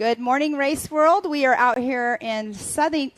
Good morning, Race World. We are out here in sunny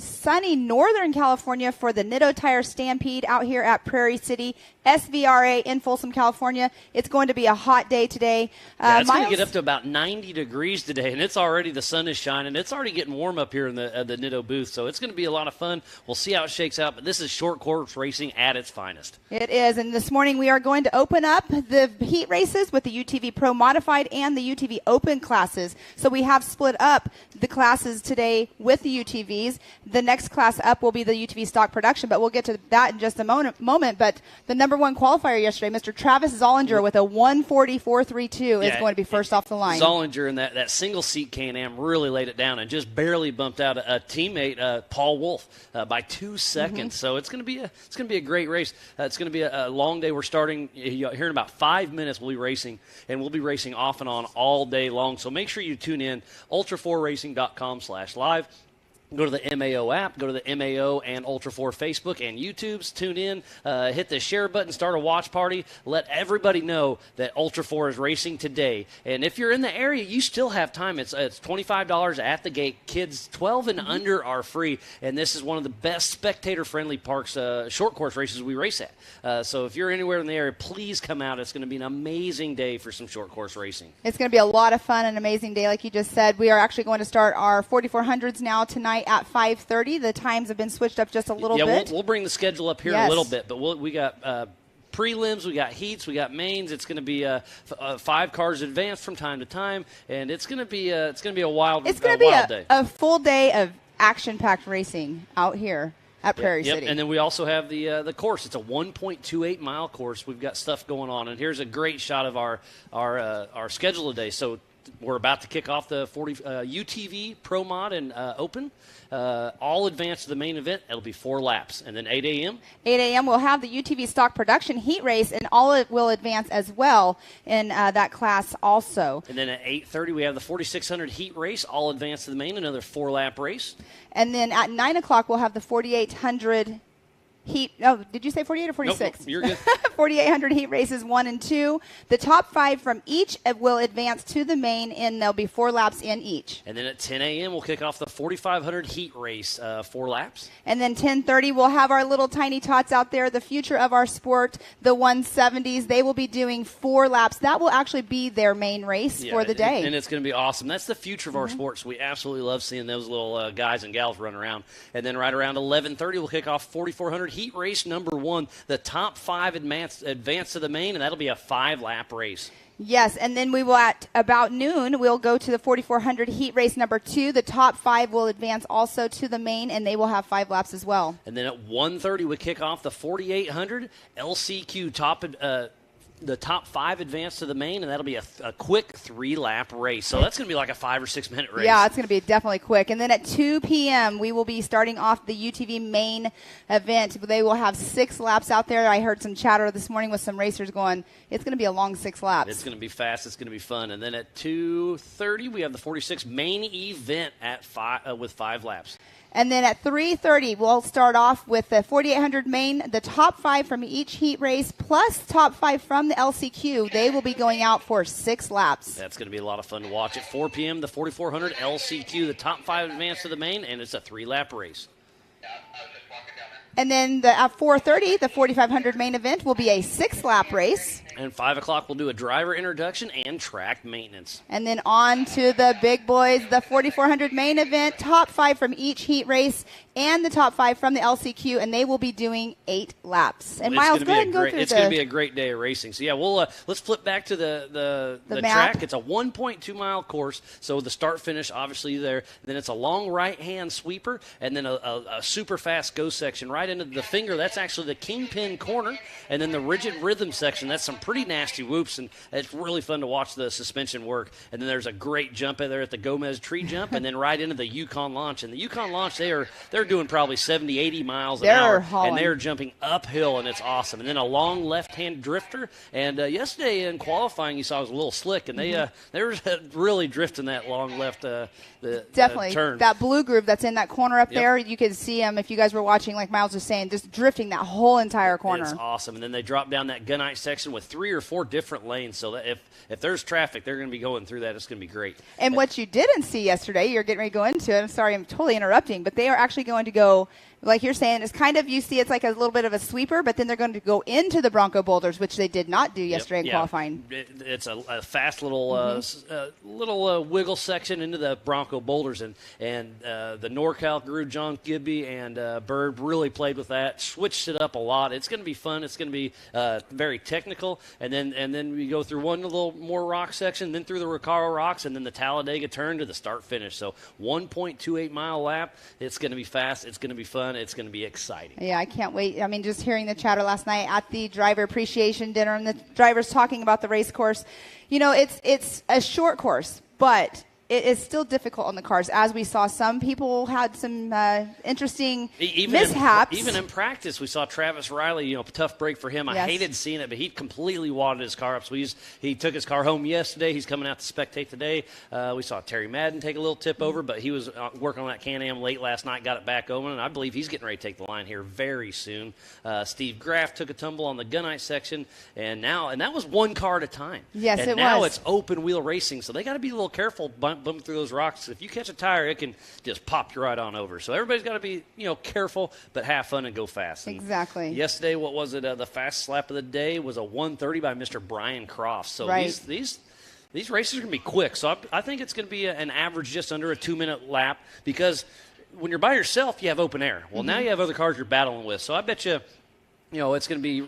Northern California for the Nitto Tire Stampede out here at Prairie City, SVRA in Folsom, California. It's going to be a hot day today. It's going to get up to about 90 degrees today, and it's already, the sun is shining. It's already getting warm up here in the Nitto booth, so it's going to be a lot of fun. We'll see how it shakes out, but this is short course racing at its finest. It is, and this morning we are going to open up the heat races with the UTV Pro Modified and the UTV Open classes. So we have split up the classes today with the UTVs. The next class up will be the UTV Stock Production, but we'll get to that in just a moment. But the number one qualifier yesterday, Mr. Travis Zollinger with a 1:44.32 is going to be first off the line. Zollinger in that single seat Can-Am really laid it down and just barely bumped out a teammate, Paul Wolf, by 2 seconds. So it's going to be a great race. It's going to be a long day. We're starting here in about 5 minutes. We'll be racing, and we'll be racing off and on all day long. So make sure you tune in, ultra4racing.com/live. Go to the MAO app, go to the MAO and Ultra4 Facebook and YouTubes. Tune in, hit the share button, start a watch party. Let everybody know that Ultra4 is racing today. And if you're in the area, you still have time. It's $25 at the gate. Kids 12 and under are free. And this is one of the best spectator-friendly parks, short course races we race at. So if you're anywhere in the area, please come out. It's going to be an amazing day for some short course racing. It's going to be a lot of fun, an amazing day, like you just said. We are actually going to start our 4400s now tonight at 5:30. The times have been switched up just a little bit. We'll bring the schedule up here in a little bit, but we got prelims, we got heats, we got mains. It's going to be 5 cars advanced from time to time, and it's going to be a wild day. A full day of action-packed racing out here at Prairie City. And then we also have the course. It's a 1.28 mile course. We've got stuff going on, and here's a great shot of our schedule today. So we're about to kick off the UTV Pro Mod and Open. All advanced to the main event. It'll be 4 laps. And then 8 a.m.? 8 a.m. we'll have the UTV Stock Production heat race, and all it will advance as well in that class also. And then at 8:30 we have the 4600 heat race, all advanced to the main, another 4-lap race. And then at 9 o'clock we'll have the 4800 heat. Oh, did you say 48 or 46? Nope, you're good. 4800 heat races 1 and 2. The top 5 from each will advance to the main, and there'll be 4 laps in each. And then at 10 a.m. we'll kick off the 4500 heat race, 4 laps. And then 10:30 we'll have our little tiny tots out there, the future of our sport, the 170s. They will be doing 4 laps. That will actually be their main race for the day. And it's going to be awesome. That's the future of our sports. We absolutely love seeing those little guys and gals run around. And then right around 11:30 we'll kick off 4400 heat race number 1. The top 5 advance to the main, and that'll be a 5-lap race. Yes, and then we will, at about noon, we'll go to the 4400 heat race number 2. The top 5 will advance also to the main, and they will have 5 laps as well. And then at 1:30 we kick off the 4800 LCQ the top 5 advance to the main, and that'll be a quick 3-lap race. So that's going to be like a 5 or 6 minute race. Yeah, it's going to be definitely quick. And then at 2 p.m., we will be starting off the UTV main event. They will have 6 laps out there. I heard some chatter this morning with some racers going, it's going to be a long 6 laps. It's going to be fast. It's going to be fun. And then at 2:30, we have the 46 main event at with 5 laps. And then at 3:30, we'll start off with the 4800 main, the top 5 from each heat race, plus top 5 from the LCQ. They will be going out for 6 laps. That's going to be a lot of fun to watch. At 4 p.m., the 4400 LCQ, the top 5 advance to the main, and it's a 3-lap race. And then at 4:30, the 4500 main event will be a 6-lap race. And 5 o'clock, we'll do a driver introduction and track maintenance. And then on to the big boys, the 4400 main event, top 5 from each heat race, and the top 5 from the LCQ, and they will be doing 8 laps. And Miles, go ahead and go through It's going to be a great day of racing. So, yeah, we'll let's flip back to the track. It's a 1.2-mile course, so the start-finish, obviously, there. Then it's a long right-hand sweeper, and then a super-fast go section right into the finger. That's actually the kingpin corner. And then the rigid rhythm section, that's some pretty nasty whoops, and it's really fun to watch the suspension work. And then there's a great jump in there at the Gomez tree jump, and then right into the Yukon launch. And the Yukon launch, they're doing probably 70, 80 miles an hour, and they're jumping uphill, and it's awesome. And then a long left-hand drifter. And yesterday in qualifying, you saw it was a little slick, and they were really drifting that long left definitely turn. That blue groove that's in that corner up there, you can see them if you guys were watching, like Miles was saying, just drifting that whole entire corner. It's awesome. And then they drop down that gunite section with 3 or 4 different lanes, so that if there's traffic, they're going to be going through that. It's going to be great. And what you didn't see yesterday, you're getting ready to go into it. I'm sorry, I'm totally interrupting, but they are actually going to go, like you're saying, it's kind of, you see it's like a little bit of a sweeper, but then they're going to go into the Bronco boulders, which they did not do yesterday in qualifying. It's a fast little wiggle section into the Bronco boulders, and the NorCal crew, John Gibby and Bird, really played with that, switched it up a lot. It's going to be fun. It's going to be very technical, and then we go through one little more rock section, then through the Recaro rocks, and then the Talladega turn to the start finish. So 1.28 mile lap. It's going to be fast. It's going to be fun. It's going to be exciting. Yeah, I can't wait. I mean, just hearing the chatter last night at the driver appreciation dinner and the drivers talking about the race course, it's a short course, but it is still difficult on the cars. As we saw, some people had some interesting mishaps. Even in practice, we saw Travis Riley, tough break for him. I hated seeing it, but he completely wadded his car up. So he took his car home yesterday. He's coming out to spectate today. We saw Terry Madden take a little tip over, but he was working on that Can-Am late last night, got it back open, and I believe he's getting ready to take the line here very soon. Steve Graff took a tumble on the Gunite section, and that was one car at a time. Yes, and it now was. It's open wheel racing, so they got to be a little careful bumping through those rocks. If you catch a tire, it can just pop you right on over. So everybody's got to be, careful, but have fun and go fast. And exactly. Yesterday, what was it? The fast lap of the day was a 1:30 by Mr. Brian Croft. So these races are going to be quick. So I think it's going to be an average just under a 2-minute lap, because when you're by yourself, you have open air. Well, now you have other cars you're battling with. So I bet you, it's going to be,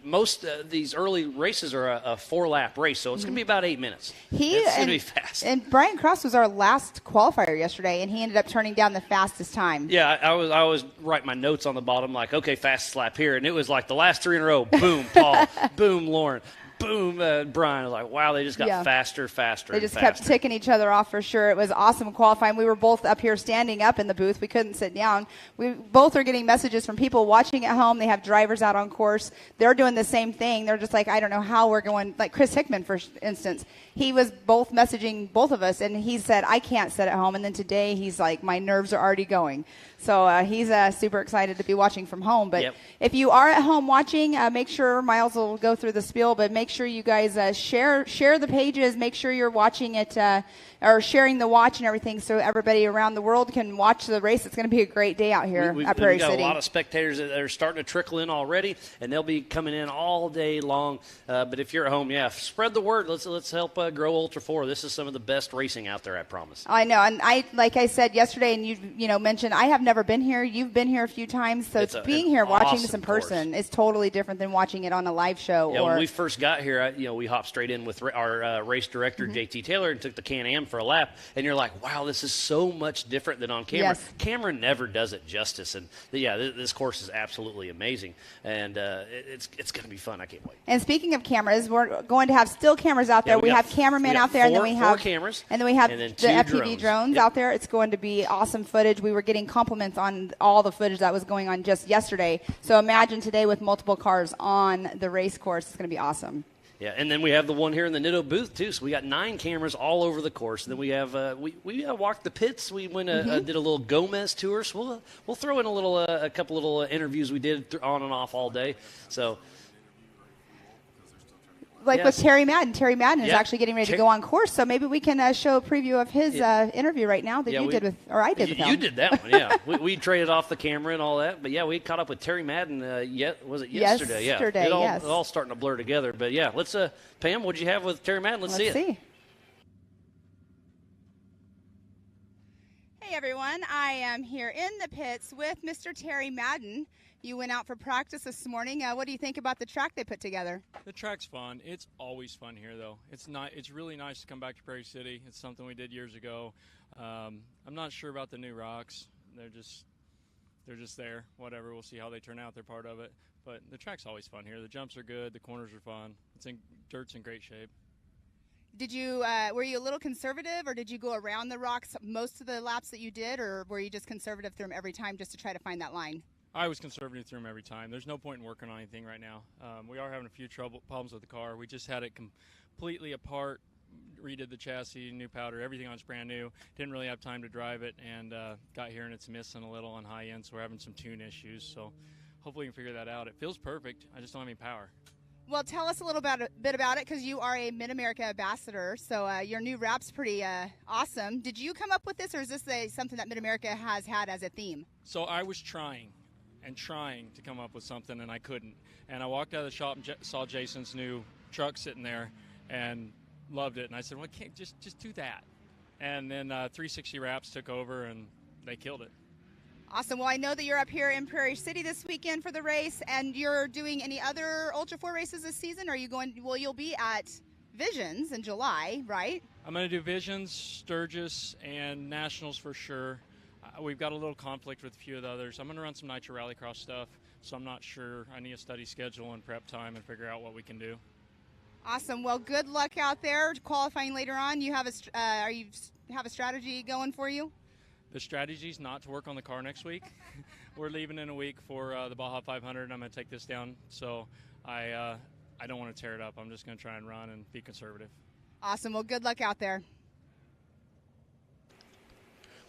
most these early races are a 4-lap race, so it's going to be about 8 minutes. It's going to be fast. And Brian Cross was our last qualifier yesterday, and he ended up turning down the fastest time. Yeah, I always write my notes on the bottom, like, okay, fastest lap here, and it was like the last 3 in a row. Boom, Paul. Boom, Lauren. Boom, Brian. I was like, wow, they just got faster. They just kept ticking each other off for sure. It was awesome qualifying. We were both up here standing up in the booth. We couldn't sit down. We both are getting messages from people watching at home. They have drivers out on course. They're doing the same thing. They're just like, I don't know how we're going. Like Chris Hickman, for instance, he was both messaging both of us, and he said, I can't sit at home. And then today he's like, my nerves are already going. So he's super excited to be watching from home. But if you are at home watching, make sure Miles will go through the spiel, but make sure you guys share the pages. Make sure you're watching it or sharing the watch and everything, so everybody around the world can watch the race. It's going to be a great day out here at Prairie City. We've got a lot of spectators that are starting to trickle in already, and they'll be coming in all day long. But if you're at home, spread the word. Let's help grow Ultra 4. This is some of the best racing out there, I promise. I know, and like I said yesterday, and you mentioned, I have never been here. You've been here a few times, so being here, watching this in person is totally different than watching it on a live show. Yeah, when we first got here, we hopped straight in with our race director, JT Taylor, and took the Can-Am for a lap, and you're like, wow, this is so much different than on camera. Yes. Camera never does it justice, and this course is absolutely amazing, and it's going to be fun. I can't wait. And speaking of cameras, we're going to have still cameras out there. We have cameramen out there, and then we have 4 cameras, and then we have and then the 2 FPV drones out there. It's going to be awesome footage. We were getting compliments on all the footage that was going on just yesterday. So imagine today with multiple cars on the race course. It's going to be awesome. Yeah, and then we have the one here in the Nitto booth too. So we got 9 cameras all over the course. And then we have we walked the pits. We went did a little Gomez tour. So we'll throw in a couple little interviews we did on and off all day. So. With Terry Madden. Terry Madden is actually getting ready to go on course, so maybe we can show a preview of his interview right now that you did with, or I did with him. You did that one, yeah. we traded off the camera and all that, but we caught up with Terry Madden. Was it yesterday? Yesterday, It all starting to blur together, but let's. Pam, what'd you have with Terry Madden? Let's see it. Hey everyone, I am here in the pits with Mr. Terry Madden. You went out for practice this morning. What do you think about the track they put together? The track's fun. It's always fun here, though. It's really nice to come back to Prairie City. It's something we did years ago. I'm not sure about the new rocks. They're just there. Whatever. We'll see how they turn out. They're part of it. But the track's always fun here. The jumps are good. The corners are fun. Dirt's in great shape. Did you were you a little conservative, or did you go around the rocks most of the laps that you did, or were you just conservative through them every time just to try to find that line? I was conservative through them every time. There's no point in working on anything right now. We are having a few problems with the car. We just had it completely apart, redid the chassis, new powder, everything on it's brand new. Didn't really have time to drive it, and got here and it's missing a little on high end, so we're having some tune issues. So hopefully we can figure that out. It feels perfect. I just don't have any power. Well, tell us a little bit about it, because you are a Mid-America ambassador, so your new wrap's pretty awesome. Did you come up with this, or is this something that Mid-America has had as a theme? So I was trying to come up with something, and I couldn't. And I walked out of the shop and saw Jason's new truck sitting there and loved it. And I said, well, can't just do that. And then 360 Wraps took over, and they killed it. Awesome. Well, I know that you're up here in Prairie City this weekend for the race, and you're doing any other Ultra 4 races this season? Are you going? Well, you'll be at Visions in July, right? I'm going to do Visions, Sturgis, and Nationals for sure. We've got a little conflict with a few of the others. I'm going to run some Nitro Rallycross stuff, so I'm not sure. I need to study schedule and prep time and figure out what we can do. Awesome. Well, good luck out there qualifying later on. You have a strategy going for you? The strategy is not to work on the car next week. We're leaving in a week for the Baja 500, and I'm going to take this down. So I don't want to tear it up. I'm just going to try and run and be conservative. Awesome. Well, good luck out there.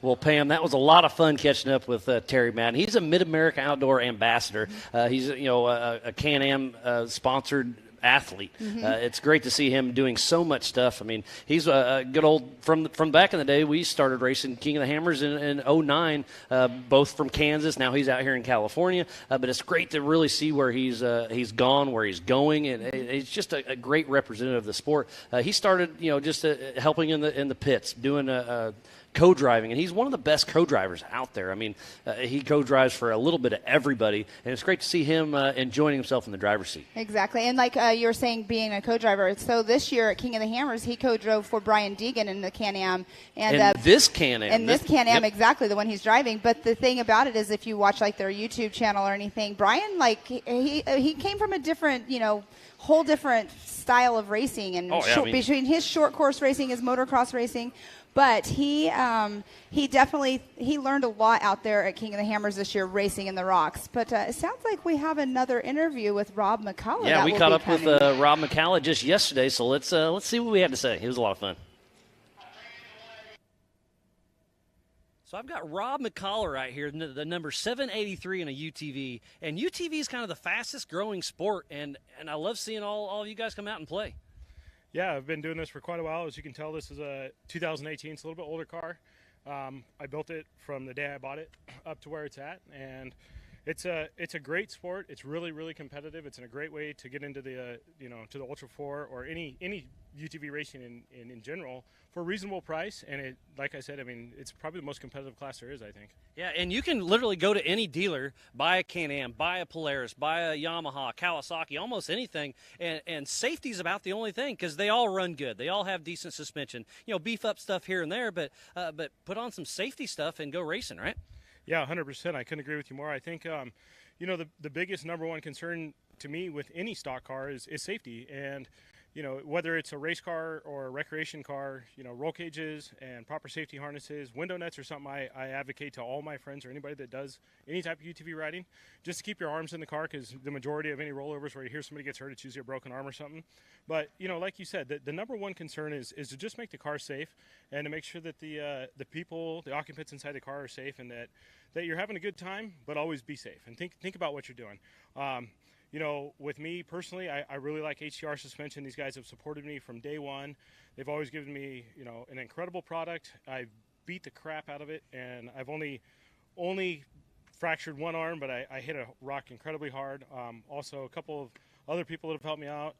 Well, Pam, that was a lot of fun catching up with Terry Madden. He's a Mid-America Outdoor ambassador. He's a Can-Am sponsored athlete. It's great to see him doing so much stuff. I mean, he's a good old from back in the day. We started racing King of the Hammers in 09, both from Kansas. Now he's out here in California. But it's great to really see where he's gone, where he's going, and he's just a great representative of the sport. He started, just helping in the pits, doing co-driving, and he's one of the best co-drivers out there. I mean, he co-drives for a little bit of everybody, and it's great to see him enjoying himself in the driver's seat. Exactly, and like you were saying, being a co-driver, so this year at King of the Hammers, he co-drove for Brian Deegan in the Can-Am. And this Can-Am. And this Can-Am, yep. Exactly, the one he's driving. But the thing about it is, if you watch like their YouTube channel or anything, Brian, like, he came from a different, whole different style of racing, and between his short course racing, his motocross racing. But he definitely learned a lot out there at King of the Hammers this year, racing in the rocks. But it sounds like we have another interview with Rob McCullough. Yeah, we caught up with Rob McCullough just yesterday, so let's see what we had to say. It was a lot of fun. So I've got Rob McCullough right here, the number 783 in a UTV, and UTV is kind of the fastest growing sport, and I love seeing all of you guys come out and play. Yeah, I've been doing this for quite a while. As you can tell, this is a 2018. It's a little bit older car. I built it from the day I bought it up to where it's at, and it's a great sport. It's really, really competitive. It's a great way to get into the to the Ultra 4 or any UTV racing in general for a reasonable price. And it, like I said, I mean, it's probably the most competitive class there is, I think. Yeah, and you can literally go to any dealer, buy a Can-Am, buy a Polaris, buy a Yamaha, Kawasaki, almost anything, and safety's about the only thing, because they all run good. They all have decent suspension. Beef up stuff here and there, but put on some safety stuff and go racing, right? Yeah, 100%. I couldn't agree with you more. I think, the biggest number one concern to me with any stock car is safety. And, whether it's a race car or a recreation car, roll cages and proper safety harnesses, window nets are something I advocate to all my friends or anybody that does any type of UTV riding, just to keep your arms in the car, because the majority of any rollovers where you hear somebody gets hurt, it's usually a broken arm or something. But, like you said, the number one concern is to just make the car safe and to make sure that the people, the occupants inside the car are safe, and that you're having a good time, but always be safe and think about what you're doing. With me personally, I really like HTR suspension. These guys have supported me from day one. They've always given me, an incredible product. I've beat the crap out of it, and I've only fractured one arm, but I hit a rock incredibly hard. Also, a couple of other people that have helped me out.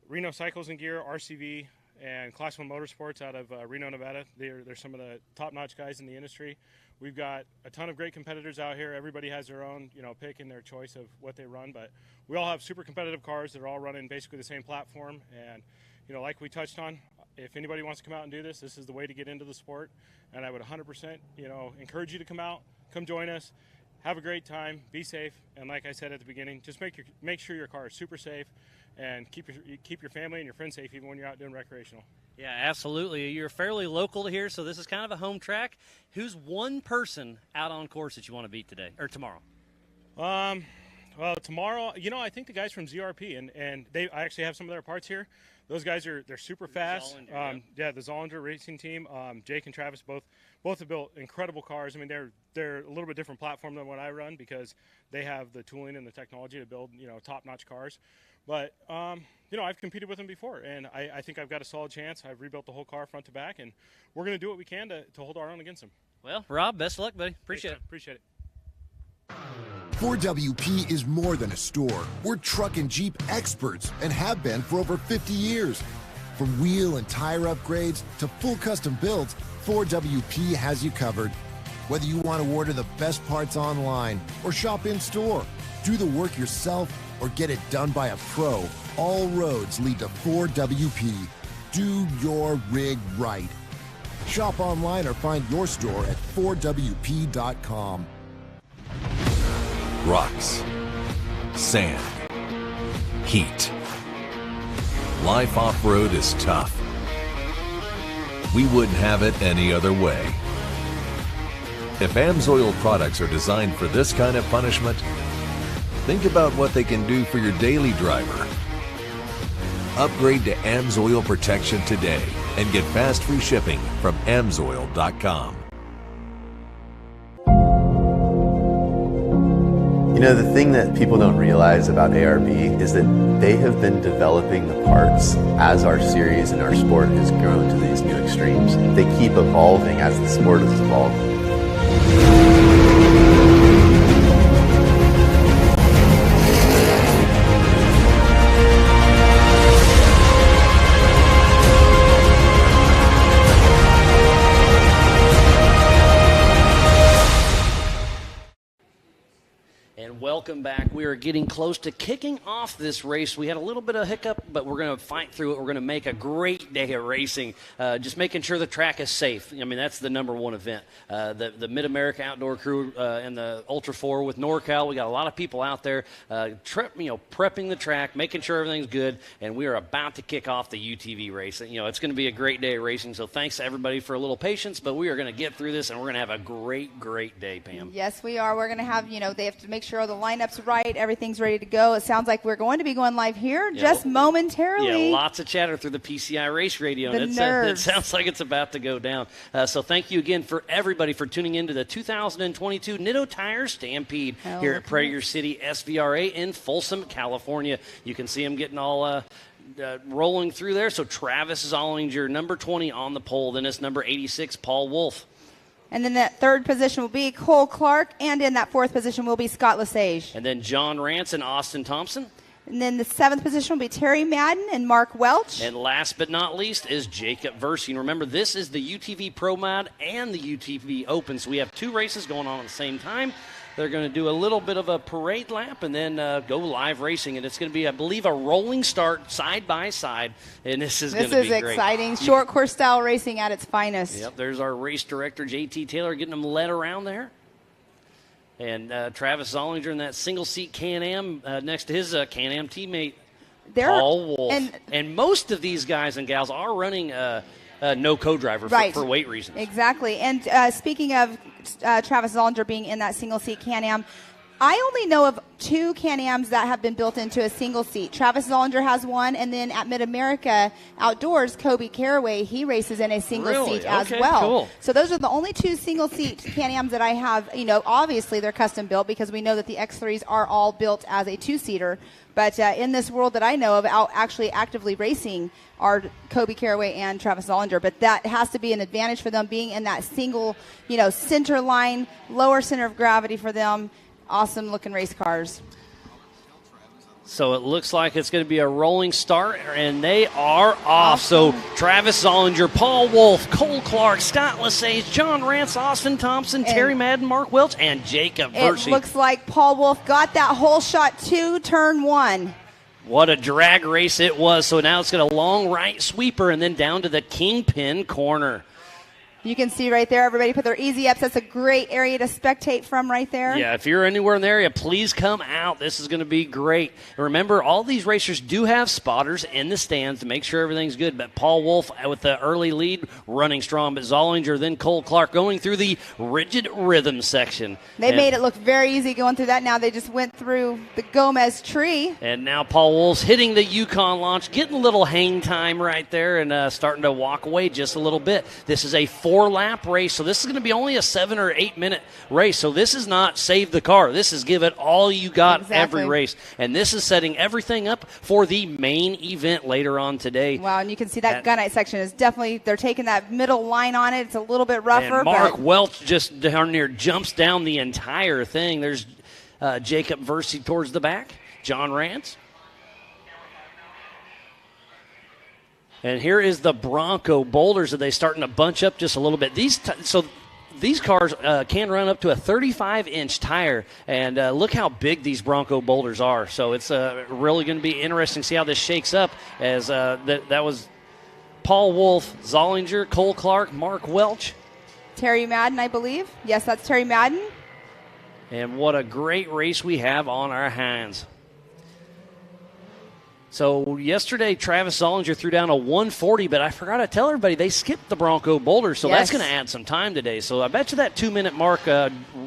Reno Cycles and Gear, RCV, and Class 1 Motorsports out of Reno, Nevada. They're some of the top-notch guys in the industry. We've got a ton of great competitors out here. Everybody has their own, pick and their choice of what they run, but we all have super competitive cars that are all running basically the same platform. And, like we touched on, if anybody wants to come out and do this, this is the way to get into the sport. And I would 100%, encourage you to come out, come join us, have a great time, be safe. And like I said at the beginning, just make sure your car is super safe, and keep your family and your friends safe even when you're out doing recreational. Yeah, absolutely. You're fairly local to here, so this is kind of a home track. Who's one person out on course that you want to beat today or tomorrow? Well, tomorrow, I think the guys from ZRP, and I actually have some of their parts here. Those guys they're super fast. Zollinger, the Zollinger racing team. Jake and Travis both have built incredible cars. I mean, they're a little bit different platform than what I run because they have the tooling and the technology to build top-notch cars. But I've competed with them before, and I think I've got a solid chance. I've rebuilt the whole car front to back, and we're going to do what we can to hold our own against them. Well, Rob, best of luck, buddy. Appreciate it. Appreciate it. 4WP is more than a store. We're truck and Jeep experts and have been for over 50 years. From wheel and tire upgrades to full custom builds, 4WP has you covered. Whether you want to order the best parts online or shop in store, do the work yourself or get it done by a pro, all roads lead to 4WP. Do your rig right. Shop online or find your store at 4WP.com. Rocks, sand, heat. Life off-road is tough. We wouldn't have it any other way. If AMSOIL products are designed for this kind of punishment, think about what they can do for your daily driver. Upgrade to AMSOIL protection today and get fast free shipping from AMSOIL.com. The thing that people don't realize about ARB is that they have been developing the parts as our series and our sport has grown to these new extremes. They keep evolving as the sport has evolved. Welcome back. We are getting close to kicking off this race. We had a little bit of hiccup, but we're going to fight through it. We're going to make a great day of racing. Just making sure the track is safe. I mean, that's the number one event. The Mid-America Outdoor Crew and the Ultra 4 with NorCal. We got a lot of people out there prepping the track, making sure everything's good, and we are about to kick off the UTV race. It's going to be a great day of racing, so thanks to everybody for a little patience, but we are going to get through this, and we're going to have a great, great day, Pam. Yes, we are. We're going to have, they have to make sure all the lineup's right, everything's ready to go. It sounds like we're going to be going live here just momentarily. Yeah, lots of chatter through the PCI Race Radio. It sounds like it's about to go down. So thank you again for everybody for tuning in to the 2022 Nitto Tire Stampede here at Prager City SVRA in Folsom, California. You can see them getting all rolling through there. So Travis Zollinger, number 20 on the pole. Then it's number 86, Paul Wolf. And then that third position will be Cole Clark, and in that fourth position will be Scott Lesage. And then John Rance and Austin Thompson. And then the seventh position will be Terry Madden and Mark Welch. And last but not least is Jacob Versing. Remember, this is the UTV Pro Mod and the UTV Open, so we have two races going on at the same time. They're going to do a little bit of a parade lap and then go live racing. And it's going to be, I believe, a rolling start side by side. And this is going to be great. This is exciting. Short course style racing at its finest. Yep, there's our race director, JT Taylor, getting them led around there. And Travis Zollinger in that single seat Can-Am next to his Can-Am teammate, Paul Wolf. And most of these guys and gals are running no co-driver for weight reasons. Exactly. And speaking of Travis Zollinger being in that single seat Can-Am, I only know of two Can-Ams that have been built into a single seat. Travis Zollinger has one, and then at Mid-America Outdoors, Kobe Caraway, he races in a single seat as well. Cool. So those are the only two single seat Can-Ams that I have. Obviously they're custom built because we know that the X3s are all built as a two-seater. But in this world that I know of, actually actively racing are Kobe Caraway and Travis Zollinger. But that has to be an advantage for them being in that single, center line, lower center of gravity for them. Awesome looking race cars. So it looks like it's going to be a rolling start, and they are off. Awesome. So Travis Zollinger, Paul Wolf, Cole Clark, Scott Lesage, John Rance, Austin Thompson, Terry Madden, Mark Welch, and Jacob Versing. It looks like Paul Wolf got that whole shot to turn one. What a drag race it was. So now it's got a long right sweeper and then down to the Kingpin corner. You can see right there, everybody put their easy ups. That's a great area to spectate from right there. Yeah, if you're anywhere in the area, please come out. This is going to be great. And remember, all these racers do have spotters in the stands to make sure everything's good. But Paul Wolf with the early lead, running strong. But Zollinger, then Cole Clark going through the rigid rhythm section. They made it look very easy going through that. Now they just went through the Gomez tree. And now Paul Wolf's hitting the Yukon launch, getting a little hang time right there and starting to walk away just a little bit. This is a 4-lap race, so this is going to be only a 7 or 8 minute race. So this is not save the car. This is give it all you got every race. And this is setting everything up for the main event later on today. Wow, and you can see that gunite section is definitely, they're taking that middle line on it. It's a little bit rougher. And Mark Welch just down near jumps down the entire thing. There's Jacob Versey towards the back. John Rance. And here is the Bronco Boulders. Are they starting to bunch up just a little bit? These cars can run up to a 35-inch tire, and look how big these Bronco Boulders are. So it's really going to be interesting to see how this shakes up. As that was Paul Wolf, Zollinger, Cole Clark, Mark Welch. Terry Madden, I believe. Yes, that's Terry Madden. And what a great race we have on our hands. So yesterday, Travis Zollinger threw down a 140, but I forgot to tell everybody they skipped the Bronco Boulder, so that's going to add some time today. So I bet you that 2-minute mark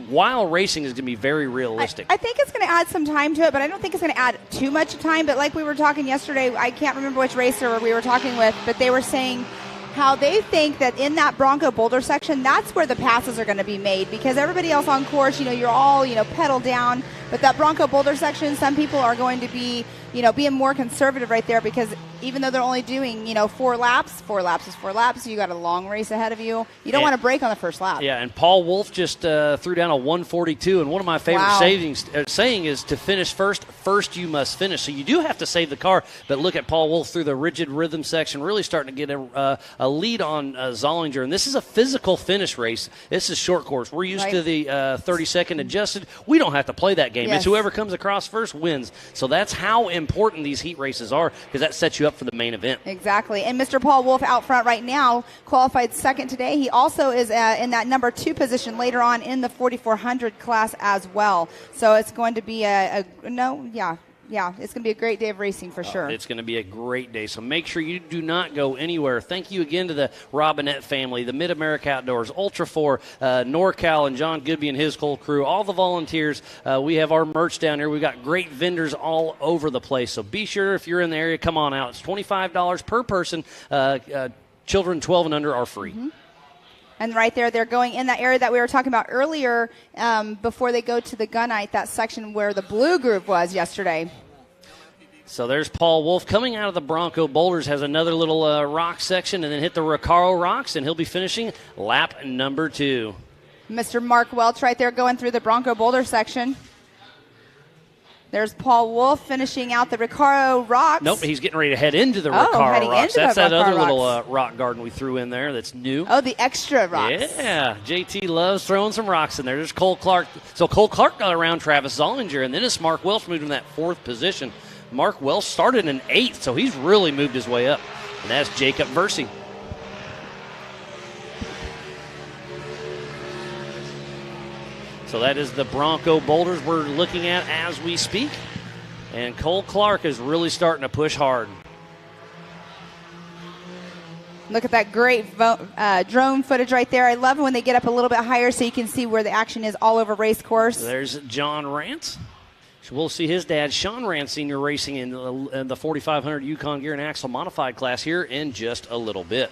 while racing is going to be very realistic. I think it's going to add some time to it, but I don't think it's going to add too much time. But like we were talking yesterday, I can't remember which racer we were talking with, but they were saying how they think that in that Bronco Boulder section, that's where the passes are going to be made, because everybody else on course, you're all, pedal down. But that Bronco Boulder section, some people are going to be, being more conservative right there, because even though they're only doing, 4 laps is 4 laps. You got a long race ahead of you. You don't want to break on the first lap. Yeah, and Paul Wolf just threw down a 142, and one of my favorite saying is to finish first you must finish. So you do have to save the car, but look at Paul Wolf through the rigid rhythm section, really starting to get a lead on Zollinger. And this is a physical finish race. This is short course. We're used to the 30-second adjusted. We don't have to play that game. Yes. It's whoever comes across first wins. So that's how important these heat races are, because that sets you up for the main event. Exactly. And Mr. Paul Wolf out front right now, qualified second today. He also is in that number 2 position later on in the 4,400 class as well. So it's going to be it's going to be a great day of racing for sure. It's going to be a great day. So make sure you do not go anywhere. Thank you again to the Robinette family, the Mid-America Outdoors, Ultra 4, NorCal, and John Goodby and his whole crew, all the volunteers. We have our merch down here. We've got great vendors all over the place. So be sure, if you're in the area, come on out. It's $25 per person. Children 12 and under are free. Mm-hmm. And right there, they're going in that area that we were talking about earlier before they go to the gunite, that section where the blue group was yesterday. So there's Paul Wolf coming out of the Bronco Boulders, has another little rock section, and then hit the Recaro rocks, and he'll be finishing lap number 2. Mr. Mark Welch right there going through the Bronco Boulder section. There's Paul Wolf finishing out the Recaro rocks. Nope, he's getting ready to head into the Recaro rocks. That's that other little rock garden we threw in there that's new. Oh, the extra rocks. Yeah, JT loves throwing some rocks in there. There's Cole Clark. So Cole Clark got around Travis Zollinger, and then it's Mark Welch moved in that 4th position. Mark Welch started in 8th, so he's really moved his way up. And that's Jacob Versey. So that is the Bronco Boulders we're looking at as we speak. And Cole Clark is really starting to push hard. Look at that great drone footage right there. I love it when they get up a little bit higher so you can see where the action is all over race course. There's John Rance. We'll see his dad, Sean Rance, Sr., racing in the 4,500 Yukon Gear and Axle Modified class here in just a little bit.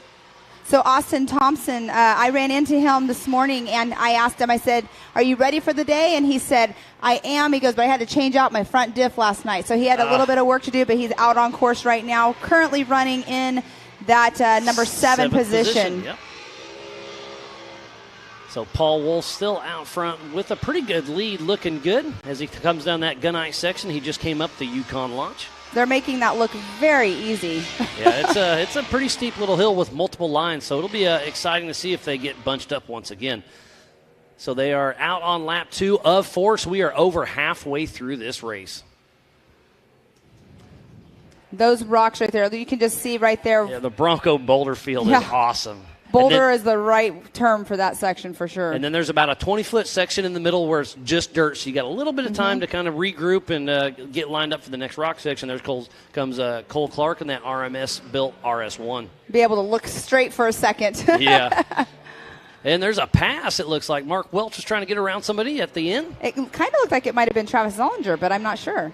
So Austin Thompson, I ran into him this morning, and I asked him, I said, are you ready for the day? And he said, I am. He goes, but I had to change out my front diff last night. So he had a little bit of work to do, but he's out on course right now, currently running in that number 7 position. Yep. So Paul Wolf still out front with a pretty good lead, looking good. As he comes down that gunite section, he just came up the Yukon launch. They're making that look very easy. Yeah, it's a pretty steep little hill with multiple lines, so it'll be exciting to see if they get bunched up once again. So they are out on lap 2 of 4, so we are over halfway through this race. Those rocks right there, you can just see right there. Yeah, the Bronco Boulder field is awesome. Boulder is the right term for that section for sure. And then there's about a 20-foot section in the middle where it's just dirt, so you got a little bit of time to kind of regroup and get lined up for the next rock section. There comes Cole Clark in that RMS-built RS1. Be able to look straight for a second. Yeah. And there's a pass, it looks like. Mark Welch was trying to get around somebody at the end. It kind of looked like it might have been Travis Zollinger, but I'm not sure.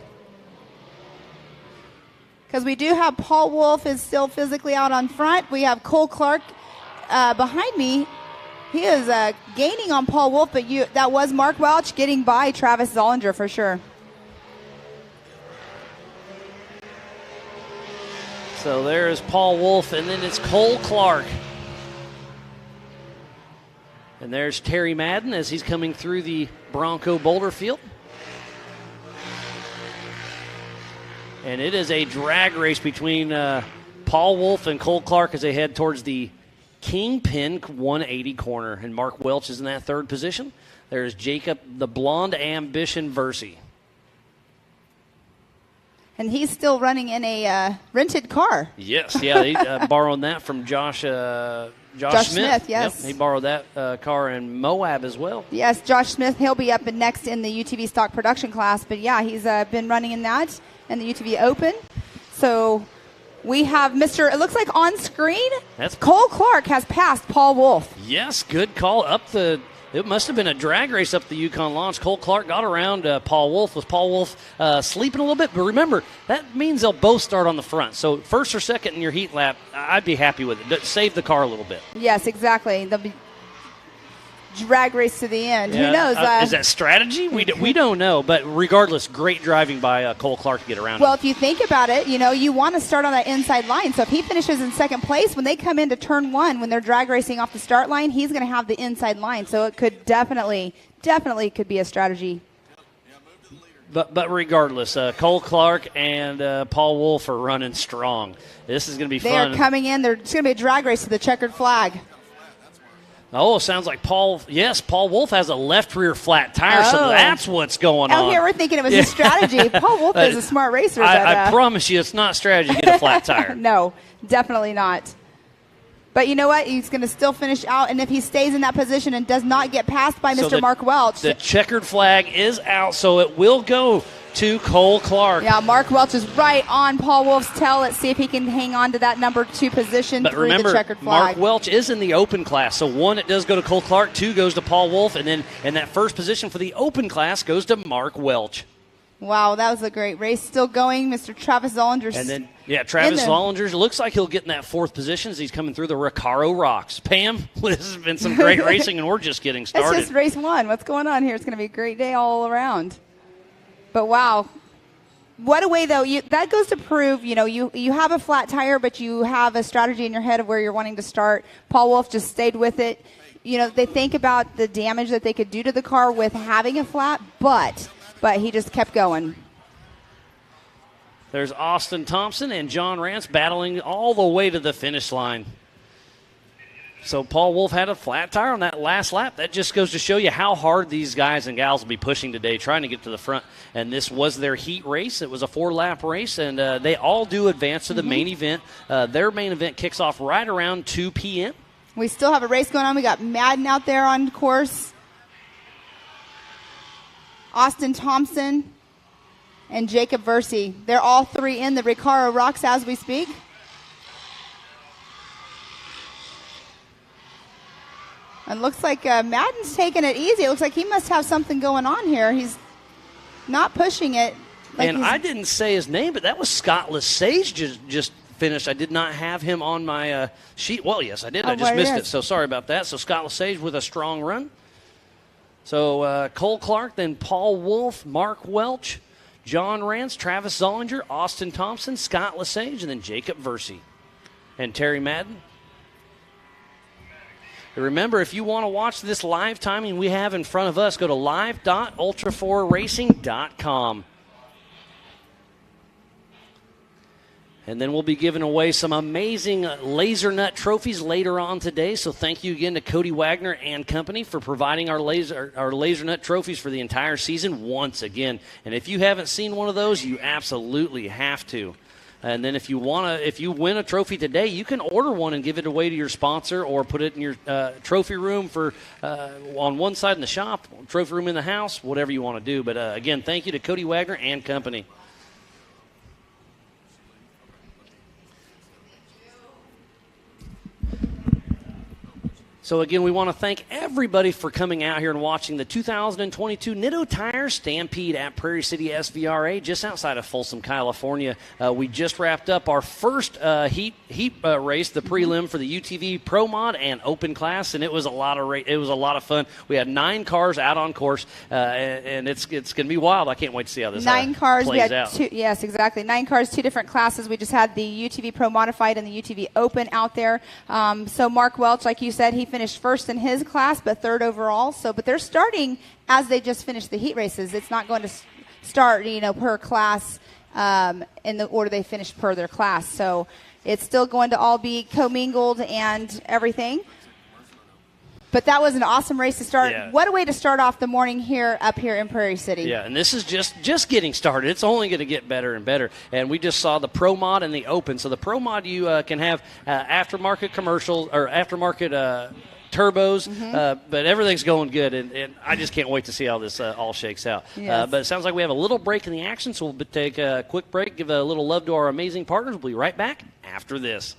Because we do have Paul Wolf is still physically out on front. We have Cole Clark behind me. He is gaining on Paul Wolf, but that was Mark Welch getting by Travis Zollinger for sure. So there is Paul Wolf, and then it's Cole Clark. And there's Terry Madden as he's coming through the Bronco Boulder field. And it is a drag race between Paul Wolf and Cole Clark as they head towards the Kingpin 180 corner. And Mark Welch is in that third position. There's Jacob, the Blonde Ambition Versey. And he's still running in a rented car. Yes, yeah, he borrowed that from Josh Smith. Yes. Yep, he borrowed that car in Moab as well. Yes, Josh Smith, he'll be up next in the UTV stock production class. But, yeah, he's been running in that and the UTV Open. So we have it looks like on screen, Cole Clark has passed Paul Wolf. Yes, good call. It must have been a drag race up the Yukon launch. Cole Clark got around Paul Wolf. Was Paul Wolf sleeping a little bit? But remember, that means they'll both start on the front. So first or second in your heat lap, I'd be happy with it. Save the car a little bit. Yes, exactly. They'll be drag race to the end. Yeah. Who knows? Is that strategy? We don't know. But regardless, great driving by Cole Clark to get around Well, him. if you think about it, you want to start on that inside line. So if he finishes in second place, when they come into turn one, when they're drag racing off the start line, he's going to have the inside line. So it could definitely could be a strategy. But regardless, Cole Clark and Paul Wolf are running strong. This is going to be fun. They are coming in. It's going to be a drag race to the checkered flag. Oh, sounds like Paul Wolf has a left rear flat tire, so that's what's going on. Oh, here we're thinking it was a strategy. Paul Wolf is a smart racer. I promise you it's not strategy to get a flat tire. No, definitely not. But you know what? He's going to still finish out, and if he stays in that position and does not get passed by Mr. Mark Welch. The checkered flag is out, so it will go to Cole Clark. Yeah, Mark Welch is right on Paul Wolf's tail. Let's see if he can hang on to that number 2 position but through remember, the checkered flag. Mark Welch is in the open class. So 1, it does go to Cole Clark. 2 goes to Paul Wolf. And then in that first position for the open class goes to Mark Welch. Wow, that was a great race. Still going, Mr. Travis Zollinger. And then, Travis Zollinger looks like he'll get in that 4th position as he's coming through the Recaro Rocks. Pam, this has been some great racing, and we're just getting started. It's just race 1. What's going on here? It's going to be a great day all around. But, wow. What a way, though. That goes to prove, you have a flat tire, but you have a strategy in your head of where you're wanting to start. Paul Wolf just stayed with it. They think about the damage that they could do to the car with having a flat, but he just kept going. There's Austin Thompson and John Rance battling all the way to the finish line. So Paul Wolf had a flat tire on that last lap. That just goes to show you how hard these guys and gals will be pushing today, trying to get to the front. And this was their heat race. It was a 4-lap race, and they all do advance to the main event. Their main event kicks off right around 2 p.m. We still have a race going on. We got Madden out there on course. Austin Thompson and Jacob Versey. They're all 3 in the Recaro Rocks as we speak. And looks like Madden's taking it easy. It looks like he must have something going on here. He's not pushing it. I didn't say his name, but that was Scott Lesage just finished. I did not have him on my sheet. Well, yes, I did. I just missed it. So sorry about that. So Scott Lesage with a strong run. So Cole Clark, then Paul Wolf, Mark Welch, John Rance, Travis Zollinger, Austin Thompson, Scott Lesage, and then Jacob Versey. And Terry Madden. And remember, if you want to watch this live timing we have in front of us, go to live.ultra4racing.com. And then we'll be giving away some amazing Laser Nut trophies later on today. So thank you again to Cody Wagner and company for providing our Laser Nut trophies for the entire season once again. And if you haven't seen one of those, you absolutely have to. And then if you win a trophy today, you can order one and give it away to your sponsor, or put it in your trophy room for on one side in the shop, trophy room in the house, whatever you want to do. But again, thank you to Cody Wagner and company. So, again, we want to thank everybody for coming out here and watching the 2022 Nitto Tire Stampede at Prairie City SVRA, just outside of Folsom, California. We just wrapped up our first heat race, the prelim for the UTV Pro Mod and Open class, and it was a lot of fun. We had 9 cars out on course, and it's going to be wild. I can't wait to see how this 9 cars. plays We had out. 2, yes, exactly. 9 cars, 2 different classes. We just had the UTV Pro Modified and the UTV Open out there. So Mark Welch, like you said, he finished first in his class, but 3rd overall. But they're starting as they just finished the heat races. It's not going to start, per class in the order they finished per their class. So it's still going to all be commingled and everything. But that was an awesome race to start. Yeah. What a way to start off the morning up here in Prairie City. Yeah, and this is just getting started. It's only going to get better and better. And we just saw the Pro Mod and the Open. So the Pro Mod, you can have aftermarket commercials or aftermarket turbos, but everything's going good, and I just can't wait to see how this all shakes out. Yes. But it sounds like we have a little break in the action, so we'll take a quick break, give a little love to our amazing partners. We'll be right back after this.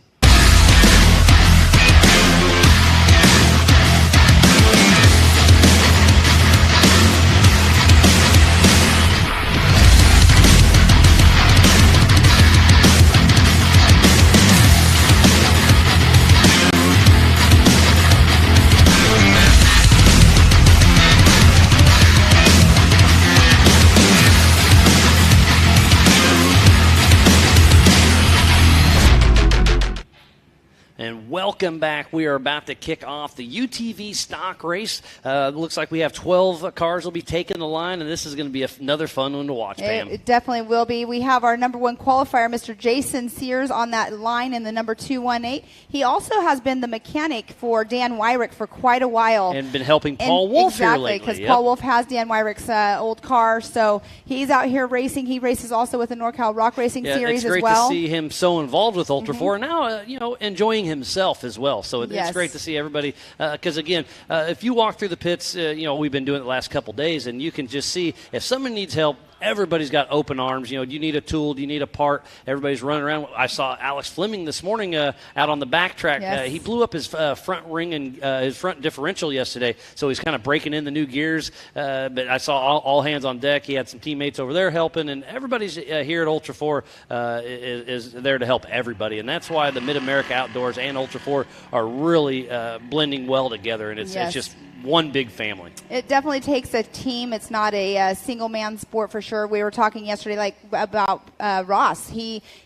And welcome back. We are about to kick off the UTV stock race. Looks like we have 12 cars will be taking the line, and this is going to be another fun one to watch, Pam. It definitely will be. We have our number 1 qualifier, Mr. Jason Sears, on that line in the number 218. He also has been the mechanic for Dan Wyrick for quite a while. And been helping Paul Wolf here lately. Exactly, because Paul Wolf has Dan Wyrick's old car, so he's out here racing. He races also with the NorCal Rock Racing Series as well. It's great to see him so involved with Ultra 4, and now, enjoying himself as well. So it's great to see everybody, because again, if you walk through the pits, we've been doing it the last couple days, and you can just see if someone needs help. Everybody's got open arms. You need a tool, you need a part. Everybody's running around. I saw Alex Fleming this morning out on the backtrack. Yes. He blew up his front ring and his front differential yesterday, so he's kind of breaking in the new gears. But I saw all hands on deck. He had some teammates over there helping, and everybody's here at Ultra 4 is there to help everybody. And that's why the Mid-America Outdoors and Ultra 4 are really blending well together, and it's just one big family. It definitely takes a team. It's not a single-man sport for sure. We were talking yesterday about Ross.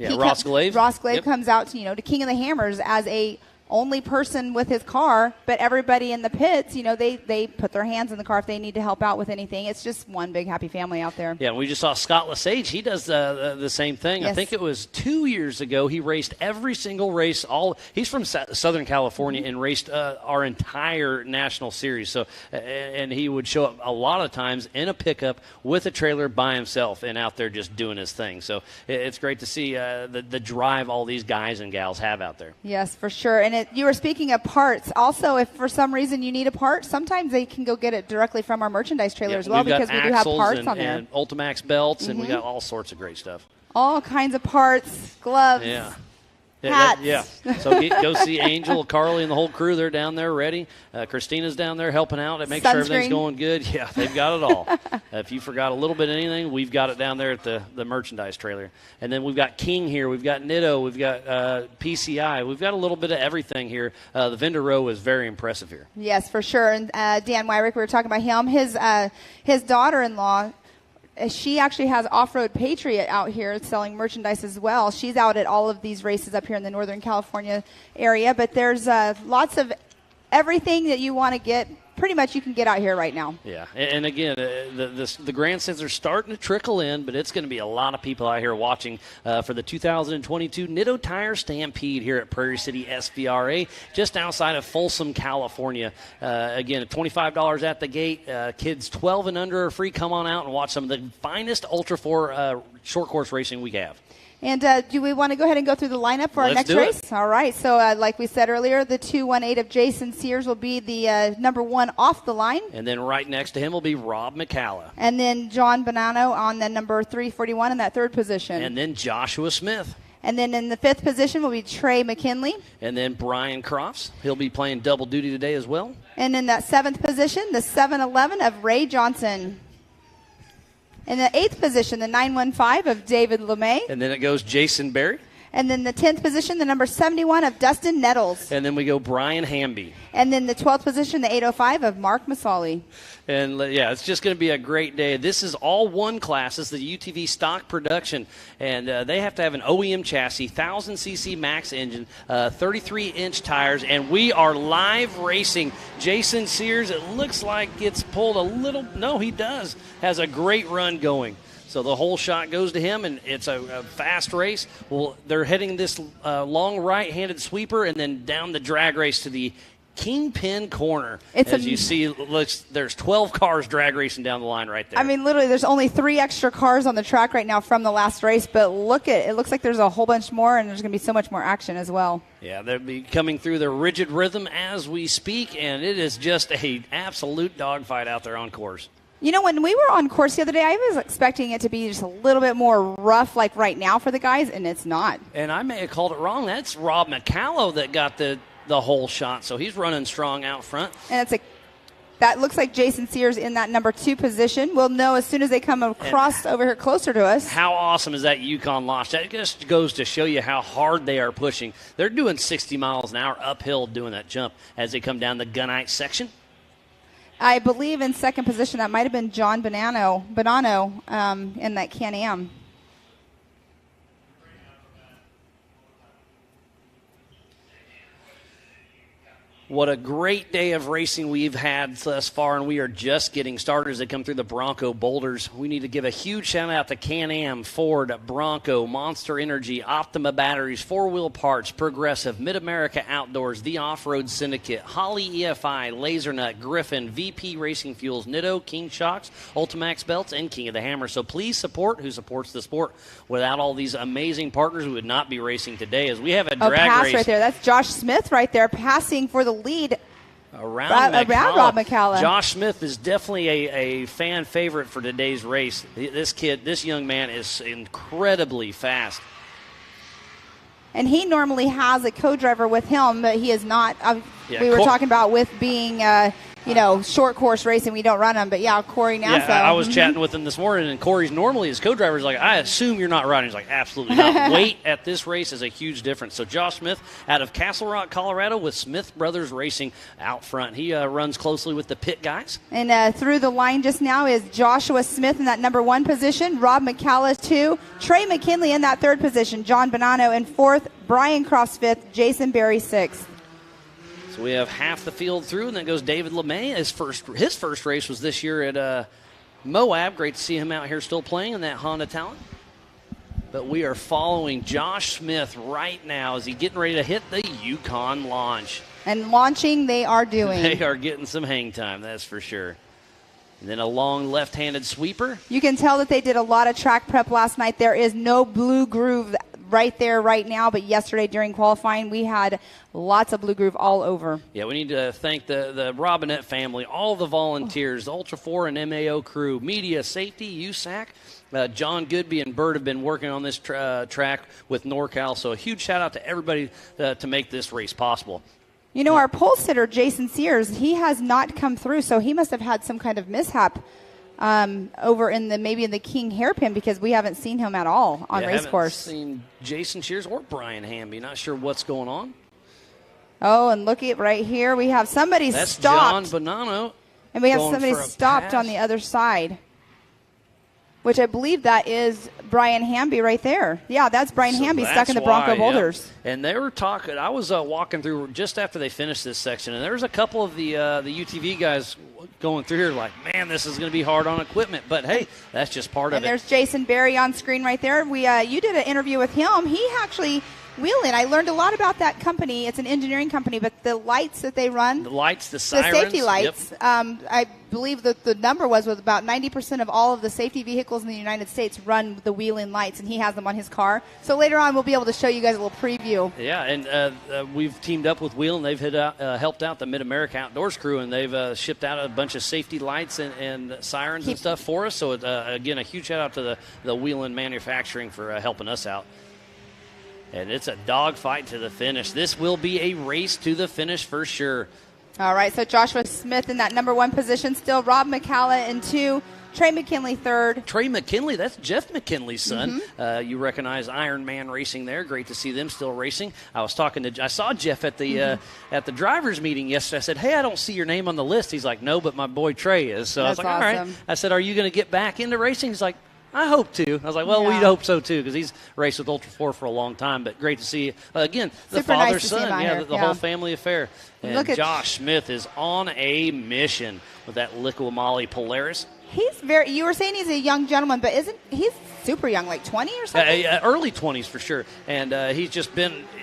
Ross Glaive. Ross Glaive comes out to King of the Hammers as a only person with his car, but everybody in the pits, they put their hands in the car if they need to help out with anything. It's just one big happy family out there. Yeah, we just saw Scott Lesage. He does the same thing. Yes. I think it was 2 years ago. He raced every single race. He's from Southern California and raced our entire national series. So, and he would show up a lot of times in a pickup with a trailer by himself and out there just doing his thing. So it's great to see the drive all these guys and gals have out there. Yes, for sure. And you were speaking of parts. Also, if for some reason you need a part, sometimes they can go get it directly from our merchandise trailer as well, because we do have parts on there. And Ultimax belts, and we got all sorts of great stuff. All kinds of parts, gloves. Yeah. Hats. So go see Angel, Carly, and the whole crew. They're down there ready. Christina's down there helping out and make sure everything's going good. Yeah, they've got it all. If you forgot a little bit of anything, we've got it down there at the merchandise trailer. And then we've got King here. We've got Nitto. We've got PCI. We've got a little bit of everything here. The vendor row is very impressive here. Yes, for sure. And Dan Wyrick, we were talking about him. His daughter-in-law, she actually has Off-Road Patriot out here selling merchandise as well. She's out at all of these races up here in the Northern California area. But there's lots of everything that you want to get. Pretty much you can get out here right now. Yeah, and again, the grandstands are starting to trickle in, but it's going to be a lot of people out here watching for the 2022 Nitto Tire Stampede here at Prairie City SVRA, just outside of Folsom, California. Again, $25 at the gate. Kids 12 and under are free. Come on out and watch some of the finest Ultra 4 short course racing we have. And do we want to go ahead and go through the lineup for our next race? All right. So like we said earlier, the 218 of Jason Sears will be the number 1 off the line. And then right next to him will be Rob McCalla. And then John Bonanno on the number 341 in that 3rd position. And then Joshua Smith. And then in the 5th position will be Trey McKinley. And then Brian Crofts. He'll be playing double duty today as well. And in that 7th position, the 711 of Ray Johnson. In the 8th position, the 915 of David LeMay. And then it goes Jason Berry. And then the 10th position, the number 71 of Dustin Nettles. And then we go Brian Hamby. And then the 12th position, the 805 of Mark Masali. And, yeah, it's just going to be a great day. This is all one class. It's the UTV stock production. And they have to have an OEM chassis, 1,000cc max engine, 33-inch tires. And we are live racing. Jason Sears, it looks like it's pulled a little. No, he does. Has a great run going. So the whole shot goes to him, and it's a fast race. Well, they're heading this long right-handed sweeper and then down the drag race to the Kingpin Corner. As you see, there's 12 cars drag racing down the line right there. I mean, literally, there's only 3 extra cars on the track right now from the last race, but it looks like there's a whole bunch more, and there's going to be so much more action as well. Yeah, they'll be coming through their rigid rhythm as we speak, and it is just an absolute dogfight out there on course. You know, when we were on course the other day, I was expecting it to be just a little bit more rough like right now for the guys, and it's not. And I may have called it wrong. That's Rob McCalla that got the whole shot, so he's running strong out front. And that looks like Jason Sears in that number 2 position. We'll know as soon as they come across over here closer to us. How awesome is that Yukon launch? That just goes to show you how hard they are pushing. They're doing 60 miles an hour uphill doing that jump as they come down the Gunite section. I believe in 2nd position that might have been John Bonanno in that Can-Am. What a great day of racing we've had thus far, and we are just getting started as they come through the Bronco boulders. We need to give a huge shout-out to Can-Am, Ford, Bronco, Monster Energy, Optima Batteries, 4-Wheel Parts, Progressive, Mid-America Outdoors, The Off-Road Syndicate, Holly EFI, Lasernut, Griffin, VP Racing Fuels, Nitto, King Shocks, Ultimax Belts, and King of the Hammer. So please support who supports the sport. Without all these amazing partners, we would not be racing today as we have a drag race. Right there. That's Josh Smith right there passing for the lead around Rob McCalla. Josh Smith is definitely a fan favorite for today's race. This young man is incredibly fast. And he normally has a co-driver with him, but he is not. We were talking about with being short course racing, we don't run them. But yeah, Corey Nassau. Yeah, I was chatting with him this morning, and Corey's normally his co-driver is like, I assume you're not riding. He's like, absolutely not. Weight at this race is a huge difference. So Josh Smith out of Castle Rock, Colorado, with Smith Brothers Racing out front. He runs closely with the pit guys. And through the line just now is Joshua Smith in that number 1 position, Rob McCalla 2, Trey McKinley in that 3rd position, John Bonanno in 4th, Brian Crofts 5th, Jason Berry 6th. So we have half the field through, and then goes David LeMay. His first race was this year at Moab. Great to see him out here still playing in that Honda Talent. But we are following Josh Smith right now as he's getting ready to hit the Yukon launch. And launching they are doing. They are getting some hang time, that's for sure. And then a long left-handed sweeper. You can tell that they did a lot of track prep last night. There is no blue groove right there right now, but yesterday during qualifying we had lots of blue groove all over. Yeah, we need to thank the Robinette family, all the volunteers, the Ultra 4 and MAO crew, media, safety, USAC. John Goodby and Bird have been working on this track with NorCal, so a huge shout out to everybody to make this race possible. You know, our pole sitter, Jason Sears, he has not come through, so he must have had some kind of mishap over in the King Hairpin, because we haven't seen him at all on race course. Haven't seen Jason Sears or Brian Hamby. Not sure what's going on. Oh, and look at right here. We have somebody stopped. That's John Bonanno. And we have somebody stopped on the other side, which I believe that is Brian Hamby right there. Yeah, that's Brian Hamby stuck in the Bronco boulders. Yeah. And they were talking. I was walking through just after they finished this section, and there was a couple of the UTV guys going through here like, man, this is going to be hard on equipment. But, hey, that's just part of it. And there's Jason Berry on screen right there. You did an interview with him. He actually Whelen, I learned a lot about that company. It's an engineering company, but the lights that they run, The lights, the sirens. the safety lights, Yep. I believe that the number was about 90% of all of the safety vehicles in the United States run the Whelen lights, and he has them on his car. So later on, we'll be able to show you guys a little preview. Yeah, and we've teamed up with Whelen. They've helped out the Mid-America Outdoors crew, and they've shipped out a bunch of safety lights and sirens and stuff for us. So, again, a huge shout-out to the Whelen Manufacturing for helping us out. And it's a dogfight to the finish. This will be a race to the finish for sure. All right, so Joshua Smith in that number 1 position still. Rob McCalla in 2. Trey McKinley 3rd. Trey McKinley, that's Jeff McKinley's son. You recognize Iron Man Racing there. Great to see them still racing. I saw Jeff at the drivers' meeting yesterday. I said, hey, I don't see your name on the list. He's like, no, but my boy Trey is. So That's I was like, awesome. all right. I said, are you going to get back into racing? He's like, I hope to. I was like, well, Yeah. we'd hope so too, because he's raced with Ultra 4 for a long time. But great to see, again, the Super nice father to see him son, out yeah, here. the Yeah. whole family affair. And Look at- Josh Smith is on a mission with that Liqui Polaris. You were saying he's a young gentleman, but he's super young, like 20 or something? Early 20s for sure. And he's just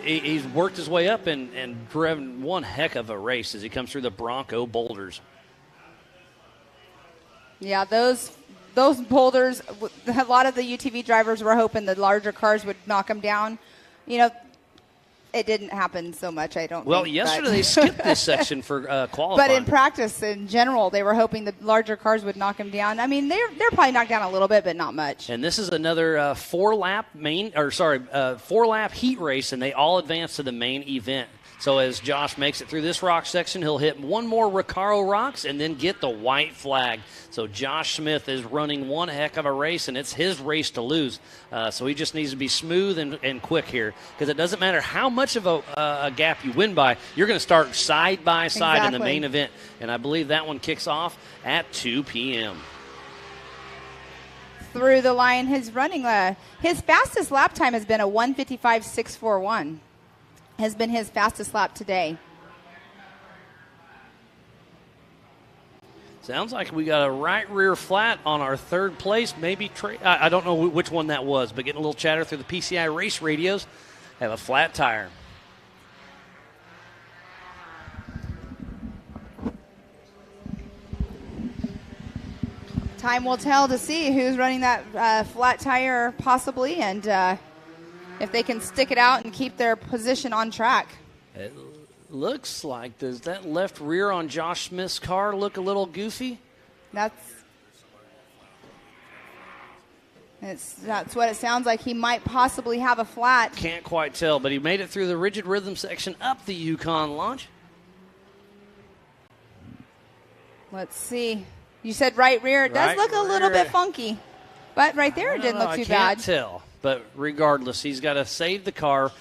he's worked his way up and driven one heck of a race as he comes through the Bronco boulders. Yeah, those boulders, a lot of the UTV drivers were hoping the larger cars would knock them down. You know, it didn't happen so much, I don't Well, think. yesterday but- they skipped this section for qualifying. But in practice, in general, they were hoping the larger cars would knock them down. I mean, they're probably knocked down a little bit, but not much. And this is another four-lap heat race, and they all advance to the main event. So as Josh makes it through this rock section, he'll hit one more Recaro rocks and then get the white flag. So Josh Smith is running one heck of a race, and it's his race to lose. So he just needs to be smooth and quick here, because it doesn't matter how much of a gap you win by. You're going to start side by side in the Exactly. main event. And I believe that one kicks off at 2 p.m. Through the line, his fastest lap time has been a 1:55.641. Has been his fastest lap today. Sounds like we got a right rear flat on our third place. Maybe Trey. I don't know which one that was, but getting a little chatter through the PCI race radios. Have a flat tire. Time will tell to see who's running that flat tire possibly, and if they can stick it out and keep their position on track. It looks like, does that left rear on Josh Smith's car look a little goofy? That's what it sounds like. He might possibly have a flat. Can't quite tell, but he made it through the rigid rhythm section up the Yukon launch. Let's see. You said right rear. It does Right look a little rear. bit funky, but right there it didn't look too I bad. can't tell, but regardless, he's got to save the car.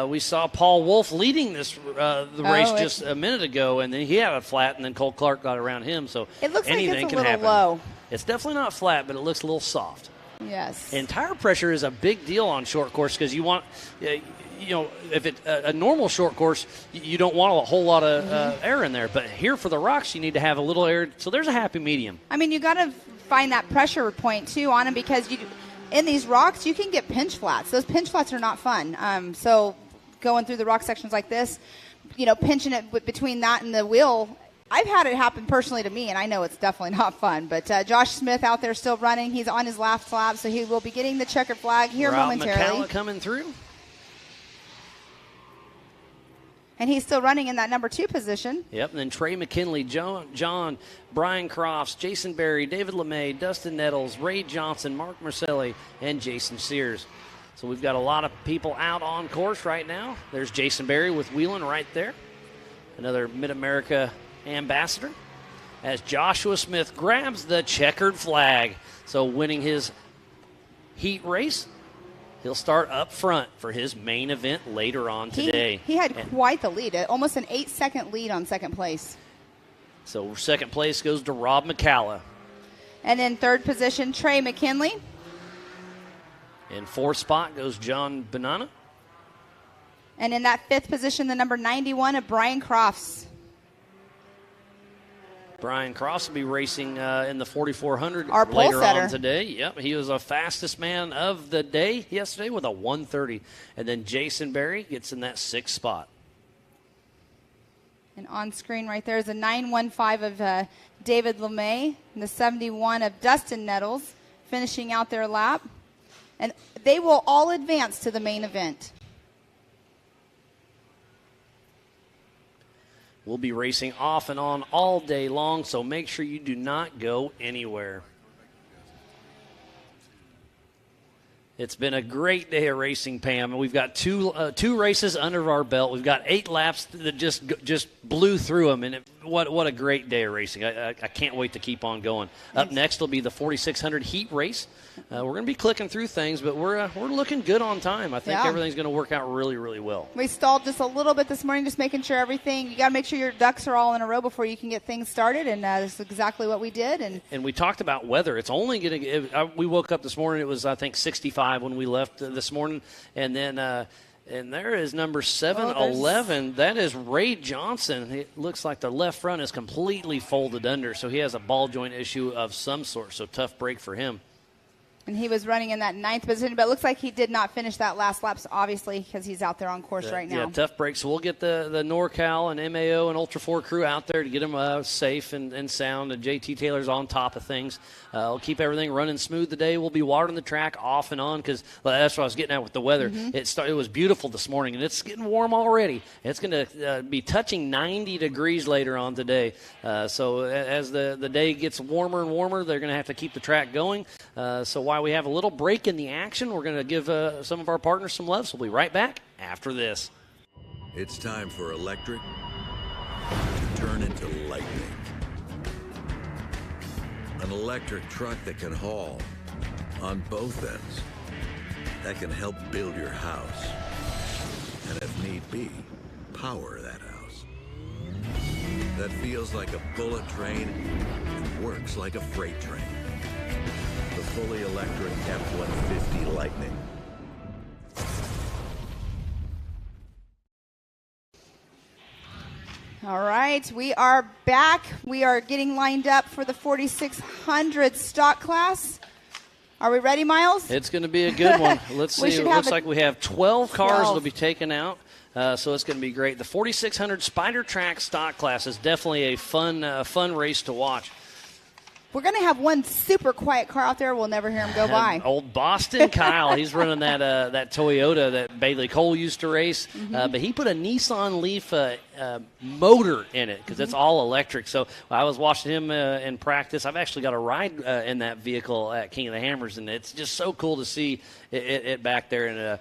We saw Paul Wolf leading this the race just a minute ago, and then he had a flat, and then Cole Clark got around him. So It looks like anything it's a can little happen. low. It's definitely not flat, but it looks a little soft. Yes. And tire pressure is a big deal on short course, because you want, if it's a normal short course, you don't want a whole lot of air in there. But here for the rocks, you need to have a little air. So there's a happy medium. I mean, you got to find that pressure point too on them, because in these rocks you can get pinch flats. Those pinch flats are not fun. So going through the rock sections like this, pinching it between that and the wheel. I've had it happen personally to me, and I know it's definitely not fun. But Josh Smith out there still running. He's on his last lap, so he will be getting the checkered flag here Rob momentarily. McCalla coming through. And he's still running in that number 2 position. Yep, and then Trey McKinley, John, Brian Crofts, Jason Berry, David LeMay, Dustin Nettles, Ray Johnson, Mark Marcelli, and Jason Sears. So we've got a lot of people out on course right now. There's Jason Berry with Whelan right there, another Mid-America ambassador, as Joshua Smith grabs the checkered flag. So winning his heat race, he'll start up front for his main event later on today. He had quite the lead, almost an 8-second lead on second place. So second place goes to Rob McCalla. And in third position, Trey McKinley. In fourth spot goes John Banana. And in that 5th position, the number 91 of Brian Crofts. Brian Cross will be racing in the 4,400 Our pole later setter on today. Yep, he was the fastest man of the day yesterday with a 1:30. And then Jason Berry gets in that 6th spot. And on screen right there is a 9:15 of David LeMay and the 71 of Dustin Nettles finishing out their lap. And they will all advance to the main event. We'll be racing off and on all day long, so make sure you do not go anywhere. It's been a great day of racing, Pam. We've got two races under our belt. We've got 8 laps that just blew through them, and what a great day of racing. I can't wait to keep on going. Up next will be the 4,600 heat race. We're going to be clicking through things, but we're looking good on time. I think everything's going to work out really, really well. We stalled just a little bit this morning, just making sure you got to make sure your ducks are all in a row before you can get things started, and that's exactly what we did. And we talked about weather. It's only going to we woke up this morning, it was, I think, 65 when we left this morning, and then and there is number 711. That is Ray Johnson. It looks like the left front is completely folded under, so he has a ball joint issue of some sort, so tough break for him. And he was running in that 9th position, but it looks like he did not finish that last lap, obviously, because he's out there on course right now. Yeah, tough break. So we'll get the NorCal and MAO and Ultra 4 crew out there to get them safe and sound. And JT Taylor's on top of things. We'll keep everything running smooth today. We'll be watering the track off and on because that's what I was getting at with the weather. Mm-hmm. It was beautiful this morning, and it's getting warm already. It's going to be touching 90 degrees later on today. So as the day gets warmer and warmer, they're going to have to keep the track going. So while we have a little break in the action, we're going to give some of our partners some love. So we'll be right back after this. It's time for electric to turn into lightning. An electric truck that can haul on both ends, that can help build your house, and if need be, power that house. That feels like a bullet train and works like a freight train. The fully electric F-150 Lightning. All right, we are back. We are getting lined up for the 4,600 stock class. Are we ready, Miles? It's going to be a good one. Let's see. It looks like we have 12 cars that will be taken out. So it's going to be great. The 4,600 Spider Track stock class is definitely a fun race to watch. We're going to have one super quiet car out there. We'll never hear him go by. Old Boston Kyle. He's running that Toyota that Bailey Cole used to race. But he put a Nissan Leaf motor in it because it's all electric. So I was watching him in practice. I've actually got a ride in that vehicle at King of the Hammers, and it's just so cool to see it back there. And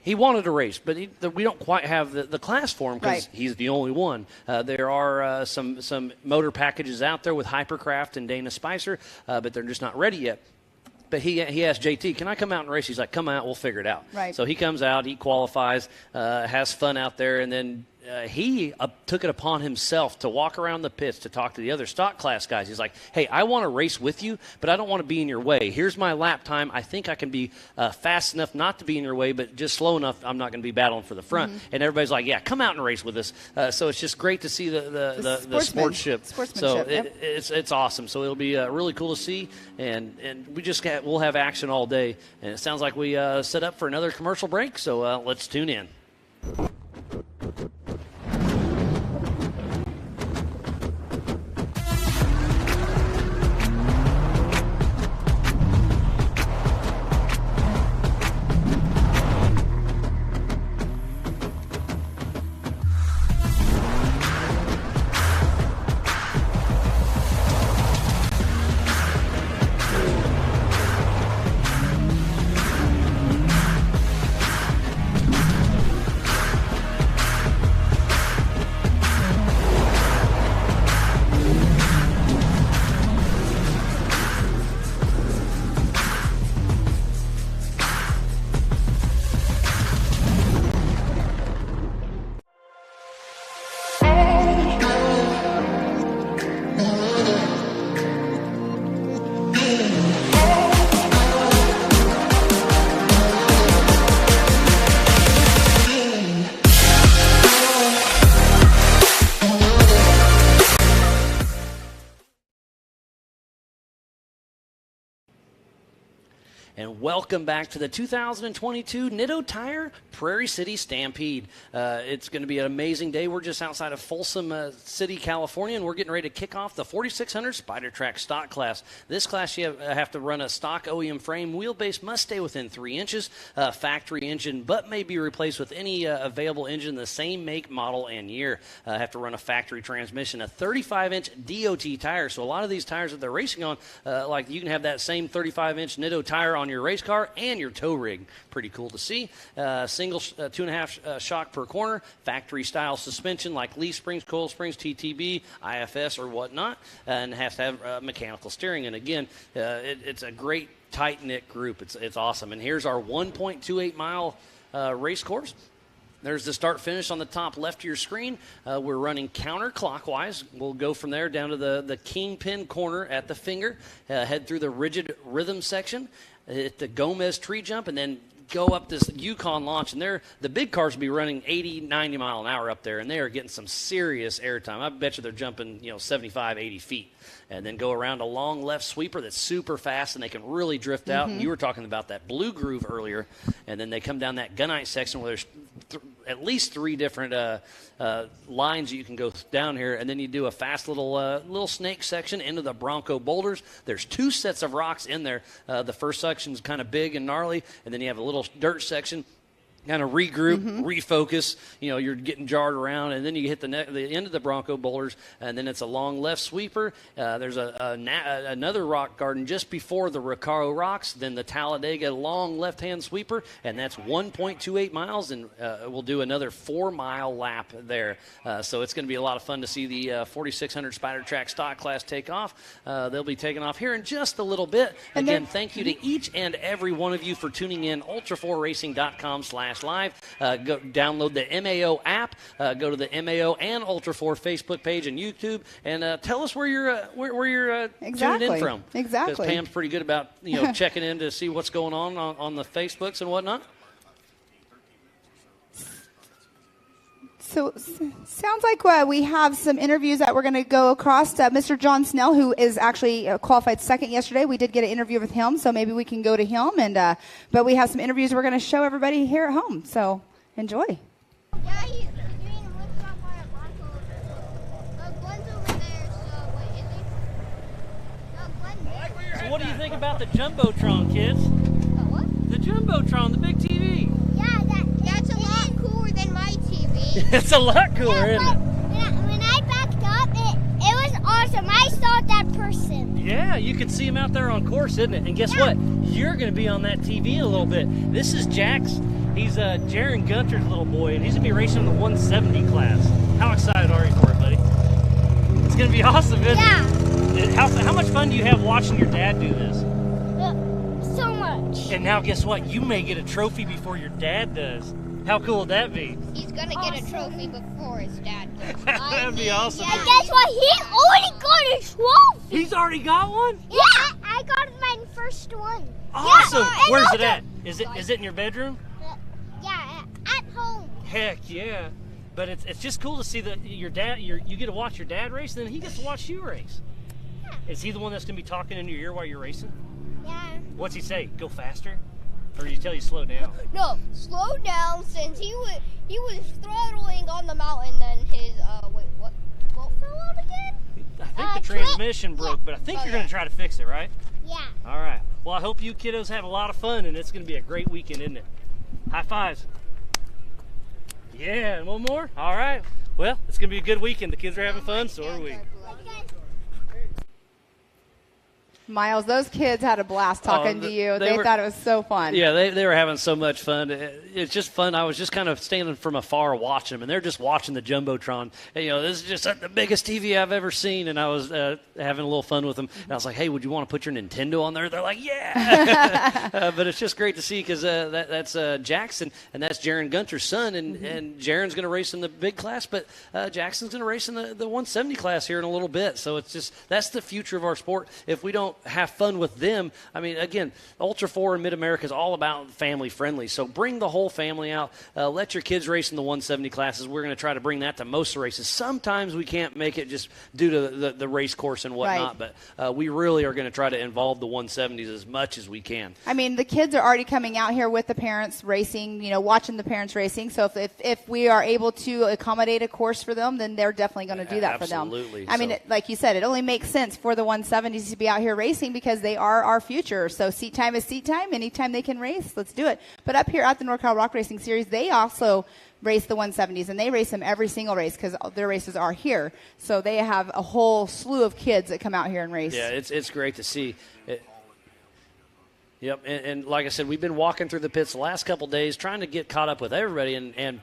he wanted to race, but we don't quite have the class for him because he's the only one. There are some motor packages out there with Hypercraft and Dana Spicer, but they're just not ready yet. But he asked JT, can I come out and race? He's like, come out, we'll figure it out. Right. So he comes out, he qualifies, has fun out there, and then he took it upon himself to walk around the pits to talk to the other stock class guys. He's like, hey, I want to race with you, but I don't want to be in your way. Here's my lap time. I think I can be fast enough not to be in your way, but just slow enough I'm not going to be battling for the front. And everybody's like, yeah, come out and race with us. So it's just great to see the sportsmanship. So it's awesome. So it'll be really cool to see, and we'll have action all day. And it sounds like we set up for another commercial break, so let's tune in. and welcome back to the 2022 Nitto Tire Prairie City Stampede. It's going to be an amazing day. We're just outside of Folsom City, California, and we're getting ready to kick off the 4600 Spider Track stock class. This class, you have to run a stock OEM frame. Wheelbase must stay within 3 inches. Factory engine, but may be replaced with any available engine the same make, model, and year. Have to run a factory transmission, a 35-inch DOT tire. So a lot of these tires that they're racing on, like you can have that same 35-inch Nitto tire on your race car and your tow rig. Pretty cool to see. Single 2.5 shock per corner, factory-style suspension like leaf springs, coil springs, TTB, IFS, or whatnot, and has to have mechanical steering. And again, it's a great tight-knit group. It's awesome. And here's our 1.28-mile race course. There's the start-finish on the top left of your screen. We're running counterclockwise. We'll go from there down to the kingpin corner at the finger, head through the rigid rhythm section, hit the Gomez tree jump, and then go up this Yukon launch. And the big cars will be running 80, 90 mile an hour up there, and they are getting some serious airtime. I bet you they're jumping 75, 80 feet. And then go around a long left sweeper that's super fast, and they can really drift out. And you were talking about that blue groove earlier. And then they come down that gunite section where there's at least 3 different lines you can go down here. And then you do a fast little snake section into the Bronco boulders. There's 2 sets of rocks in there. The first section's kind of big and gnarly, and then you have a little dirt section. Kind of regroup, refocus. You're getting jarred around, and then you hit the end of the Bronco boulders, and then it's a long left sweeper. There's another rock garden just before the Recaro rocks, then the Talladega long left-hand sweeper, and that's 1.28 miles, and we'll do another 4-mile lap there. So it's going to be a lot of fun to see the 4600 Spider Track stock class take off. They'll be taking off here in just a little bit. Again, thank you to each and every one of you for tuning in. Ultra4Racing.com/live. Go download the MAO app. Go to the MAO and Ultra4 Facebook page and YouTube, and tell us where you're tuning in from. Exactly. Because Pam's pretty good about checking in to see what's going on the Facebooks and whatnot. So sounds like we have some interviews that we're going to go across. Mr. John Snell, who is actually qualified second yesterday, we did get an interview with him, so maybe we can go to him. But we have some interviews we're going to show everybody here at home. So enjoy. Yeah, he's doing what's up by a Bronco. Glenn's over there, so wait, is he? No, Glenn there. So what do you think about the Jumbotron, kids? What? The Jumbotron, the big TV. Yeah, that's a lot cooler than my TV. It's a lot cooler, isn't it? When I backed up, it was awesome. I saw that person. Yeah, you can see him out there on course, isn't it? And guess what? You're going to be on that TV in a little bit. This is Jax. He's Jaron Gunter's little boy, and he's going to be racing in the 170 class. How excited are you for it, buddy? It's going to be awesome, isn't it? How much fun do you have watching your dad do this? So much. And now guess what? You may get a trophy before your dad does. How cool would that be? He's going to get a trophy before his dad does. That'd be awesome. Yeah, guess what? He already got a trophy. He's already got one? Yeah, I got my first one. Awesome. Yeah, Where's it at? Is it in your bedroom? Yeah, at home. Heck yeah. But it's just cool to see that your dad, you get to watch your dad race, and then he gets to watch you race. Yeah. Is he the one that's going to be talking in your ear while you're racing? Yeah. What's he say? Go faster? Or did he tell you slow down? No, slow down, since he was throttling on the mountain, then his what fell out again? I think the transmission broke, but I think you're going to try to fix it, right? Yeah. All right. Well, I hope you kiddos have a lot of fun, and it's going to be a great weekend, isn't it? High fives. Yeah, and one more? All right. Well, it's going to be a good weekend. The kids are having fun, so are we. Miles, those kids had a blast talking to you. They thought it was so fun. Yeah, they were having so much fun. It's just fun. I was just kind of standing from afar watching them, and they're just watching the Jumbotron. And, this is just the biggest TV I've ever seen, and I was having a little fun with them. And I was like, hey, would you want to put your Nintendo on there? They're like, yeah. But it's just great to see because that's Jackson, and that's Jaron Gunter's son, and Jaron's going to race in the big class, but Jackson's going to race in the 170 class here in a little bit. So it's just that's the future of our sport. If we don't don't have fun with them. I mean, again, Ultra 4 in Mid-America is all about family friendly. So bring the whole family out. Let your kids race in the 170 classes. We're going to try to bring that to most of the races. Sometimes we can't make it just due to the race course and whatnot, but we really are going to try to involve the 170s as much as we can. I mean, the kids are already coming out here with the parents racing, watching the parents racing. So if we are able to accommodate a course for them, then they're definitely going to do that for them. Absolutely. I mean, like you said, it only makes sense for the 170s to be out here racing because they are our future. So seat time is seat time. Anytime they can race, let's do it. But up here at the NorCal Rock Racing Series, they also race the 170s, and they race them every single race because their races are here. So they have a whole slew of kids that come out here and race. Yeah, it's great to see. Yep, and like I said, we've been walking through the pits the last couple days trying to get caught up with everybody, and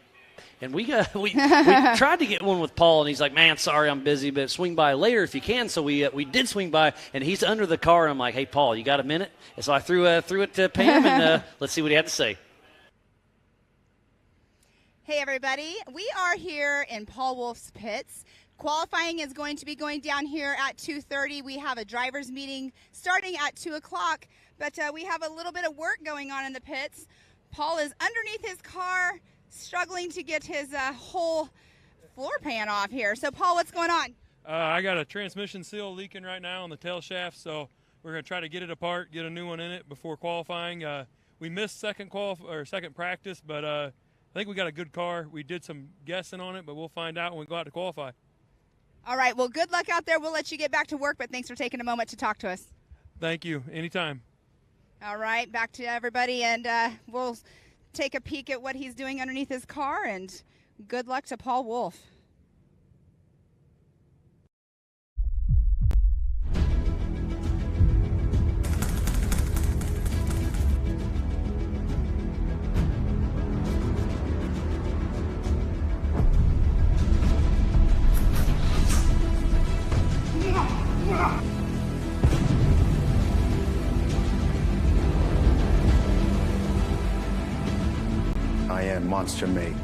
we tried to get one with Paul, and he's like, man, sorry, I'm busy, but swing by later if you can. So we did swing by, and he's under the car, and I'm like, hey, Paul, you got a minute? And so I threw it to Pam, and let's see what he had to say. Hey, everybody. We are here in Paul Wolf's pits. Qualifying is going to be going down here at 2:30. We have a driver's meeting starting at 2 o'clock, but we have a little bit of work going on in the pits. Paul is underneath his car, struggling to get his whole floor pan off here. So, Paul, what's going on? I got a transmission seal leaking right now on the tail shaft, so we're going to try to get it apart, get a new one in it before qualifying. We missed second practice, but I think we got a good car. We did some guessing on it, but we'll find out when we go out to qualify. All right. Well, good luck out there. We'll let you get back to work, but thanks for taking a moment to talk to us. Thank you. Anytime. All right. Back to everybody, and we'll take a peek at what he's doing underneath his car, and good luck to Paul Wolf. I am Monster Mate.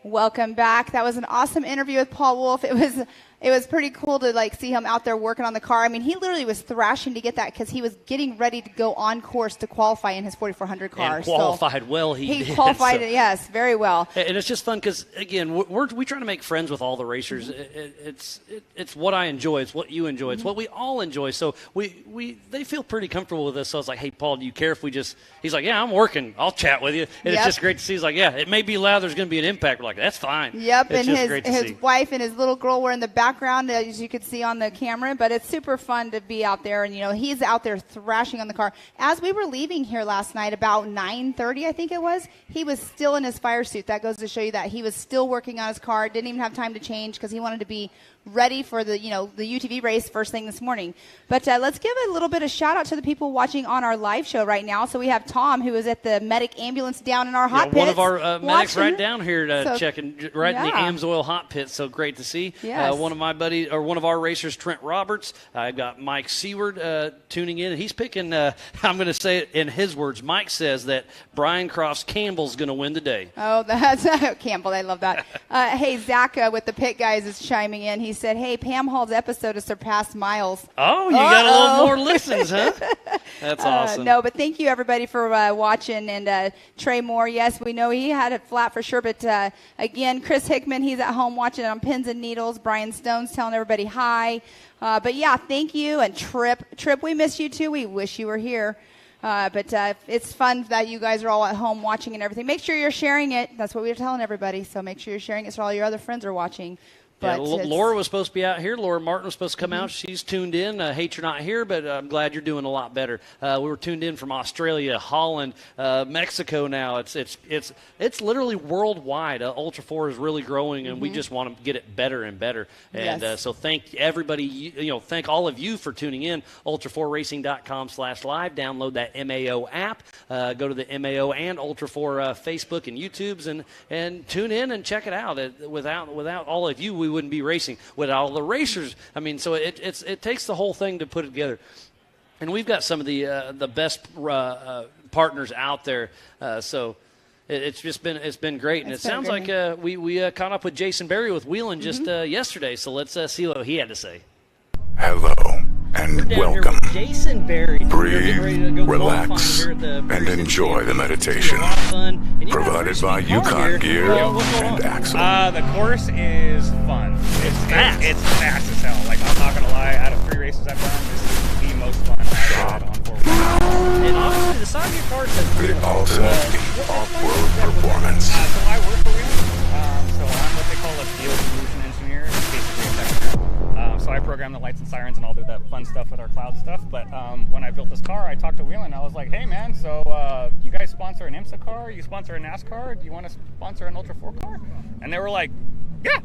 Welcome back. That was an awesome interview with Paul Wolf. It was pretty cool to see him out there working on the car. I mean, he literally was thrashing to get that because he was getting ready to go on course to qualify in his 4400 car. And qualified well. He did, qualified it, yes, very well. And it's just fun because, again, we try to make friends with all the racers. It's what I enjoy. It's what you enjoy. It's what we all enjoy. So they feel pretty comfortable with us. So I was like, hey, Paul, do you care if we just – he's like, yeah, I'm working. I'll chat with you. And It's just great to see. He's like, yeah, it may be loud. There's going to be an impact. We're like, that's fine. Yep, it's and his wife and his little girl were in the background, as you could see on the camera. But it's super fun to be out there. And, he's out there thrashing on the car. As we were leaving here last night, about 9:30, I think it was, he was still in his fire suit. That goes to show you that he was still working on his car. Didn't even have time to change because he wanted to be ready for the UTV race first thing this morning. But let's give a little bit of shout out to the people watching on our live show right now. So we have Tom, who is at the medic ambulance down in our hot pits. One of our medics right down here checking in the AMSOIL hot pit. So great to see. Yes. One of my buddies, or one of our racers, Trent Roberts. I've got Mike Seward tuning in. He's picking, I'm going to say it in his words, Mike says that Brian Crofts Campbell's going to win today. Oh, that's Campbell. I love that. Hey, Zach with the pit guys is chiming in. He said, hey, Pam Hall's episode has surpassed Miles. Oh, you got a little more listens, huh? That's awesome. No, but thank you, everybody, for watching. And Trey Moore, yes, we know he had it flat for sure. But, again, Chris Hickman, he's at home watching on Pins and Needles. Brian Stone's telling everybody hi. But, yeah, thank you. And Trip, we miss you, too. We wish you were here. But it's fun that you guys are all at home watching and everything. Make sure you're sharing it. That's what we were telling everybody. So make sure you're sharing it so all your other friends are watching. But Laura was supposed to be out here. Laura Martin was supposed to come out. She's tuned in. Hate you're not here, but I'm glad you're doing a lot better. We were tuned in from Australia, Holland, Mexico. Now it's literally worldwide. Ultra 4 is really growing, and we just want to get it better and better. And so thank everybody. Thank all of you for tuning in. Ultra4racing.com/live. Download that MAO app. Go to the MAO and Ultra 4 Facebook and YouTubes and tune in and check it out. Without all of you, we wouldn't be racing. Without all the racers, I mean, so it takes the whole thing to put it together. And we've got some of the best partners out there. So it's been great. And it sounds like we caught up with Jason Berry with Wheeling just yesterday. So let's see what he had to say. Hello and welcome. Jason Berry. Breathe, relax, and enjoy the meditation. Provided by Yukon Gear and Axel. The course is fun. It's fast. It's fast as hell. Like, I'm not going to lie, out of 3 races I've done, this is the most fun I've had on 4-wheel. And obviously, the side of your car says The ultimate off-road performance. So I work for Wheeling. So I'm what they call a field solution engineer. It's basically a technician. So I program the lights and sirens and all do that fun stuff with our cloud stuff. But when I built this car, I talked to Wheeling. I was like, hey, man, so you guys sponsor an IMSA car? You sponsor a NASCAR? Do you want to sponsor an Ultra 4 car? And they were like, yeah.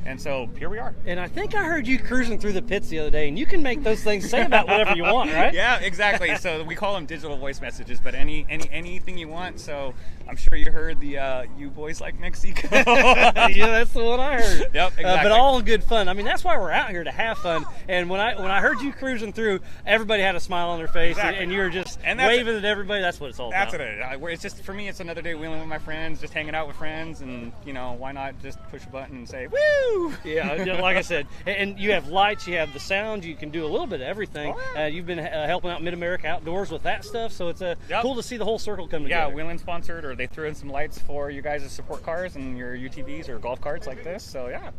And so here we are. And I think I heard you cruising through the pits the other day, and you can make those things say about whatever you want, right? Yeah, exactly. So we call them digital voice messages, but anything you want. So I'm sure you heard the "You Boys Like Mexico." Yeah, that's the one I heard. Yep, exactly. But all in good fun. I mean, that's why we're out here, to have fun. And when I heard you cruising through, everybody had a smile on their face, exactly. and you were just waving at everybody. That's what it's all about. That's what it is. It's just, for me, it's another day wheeling with my friends, just hanging out with friends, and why not just push a button and say woo? Yeah, like I said, and you have lights, you have the sound, you can do a little bit of everything. Oh, yeah. You've been helping out Mid-America Outdoors with that stuff, so it's cool to see the whole circle come together. Yeah, Wheeling sponsored, or they threw in some lights for you guys to support cars and your UTVs or golf carts like this, so yeah.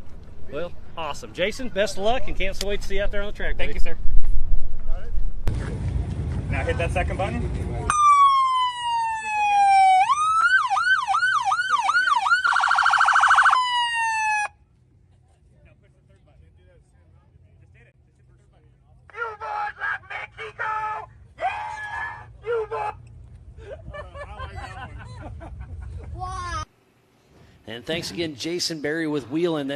Well, awesome. Jason, best of luck, and can't wait to see you out there on the track. Thank you, sir. Now hit that second button. And thanks again, Jason Berry with Wheeling.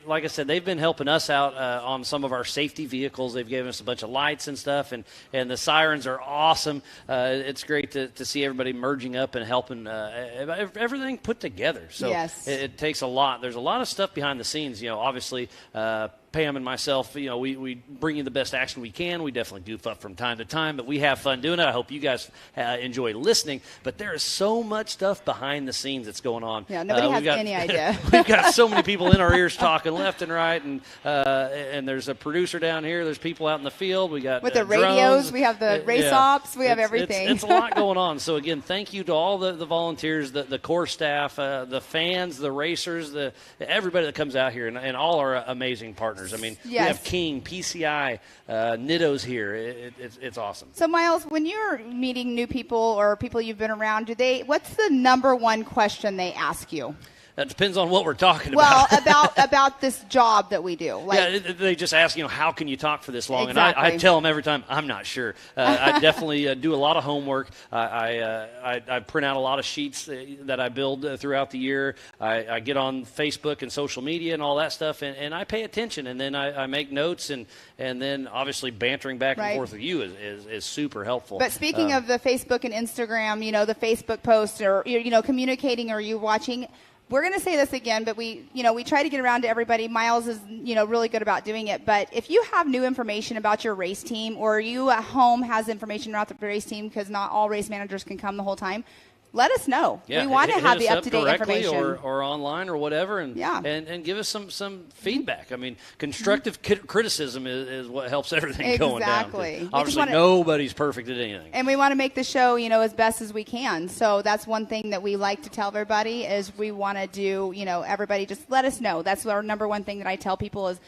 Like I said, they've been helping us out on some of our safety vehicles. They've given us a bunch of lights and stuff, and the sirens are awesome. It's great to see everybody merging up and helping everything put together. So yes. it takes a lot. There's a lot of stuff behind the scenes. Obviously, Pam and myself, we bring you the best action we can. We definitely goof up from time to time, but we have fun doing it. I hope you guys enjoy listening. But there is so much stuff behind the scenes that's going on. Yeah, nobody has any idea. We've got so many people in our ears talking left and right, and there's a producer down here. There's people out in the field. We got with the drones. radios. We have the race ops. We have everything. It's a lot going on. So again, thank you to all the volunteers, the core staff, the fans, the racers, everybody that comes out here, and all our amazing partners. I mean, yes. We have King, PCI, Nitto's here. It's awesome. So, Miles, when you're meeting new people or people you've been around, what's the number one question they ask you? That depends on what we're talking about. Well, about this job that we do. Yeah, they just ask, how can you talk for this long? Exactly. And I tell them every time, I'm not sure. I definitely do a lot of homework. I print out a lot of sheets that I build throughout the year. I get on Facebook and social media and all that stuff, and I pay attention. And then I make notes, and then obviously bantering back and forth with you is super helpful. But speaking of the Facebook and Instagram, the Facebook posts, or communicating, or you watching. We're going to say this again, but we try to get around to everybody. Miles is, really good about doing it. But if you have new information about your race team, or you at home has information about the race team, because not all race managers can come the whole time, let us know. Yeah, we want to have the up-to-date information. Or online or whatever, and give us some feedback. I mean, constructive criticism is what helps everything going down. Exactly. Obviously, nobody's perfect at anything. And we want to make the show, as best as we can. So that's one thing that we like to tell everybody is we want to do, everybody just let us know. That's our number one thing that I tell people is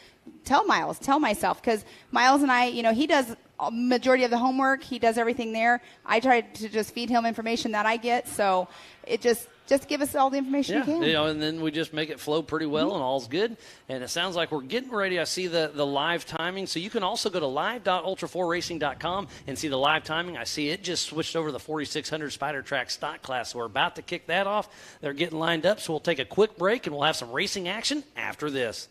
tell Miles, tell myself, because Miles and I, he does majority of the homework. He does everything there. I try to just feed him information that I get. So it just give us all the information you can. And then we just make it flow pretty well, and all's good. And it sounds like we're getting ready. I see the live timing. So you can also go to live.ultra4racing.com and see the live timing. I see it just switched over to the 4600 Spider Track stock class. So we're about to kick that off. They're getting lined up. So we'll take a quick break, and we'll have some racing action after this.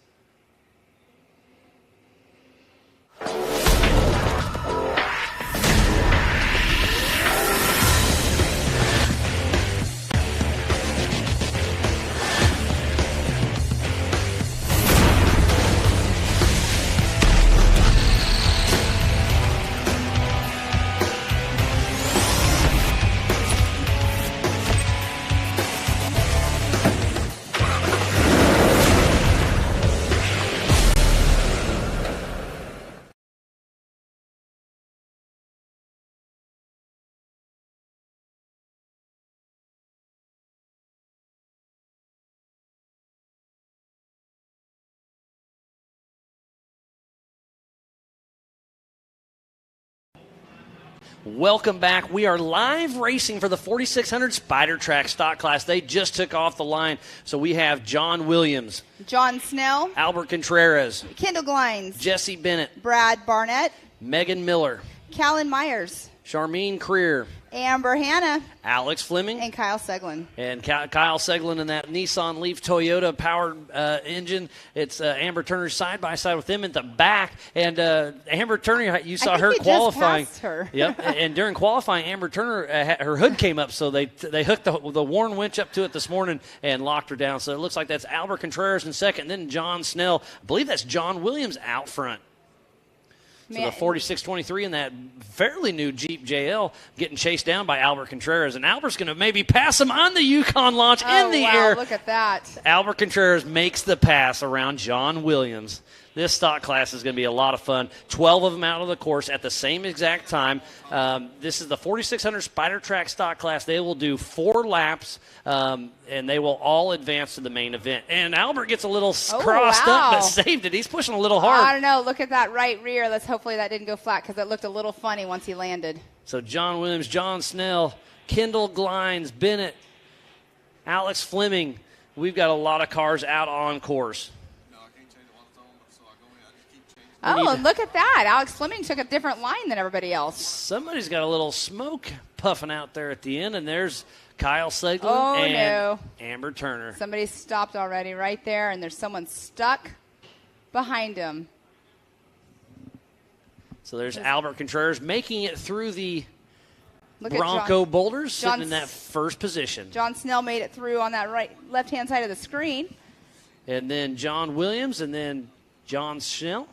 Welcome back. We are live racing for the 4600 Spider Track stock class. They just took off the line. So we have John Williams, John Snell, Albert Contreras, Kendall Glines, Jesse Bennett, Brad Barnett, Megan Miller, Callan Myers, Charmine Creer, Amber Hanna, Alex Fleming, and Kyle Seglin. And Kyle Seglin in that Nissan Leaf Toyota powered engine. It's Amber Turner side by side with them at the back. And Amber Turner, you saw her qualifying. Just passed her. Yep. And during qualifying, Amber Turner, her hood came up, so they hooked the Warn winch up to it this morning and locked her down. So it looks like that's Albert Contreras in second, then John Snell. I believe that's John Williams out front. So the 4623 in that fairly new Jeep JL getting chased down by Albert Contreras. And Albert's going to maybe pass him on the Yukon launch in the air. Look at that. Albert Contreras makes the pass around John Williams. This stock class is going to be a lot of fun. 12 of them out of the course at the same exact time. This is the 4600 Spider Track stock class. They will do 4 laps, and they will all advance to the main event. And Albert gets a little crossed up, but saved it. He's pushing a little hard. I don't know. Look at that right rear. Hopefully that didn't go flat because it looked a little funny once he landed. So John Williams, John Snell, Kendall Glines, Bennett, Alex Fleming. We've got a lot of cars out on course. Oh, and look at that. Alex Fleming took a different line than everybody else. Somebody's got a little smoke puffing out there at the end, and there's Kyle Seglin and Amber Turner. Somebody stopped already right there, and there's someone stuck behind him. So there's Albert Contreras making it through the Bronco boulders, sitting in that first position. John Snell made it through on that left-hand side of the screen. And then John Williams, and then John Snell.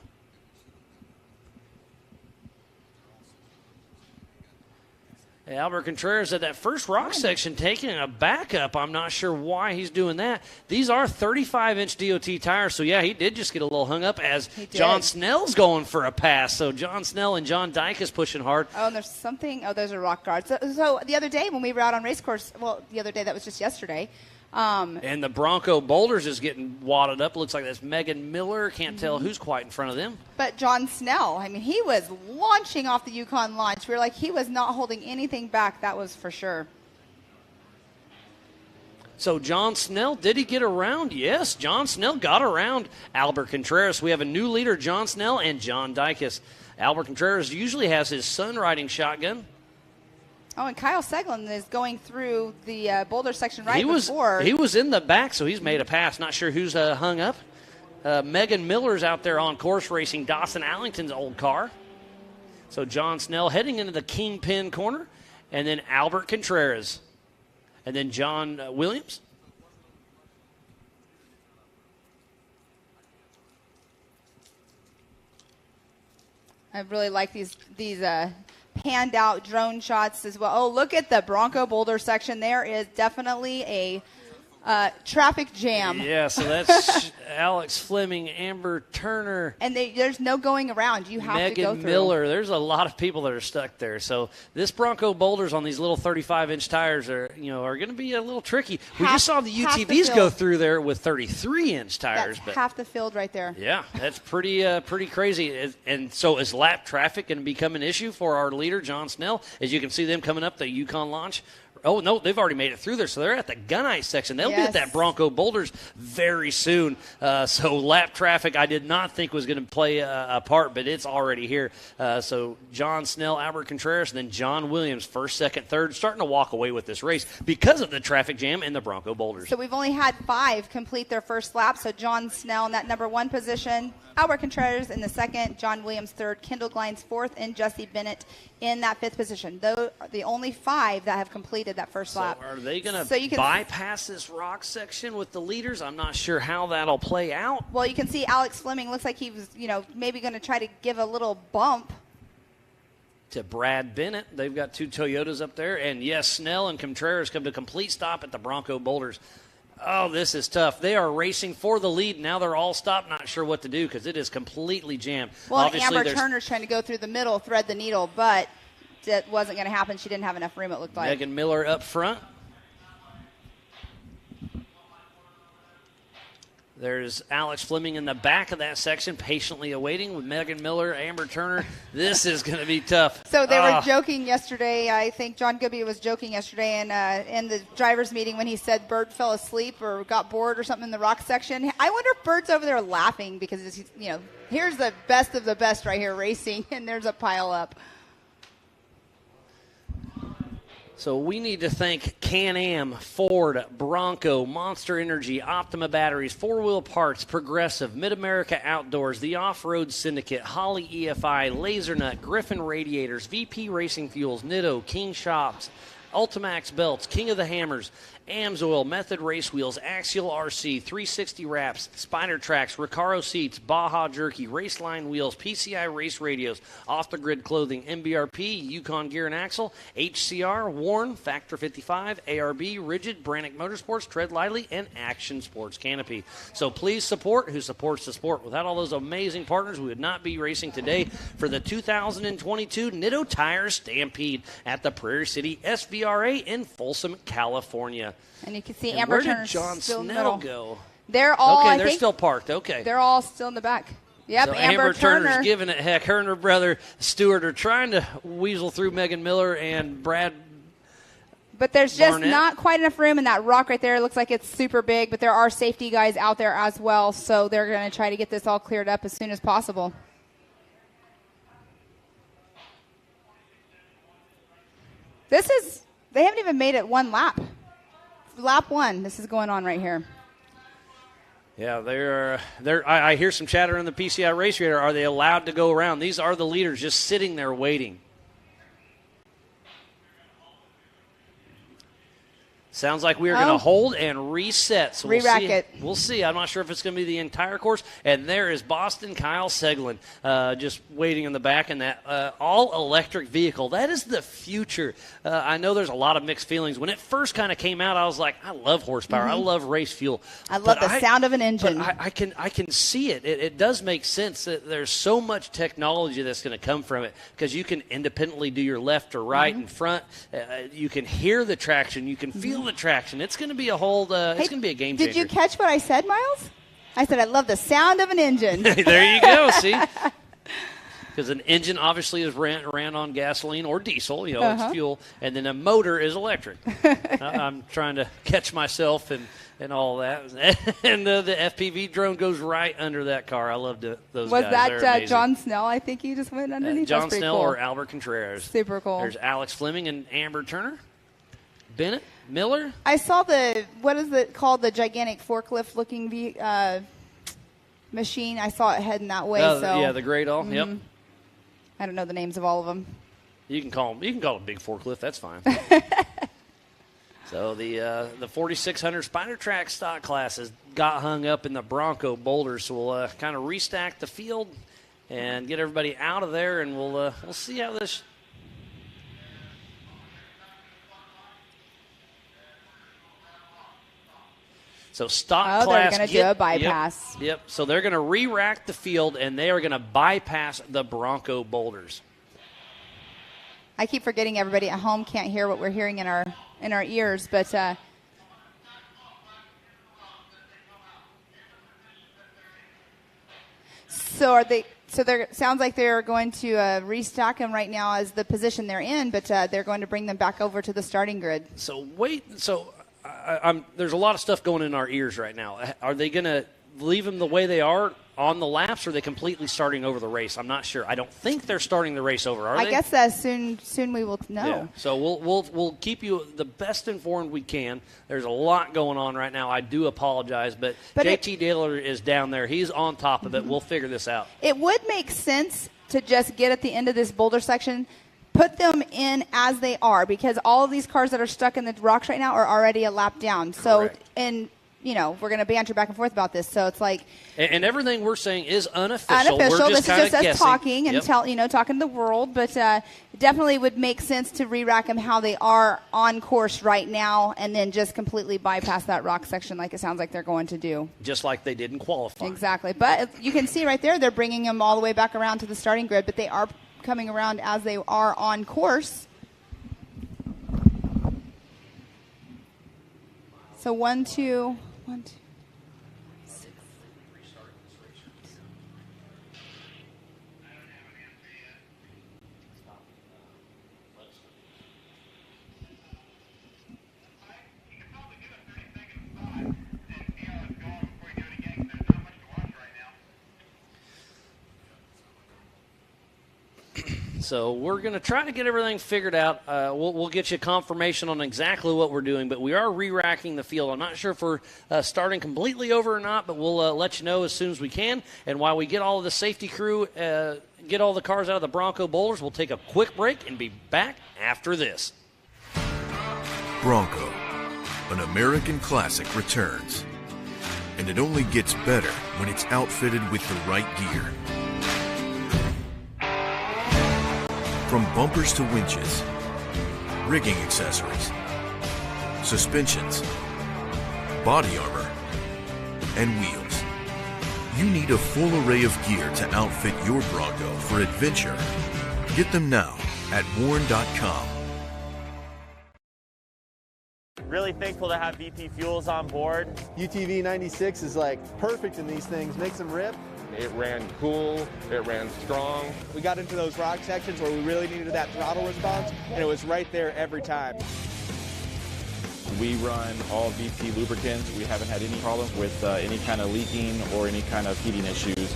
Albert Contreras at that first rock section taking a backup. I'm not sure why he's doing that. These are 35-inch DOT tires, so yeah, he did just get a little hung up as John Snell's going for a pass. So John Snell and John Dyke is pushing hard. Oh, and there's something. Oh, those are rock guards. So the other day when we were out on race course, the other day, that was just yesterday. And the Bronco boulders is getting wadded up. Looks like that's Megan Miller. Can't tell who's quite in front of them. But John Snell, I mean, he was launching off the Yukon launch. We were like, he was not holding anything back. That was for sure. So John Snell, did he get around? Yes, John Snell got around Albert Contreras. We have a new leader, John Snell and John Dykes. Albert Contreras usually has his son riding shotgun. Oh, and Kyle Seglin is going through the boulder section before. He was in the back, so he's made a pass. Not sure who's hung up. Megan Miller's out there on course racing Dawson Allington's old car. So John Snell heading into the kingpin corner, and then Albert Contreras. And then John Williams. I really like these panned out drone shots as well. Oh, look at the Bronco boulder section. There is definitely a traffic jam. Yeah, so that's Alex Fleming, Amber Turner. And there's no going around. You have to go through. Megan Miller. There's a lot of people that are stuck there. So this Bronco boulders on these little 35-inch tires are going to be a little tricky. We just saw the UTVs go through there with 33-inch tires. That's half the field right there. Yeah, that's pretty crazy. And so is lap traffic going to become an issue for our leader, John Snell? As you can see them coming up the Yukon launch. Oh, no, they've already made it through there, so they're at the gunite section. They'll be at that Bronco Boulders very soon. So lap traffic I did not think was going to play a part, but it's already here. So John Snell, Albert Contreras, and then John Williams, first, second, third, starting to walk away with this race because of the traffic jam in the Bronco Boulders. So we've only had 5 complete their first lap. So John Snell in that number 1 position, Albert Contreras in the second, John Williams third, Kendall Glines fourth, and Jesse Bennett in that 5th position. Those are the only 5 that have completed that first lap. Are they going to bypass this rock section with the leaders? I'm not sure how that'll play out. Well, you can see Alex Fleming looks like he was, maybe going to try to give a little bump to Brad Bennett. They've got 2 Toyotas up there. And, yes, Snell and Contreras come to a complete stop at the Bronco Boulders. Oh, this is tough. They are racing for the lead. Now they're all stopped, not sure what to do because it is completely jammed. Well, Amber Turner's trying to go through the middle, thread the needle, but that wasn't going to happen. She didn't have enough room, it looked like. Megan Miller up front. There's Alex Fleming in the back of that section, patiently awaiting with Megan Miller, Amber Turner. This is going to be tough. So they were joking yesterday. I think John Gibby was joking yesterday in the driver's meeting when he said Bert fell asleep or got bored or something in the rock section. I wonder if Bert's over there laughing because, here's the best of the best right here racing, and there's a pile up. So we need to thank Can-Am, Ford, Bronco, Monster Energy, Optima Batteries, 4-Wheel Parts, Progressive, Mid-America Outdoors, the Off-Road Syndicate, Holly EFI, LaserNut, Griffin Radiators, VP Racing Fuels, Nitto, King Shops, Ultimax Belts, King of the Hammers, Amsoil, Method Race Wheels, Axial RC, 360 Wraps, Spider Tracks, Recaro Seats, Baja Jerky, Raceline Wheels, PCI Race Radios, Off the Grid Clothing, MBRP, Yukon Gear and Axle, HCR, Warren, Factor 55, ARB, Rigid, Brannick Motorsports, Tread Lightly, and Action Sports Canopy. So please support who supports the sport. Without all those amazing partners, we would not be racing today for the 2022 Nitto Tire Stampede at the Prairie City SVRA in Folsom, California. And you can see Amber Turner still John Snell go? They're all, they're still parked. Okay. They're all still in the back. Yep, so Amber Turner's giving it heck. Her and her brother Stuart are trying to weasel through Megan Miller and Brad. But there's just Barnett. not quite enough room in that rock right there. It looks like it's super big, but there are safety guys out there as well, so they're going to try to get this all cleared up as soon as possible. They haven't even made it one lap. Lap 1, this is going on right here. Yeah, I hear some chatter in the PCI race radar. Are they allowed to go around? These are the leaders just sitting there waiting. Sounds like we are going to hold and reset. So Re-rack it. We'll see. I'm not sure if it's going to be the entire course. And there is Boston Kyle Seglin just waiting in the back in that all-electric vehicle. That is the future. I know there's a lot of mixed feelings. When it first kind of came out, I was like, I love horsepower. Mm-hmm. I love race fuel. I love the sound of an engine. But I can see it. It does make sense that there's so much technology that's going to come from it because you can independently do your left or right and front. You can hear the traction. You can feel the traction. It's going to be a whole. It's going to be a game changer. Did you catch what I said, Miles? I said I love the sound of an engine. There you go. See, because an engine obviously is ran on gasoline or diesel. It's fuel, and then a motor is electric. I'm trying to catch myself and all that. And the FPV drone goes right under that car. I loved those Was guys. that They're amazing. John Snell? I think he just went underneath. John That's pretty Snell cool. or Albert Contreras. Super cool. There's Alex Fleming and Amber Turner. Bennett, Miller. I saw what is it called? The gigantic forklift looking machine. I saw it heading that way. Yeah, the Great All. Yep. I don't know the names of all of them. You can call it a big forklift. That's fine. So the 4600 Spider Track stock classes got hung up in the Bronco Boulders. So we'll kind of restack the field and get everybody out of there, and we'll see how this. So stock they're class. going to do a bypass. Yep. So they're going to re-rack the field, and they are going to bypass the Bronco boulders. I keep forgetting everybody at home can't hear what we're hearing in our ears, but so they're sounds like they're going to restock them right now as the position they're in, but they're going to bring them back over to the starting grid. So there's a lot of stuff going in our ears right now. Are they going to leave them the way they are on the laps, or are they completely starting over the race? I'm not sure. I don't think they're starting the race over, are they? I guess soon we will know. Yeah. So we'll keep you the best informed we can. There's a lot going on right now. I do apologize, but JT Taylor is down there. He's on top of it. We'll figure this out. It would make sense to just get at the end of this boulder section, put them in as they are, because all of these cars that are stuck in the rocks right now are already a lap down. So, and we're going to banter back and forth about this. So it's like, and everything we're saying is unofficial. We're just this is just us guessing. talking and talking to the world, but definitely would make sense to re-rack them how they are on course right now, and then just completely bypass that rock section like it sounds like they're going to do. Just like they did in qualifying. Exactly. But you can see right there, they're bringing them all the way back around to the starting grid, but they are coming around as they are on course. So 1, 2, 1, 2. So we're going to try to get everything figured out. We'll get you confirmation on exactly what we're doing, but we are re-racking the field. I'm not sure if we're starting completely over or not, but we'll let you know as soon as we can. And while we get all of the safety crew, get all the cars out of the Bronco boulders, we'll take a quick break and be back after this. Bronco, an American classic, returns. And it only gets better when it's outfitted with the right gear. From bumpers to winches, rigging accessories, suspensions, body armor, and wheels. You need a full array of gear to outfit your Bronco for adventure. Get them now at warn.com. Really thankful to have VP Fuels on board. UTV 96 is like perfect in these things, makes them rip. It ran cool, it ran strong. We got into those rock sections where we really needed that throttle response, and it was right there every time. We run all VP lubricants. We haven't had any problems with any kind of leaking or any kind of heating issues.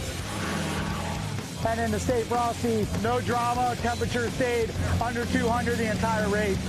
And in the State Frosty, no drama, temperature stayed under 200 the entire race.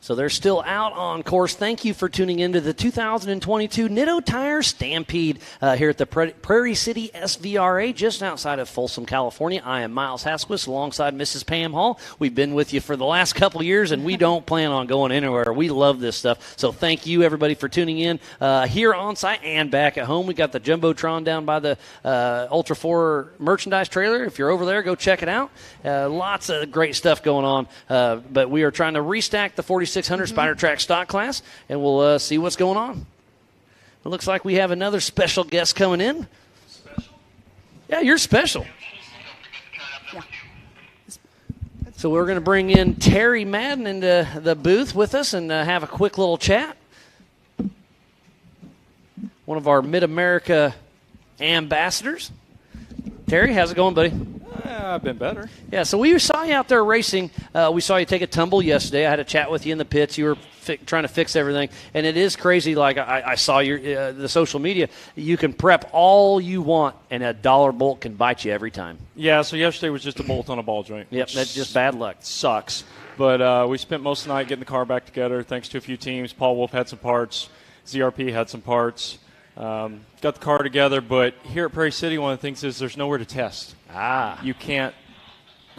So they're still out on course. Thank you for tuning into the 2022 Nitto Tire Stampede here at the Prairie City SVRA, just outside of Folsom, California. I am Miles Hasquist alongside Mrs. Pam Hall. We've been with you for the last couple years, and we don't plan on going anywhere. We love this stuff. So thank you, everybody, for tuning in here on site and back at home. We got the Jumbotron down by the Ultra 4 merchandise trailer. If you're over there, go check it out. Lots of great stuff going on. But we are trying to restack the 4600 Spider Track stock class, and we'll see what's going on. It looks like we have another special guest coming in. Special? Yeah, you're special. Yeah. So we're going to bring in Terry Madden into the booth with us and have a quick little chat. One of our Mid-America ambassadors. Terry, how's it going, buddy? I've been better. Yeah, so we saw you out there racing. We saw you take a tumble yesterday. I had a chat with you in the pits. You were trying to fix everything, and it is crazy. Like I saw your the social media. You can prep all you want, and a dollar bolt can bite you every time. Yeah, so yesterday was just a bolt on a ball joint. Yep, that's just bad luck. Sucks. But we spent most of the night getting the car back together, thanks to a few teams. Paul Wolf had some parts. ZRP had some parts. Got the car together, but here at Prairie City, one of the things is there's nowhere to test. You can't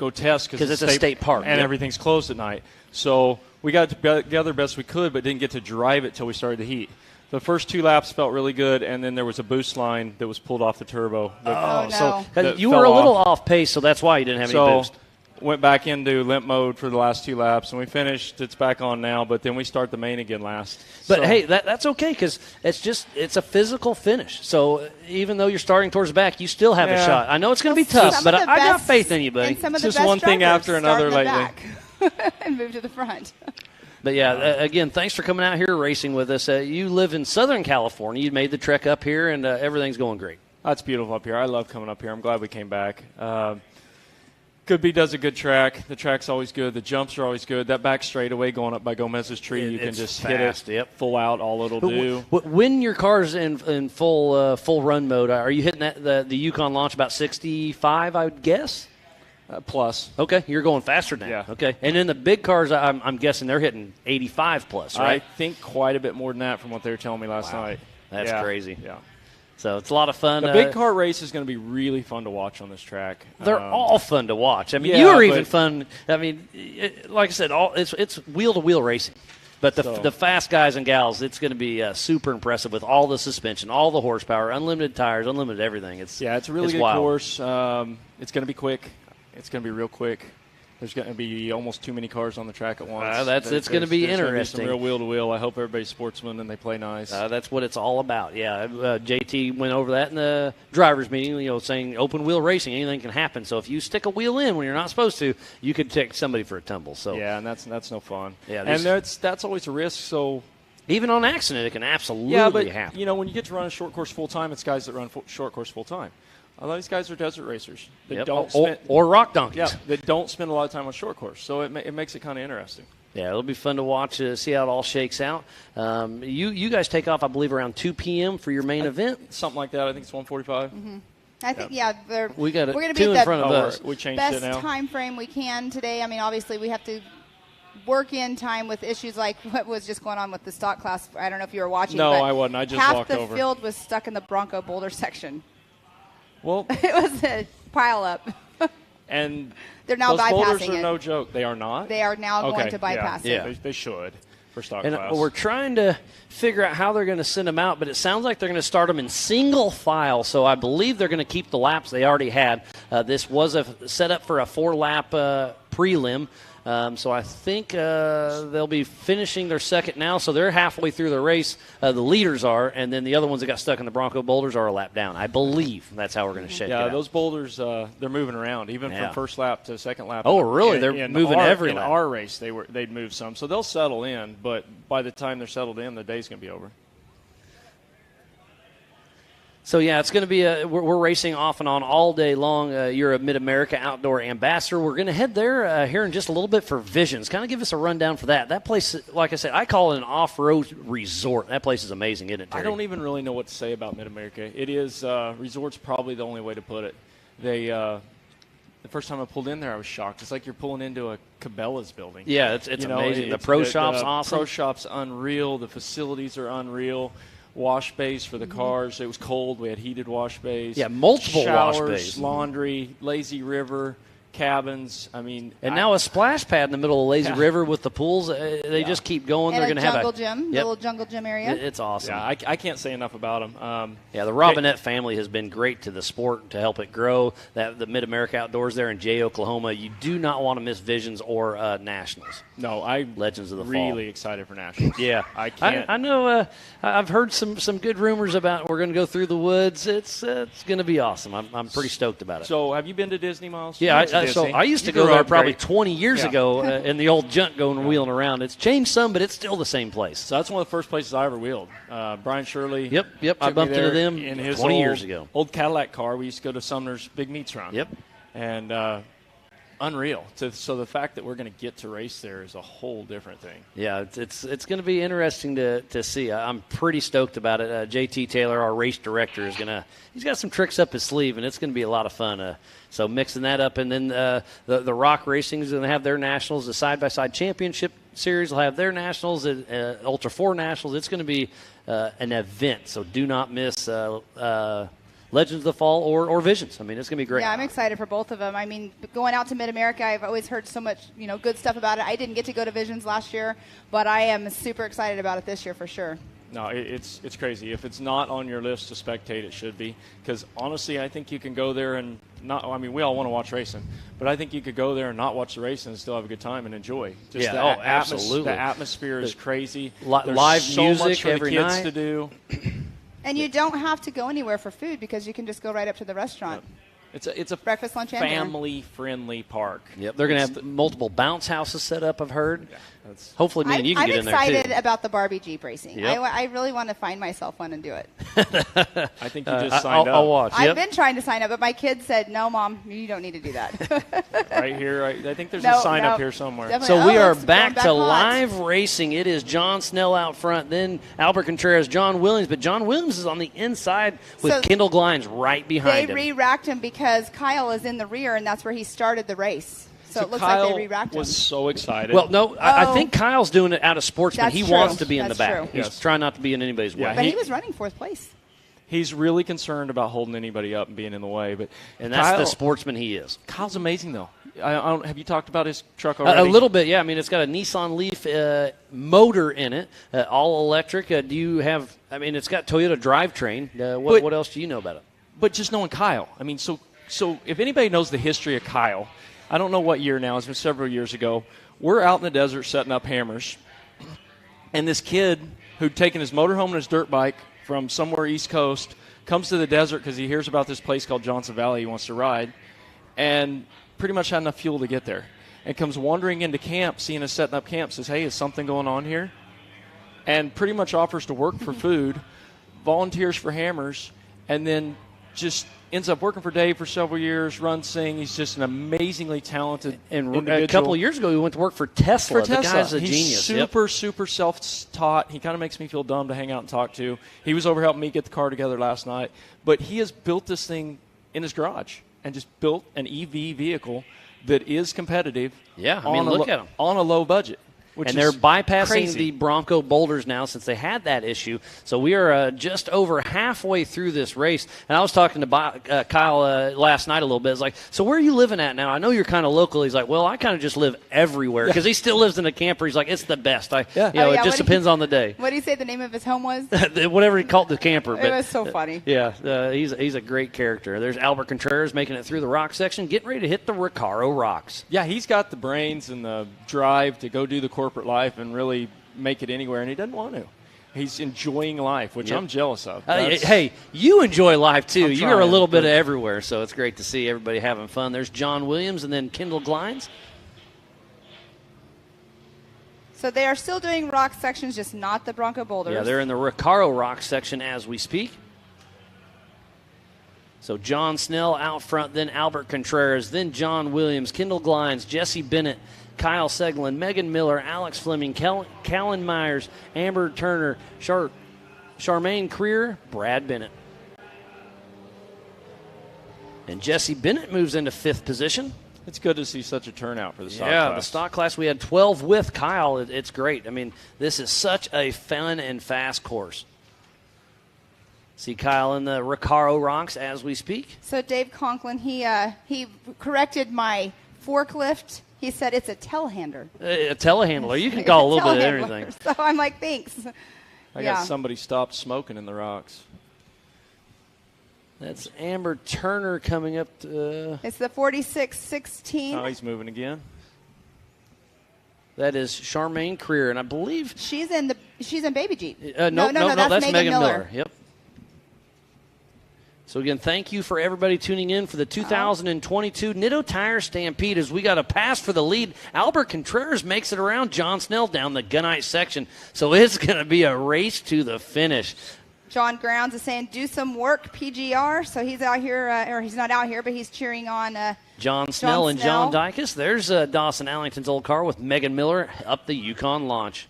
go test because it's a state park and everything's closed at night. So we got together best we could, but didn't get to drive it till we started the heat. The first 2 laps felt really good, and then there was a boost line that was pulled off the turbo. So you were a little off pace, so that's why you didn't have any boost. Went back into limp mode for the last 2 laps, and we finished. It's back on now, but then we start the main again last. But, hey, that's okay because it's a physical finish. So even though you're starting towards the back, you still have a shot. I know it's going to be tough, but I got faith in you, buddy. It's just one thing after another lately. And move to the front. But, again, thanks for coming out here racing with us. You live in Southern California. You made the trek up here, and everything's going great. That's beautiful up here. I love coming up here. I'm glad we came back. Goodby does a good track. The track's always good. The jumps are always good. That back straightaway going up by Gomez's tree, you can just fast, hit it full out, all it'll do. When your car's in full run mode, are you hitting the Yukon launch about 65, I would guess? Plus. Okay, you're going faster now. Yeah. Okay, and in the big cars, I'm guessing they're hitting 85 plus, right? I think quite a bit more than that from what they were telling me last night. That's crazy. Yeah. So it's a lot of fun. The big car race is going to be really fun to watch on this track. They're all fun to watch. I mean, you are even fun. I mean, like I said, it's wheel-to-wheel racing. But the fast guys and gals, it's going to be super impressive with all the suspension, all the horsepower, unlimited tires, unlimited everything. It's a really good wild course. It's going to be quick. It's going to be real quick. There's going to be almost too many cars on the track at once. It's going to be interesting. Some real wheel-to-wheel. I hope everybody's sportsmen and they play nice. That's what it's all about. Yeah, JT went over that in the drivers' meeting, saying open wheel racing, anything can happen. So if you stick a wheel in when you're not supposed to, you could take somebody for a tumble. So yeah, and that's no fun. Yeah, and that's always a risk. So even on accident, it can absolutely happen. When you get to run a short course full time, it's guys that run short course full time. A lot of these guys are desert racers. They don't or rock donkeys. Yeah, they don't spend a lot of time on short course, so it makes it kind of interesting. Yeah, it'll be fun to watch, see how it all shakes out. You guys take off, I believe, around 2 p.m. for your main event? Something like that. I think it's 1:45. Mm-hmm. I think, we got we're going to two be in front of us. We changed best it now. time frame we can today. I mean, obviously, we have to work in time with issues like what was just going on with the stock class. I don't know if you were watching. No, but I wasn't. I just walked over. Half the field was stuck in the Bronco Boulder section. Well, it was a pile up. And they're now those bypassing boulders are it. no joke. They are not. They are now going to bypass it. Yeah, they should for stock class. We're trying to figure out how they're going to send them out, but it sounds like they're going to start them in single file. So I believe they're going to keep the laps they already had. This was set up for a 4-lap prelim. So I think they'll be finishing their second now. So they're halfway through the race. The leaders are, and then the other ones that got stuck in the Bronco boulders are a lap down. I believe that's how we're going to shake it out. Yeah, those boulders, they're moving around, even from first lap to second lap. Oh, really? They're moving every lap. In our race, they'd move some. So they'll settle in, but by the time they're settled in, the day's going to be over. So, yeah, it's going to be we're racing off and on all day long. You're a Mid-America Outdoor Ambassador. We're going to head there here in just a little bit for Visions. Kind of give us a rundown for that. That place, like I said, I call it an off-road resort. That place is amazing, isn't it, Terry? I don't even really know what to say about Mid-America. It is resort's probably the only way to put it. They the first time I pulled in there, I was shocked. It's like you're pulling into a Cabela's building. Yeah, it's amazing. The pro shop's awesome. The pro shop's unreal. The facilities are unreal. Wash bays for the cars. It was cold. We had heated wash bays. Yeah, multiple showers, wash bays. Laundry, lazy river, cabins. I mean, now a splash pad in the middle of Lazy River with the pools. They just keep going. And they're going to have jungle gym, little jungle gym area. It's awesome. Yeah, I can't say enough about them. The Robinette family has been great to the sport to help it grow. The Mid-America Outdoors there in Jay, Oklahoma. You do not want to miss Visions or Nationals. No, Legends of the Fall. Really excited for Nationals. Yeah, I can't. I know. I've heard some good rumors about we're going to go through the woods. It's going to be awesome. I'm pretty stoked about it. So, have you been to Disney, Miles? Yeah, I used to go there probably 20 years ago in the old junk going wheeling around. It's changed some, but it's still the same place. So that's one of the first places I ever wheeled. Brian Shirley. Yep. I bumped into them in his 20 years ago. Old Cadillac car. We used to go to Sumner's Big Meats Run. Yep. And unreal. So the fact that we're going to get to race there is a whole different thing. Yeah, it's going to be interesting to see. I'm pretty stoked about it. JT Taylor, our race director, he's got some tricks up his sleeve, and it's going to be a lot of fun. So mixing that up, and then the Rock Racing is going to have their nationals. The side-by-side championship series will have their nationals. Ultra 4 nationals. It's going to be an event. So do not miss Legends of the Fall or Visions. I mean, it's going to be great. Yeah, I'm excited for both of them. I mean, going out to Mid-America, I've always heard so much, good stuff about it. I didn't get to go to Visions last year, but I am super excited about it this year for sure. No, it's crazy. If it's not on your list to spectate, it should be. Because honestly, I think you can go there and not. I mean, we all want to watch racing, but I think you could go there and not watch the racing and still have a good time and enjoy. Just Absolutely. The atmosphere is crazy. Live so music much for every the kids night to do. And you don't have to go anywhere for food because you can just go right up to the restaurant. It's a breakfast, lunch, and dinner. family-friendly park. Yep, they're going to have multiple bounce houses set up, I've heard. Yeah, hopefully me and you can get in there, too. I'm excited about the Barbie Jeep racing. Yep. I really want to find myself one and do it. I think you just signed up. I'll watch. I've been trying to sign up, but my kids said, no, Mom, you don't need to do that. Right here. I think there's a sign up here somewhere. Definitely. So we are back back to hot. live racing. It is John Snell out front, then Albert Contreras, John Williams. But John Williams is on the inside with So Kendall Glines right behind They him. re-racked him because Kyle is in the rear, and that's where he started the race. So it looks Kyle like they re-racked him. was so excited. Well, no, I think Kyle's doing it out of sportsman. That's He true. wants to be in That's the back. true. He's trying not to be in anybody's way. But he was running fourth place. He's really concerned about holding anybody up and being in the way. And that's the sportsman he is. Kyle's amazing, though. I don't, have you talked about his truck A already? little bit, yeah. I mean, it's got a Nissan Leaf motor in it, all electric. Do you have? I mean, it's got Toyota drivetrain. What else do you know about it? But just knowing Kyle, I mean, so if anybody knows the history of Kyle, I don't know what year now. It's been several years ago. We're out in the desert setting up hammers, and this kid who'd taken his motorhome and his dirt bike from somewhere East Coast comes to the desert because he hears about this place called Johnson Valley he wants to ride, and pretty much had enough fuel to get there. And comes wandering into camp, seeing us setting up camp, says, hey, is something going on here? And pretty much offers to work for food, volunteers for hammers, and then just ends up working for Dave for several years, runs Sing. He's just an amazingly talented individual. A couple of years ago, he went to work for Tesla. The guy's a He's genius. super self-taught. He kind of makes me feel dumb to hang out and talk to. He was over helping me get the car together last night. But he has built this thing in his garage and just built an EV vehicle that is competitive. Yeah, I mean, look at him. On a low budget. And they're bypassing crazy. the Bronco boulders now since they had that issue. So we are just over halfway through this race. And I was talking to Kyle last night a little bit. It's like, so where are you living at now? I know you're kind of local. He's like, well, I kind of just live everywhere because he still lives in a camper. He's like, it's the best. It just depends on the day. What did he say the name of his home was? Whatever he called the camper. It was so funny. Yeah, he's a great character. There's Albert Contreras making it through the rock section, getting ready to hit the Recaro rocks. Yeah, he's got the brains and the drive to go do the corporate life and really make it anywhere, and he doesn't want to. He's enjoying life, which I'm jealous of. Hey, you enjoy life, too. I'm You're a trying, little bit but- of everywhere, so it's great to see everybody having fun. There's John Williams and then Kendall Glines. So they are still doing rock sections, just not the Bronco boulders. Yeah, they're in the Recaro rock section as we speak. So John Snell out front, then Albert Contreras, then John Williams, Kendall Glines, Jesse Bennett, Kyle Seglin, Megan Miller, Alex Fleming, Callan Myers, Amber Turner, Charmaine Creer, Brad Bennett. And Jesse Bennett moves into fifth position. It's good to see such a turnout for the stock class. Yeah, the stock class, we had 12 with Kyle. It's great. I mean, this is such a fun and fast course. See Kyle in the Recaro rocks as we speak. So Dave Conklin, he corrected my forklift. He said it's a telehandler. A telehandler. You can call a little bit of everything. So I'm like, thanks. I got somebody stopped smoking in the rocks. That's Amber Turner coming up. It's the 46-16. Oh, he's moving again. That is Charmaine Creer, and I believe she's in Baby Jeep. No, that's Megan Miller. Yep. So, again, thank you for everybody tuning in for the 2022 Nitto Tire Stampede as we got a pass for the lead. Albert Contreras makes it around John Snell down the gunite section. So it's going to be a race to the finish. John Grounds is saying, do some work, PGR. So he's out here, or he's not out here, but he's cheering on John Snell and John Dykes. There's Dawson Allington's old car with Megan Miller up the Yukon launch.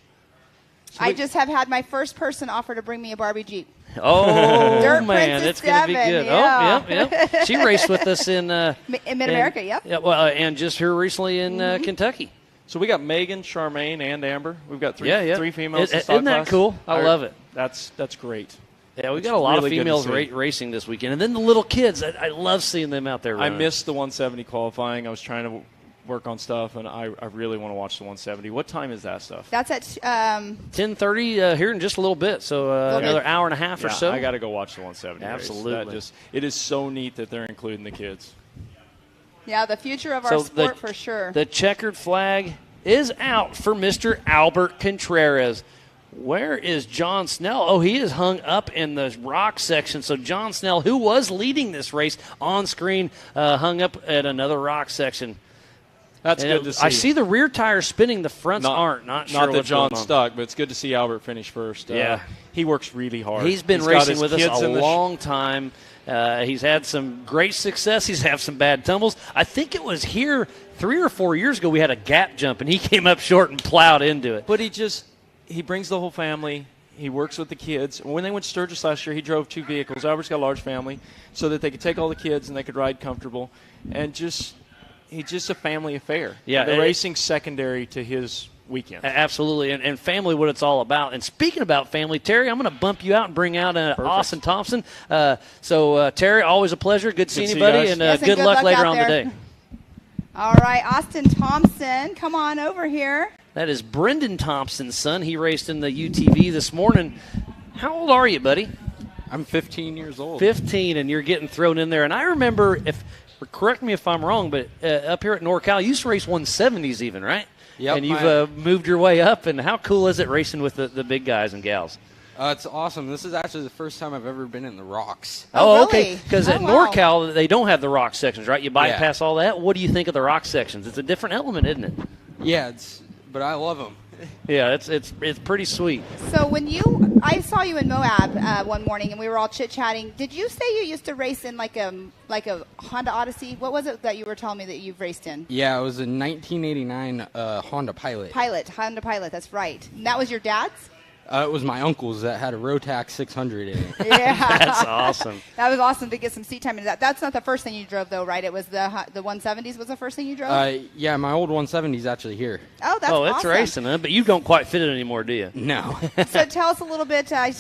I just have had my first person offer to bring me a Barbie Jeep. Oh, Dirt man, Princess it's going to be good. Yeah. Oh, yep. She raced with us in Mid-America, yep. Yeah, well, and just here recently in Kentucky. So we got Megan, Charmaine, and Amber. We've got three females in stock Isn't that class. cool? I love it. That's great. Yeah, we got a lot of females racing this weekend. And then the little kids, I love seeing them out there running. I missed the 170 qualifying. I was trying to work on stuff, and I really want to watch the 170. What time is that stuff? That's at 10:30 here in just a little bit, so another hour and a half or so. I got to go watch the 170 Absolutely. race. It is so neat that they're including the kids. Yeah, the future of our sport for sure. The checkered flag is out for Mr. Albert Contreras. Where is John Snell? Oh, he is hung up in the rock section. So John Snell, who was leading this race on screen, hung up at another rock section. That's good to see. I see the rear tires spinning. The fronts aren't. Not sure that what's John going on. stuck, but it's good to see Albert finish first. Yeah. He works really hard. He's been racing with us a long time. He's had some great success. He's had some bad tumbles. I think it was here 3 or 4 years ago we had a gap jump, and he came up short and plowed into it. But he brings the whole family. He works with the kids. When they went to Sturgis last year, he drove 2 vehicles. Albert's got a large family, so that they could take all the kids and they could ride comfortable. And he's just a family affair. Yeah, the racing's secondary to his weekend. Absolutely, and family, what it's all about. And speaking about family, Terry, I'm going to bump you out and bring out Austin Thompson. So, Terry, always a pleasure. Good seeing you, buddy, and good luck later on today. All right, Austin Thompson, come on over here. That is Brendan Thompson's son. He raced in the UTV this morning. How old are you, buddy? I'm 15 years old. 15, and you're getting thrown in there. And I remember, correct me if I'm wrong, but up here at NorCal, you used to race 170s even, right? Yep. And you've moved your way up. And how cool is it racing with the big guys and gals? It's awesome. This is actually the first time I've ever been in the rocks. Oh, okay. Because at NorCal, they don't have the rock sections, right? You bypass all that. What do you think of the rock sections? It's a different element, isn't it? Yeah, but I love them. Yeah, it's pretty sweet. So I saw you in Moab one morning, and we were all chit-chatting. Did you say you used to race in like a Honda Odyssey? What was it that you were telling me that you've raced in? Yeah, it was a 1989 Honda Pilot. Honda Pilot, that's right. And that was your dad's? It was my uncle's that had a Rotax 600 in it. Yeah. That's awesome. That was awesome to get some seat time into that. That's not the first thing you drove, though, right? It was the 170s was the first thing you drove? Yeah, my old 170 is actually here. Oh, that's awesome. It's racing, huh? But you don't quite fit it anymore, do you? No. So tell us a little bit. I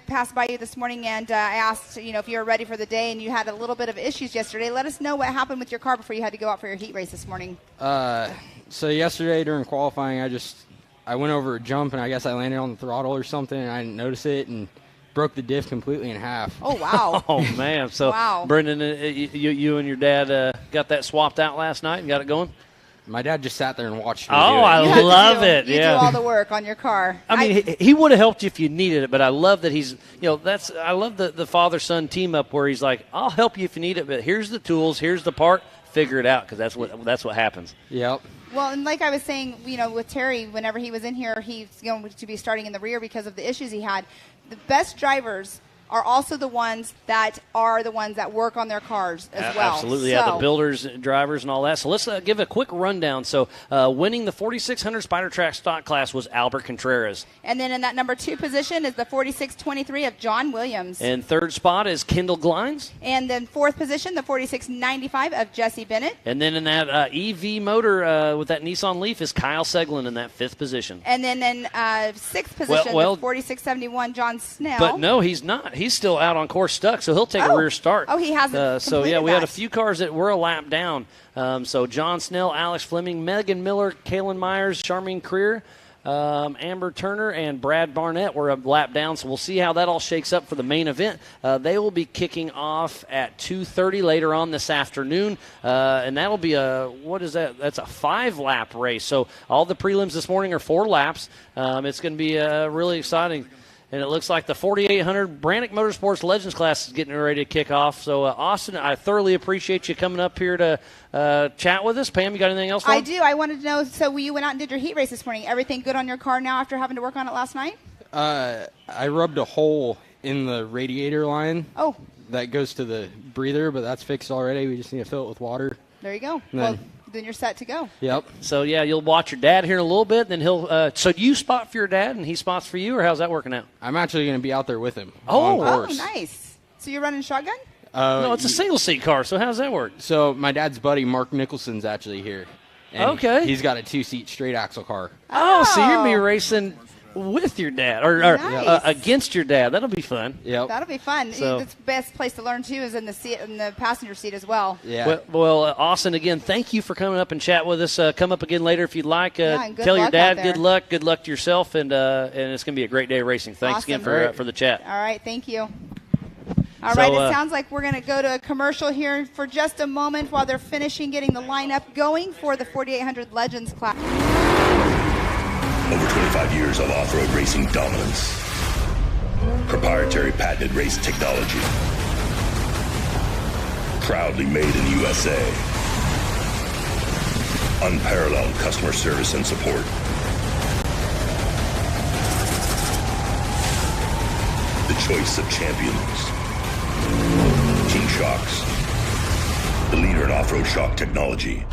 passed by you this morning, and I asked, if you were ready for the day, and you had a little bit of issues yesterday. Let us know what happened with your car before you had to go out for your heat race this morning. So yesterday during qualifying, I went over a jump, and I guess I landed on the throttle or something, and I didn't notice it, and broke the diff completely in half. Oh, wow. Oh, man. So, wow. Brendan, you and your dad got that swapped out last night and got it going? My dad just sat there and watched me do it. I love it. You do all the work on your car. I mean, he would have helped you if you needed it, but I love that I love the father-son team up where he's like, I'll help you if you need it, but here's the tools, here's the part, figure it out, because that's what happens. Yep. Well, and like I was saying, with Terry, whenever he was in here, he's going to be starting in the rear because of the issues he had. The best drivers are also the ones that work on their cars as well. Absolutely, yeah, the builders, drivers, and all that. So let's give a quick rundown. So winning the 4600 Spider Track stock class was Albert Contreras. And then in that number 2 position is the 4623 of John Williams. And third spot is Kendall Glines. And then 4th position, the 4695 of Jesse Bennett. And then in that EV motor with that Nissan Leaf is Kyle Seglin in that 5th position. And then in 6th position, the 4671 John Snell. But no, he's not. He's still out on course stuck, so he'll take a rear start. Oh, he hasn't. So, yeah, we had a few cars that were a lap down. So John Snell, Alex Fleming, Megan Miller, Kaylin Myers, Charmaine Creer, Amber Turner, and Brad Barnett were a lap down. So we'll see how that all shakes up for the main event. They will be kicking off at 2:30 later on this afternoon. And that'll be what is that? That's a 5-lap race. So all the prelims this morning are 4 laps. It's going to be really exciting. And it looks like the 4800 Brannick Motorsports Legends class is getting ready to kick off. So, Austin, I thoroughly appreciate you coming up here to chat with us. Pam, you got anything else for I do. I wanted to know, so you went out and did your heat race this morning. Everything good on your car now after having to work on it last night? I rubbed a hole in the radiator line. Oh. That goes to the breather, but that's fixed already. We just need to fill it with water. There you go. Then you're set to go. Yep. So, yeah, you'll watch your dad here in a little bit. Then he'll so do you spot for your dad and he spots for you, or how's that working out? I'm actually going to be out there with him. Oh, on course. Nice. So you're running shotgun? No, it's a single-seat car, so how's that work? So my dad's buddy, Mark Nicholson's actually here. And okay. He's got a 2-seat straight axle car. Oh, so you're going to be racing. with your dad or Nice. against your dad. That'll be fun. Yep. That'll be fun. So- The best place to learn too is in the passenger seat as well. Yeah. Well, Austin, again, thank you for coming up and chat with us. Come up again later if you'd like. and good Tell your luck dad out there. good luck. Good luck to yourself, and it's going to be a great day of racing. Thanks Awesome. again for the chat. All right, thank you. All So, right, it sounds like we're going to go to a commercial here for just a moment while they're finishing getting the lineup going for the 4800 Legends class. Over 25 years of off-road racing dominance. Proprietary patented race technology. Proudly made in the USA. Unparalleled customer service and support. The choice of champions. King Shocks. The leader in off-road shock technology.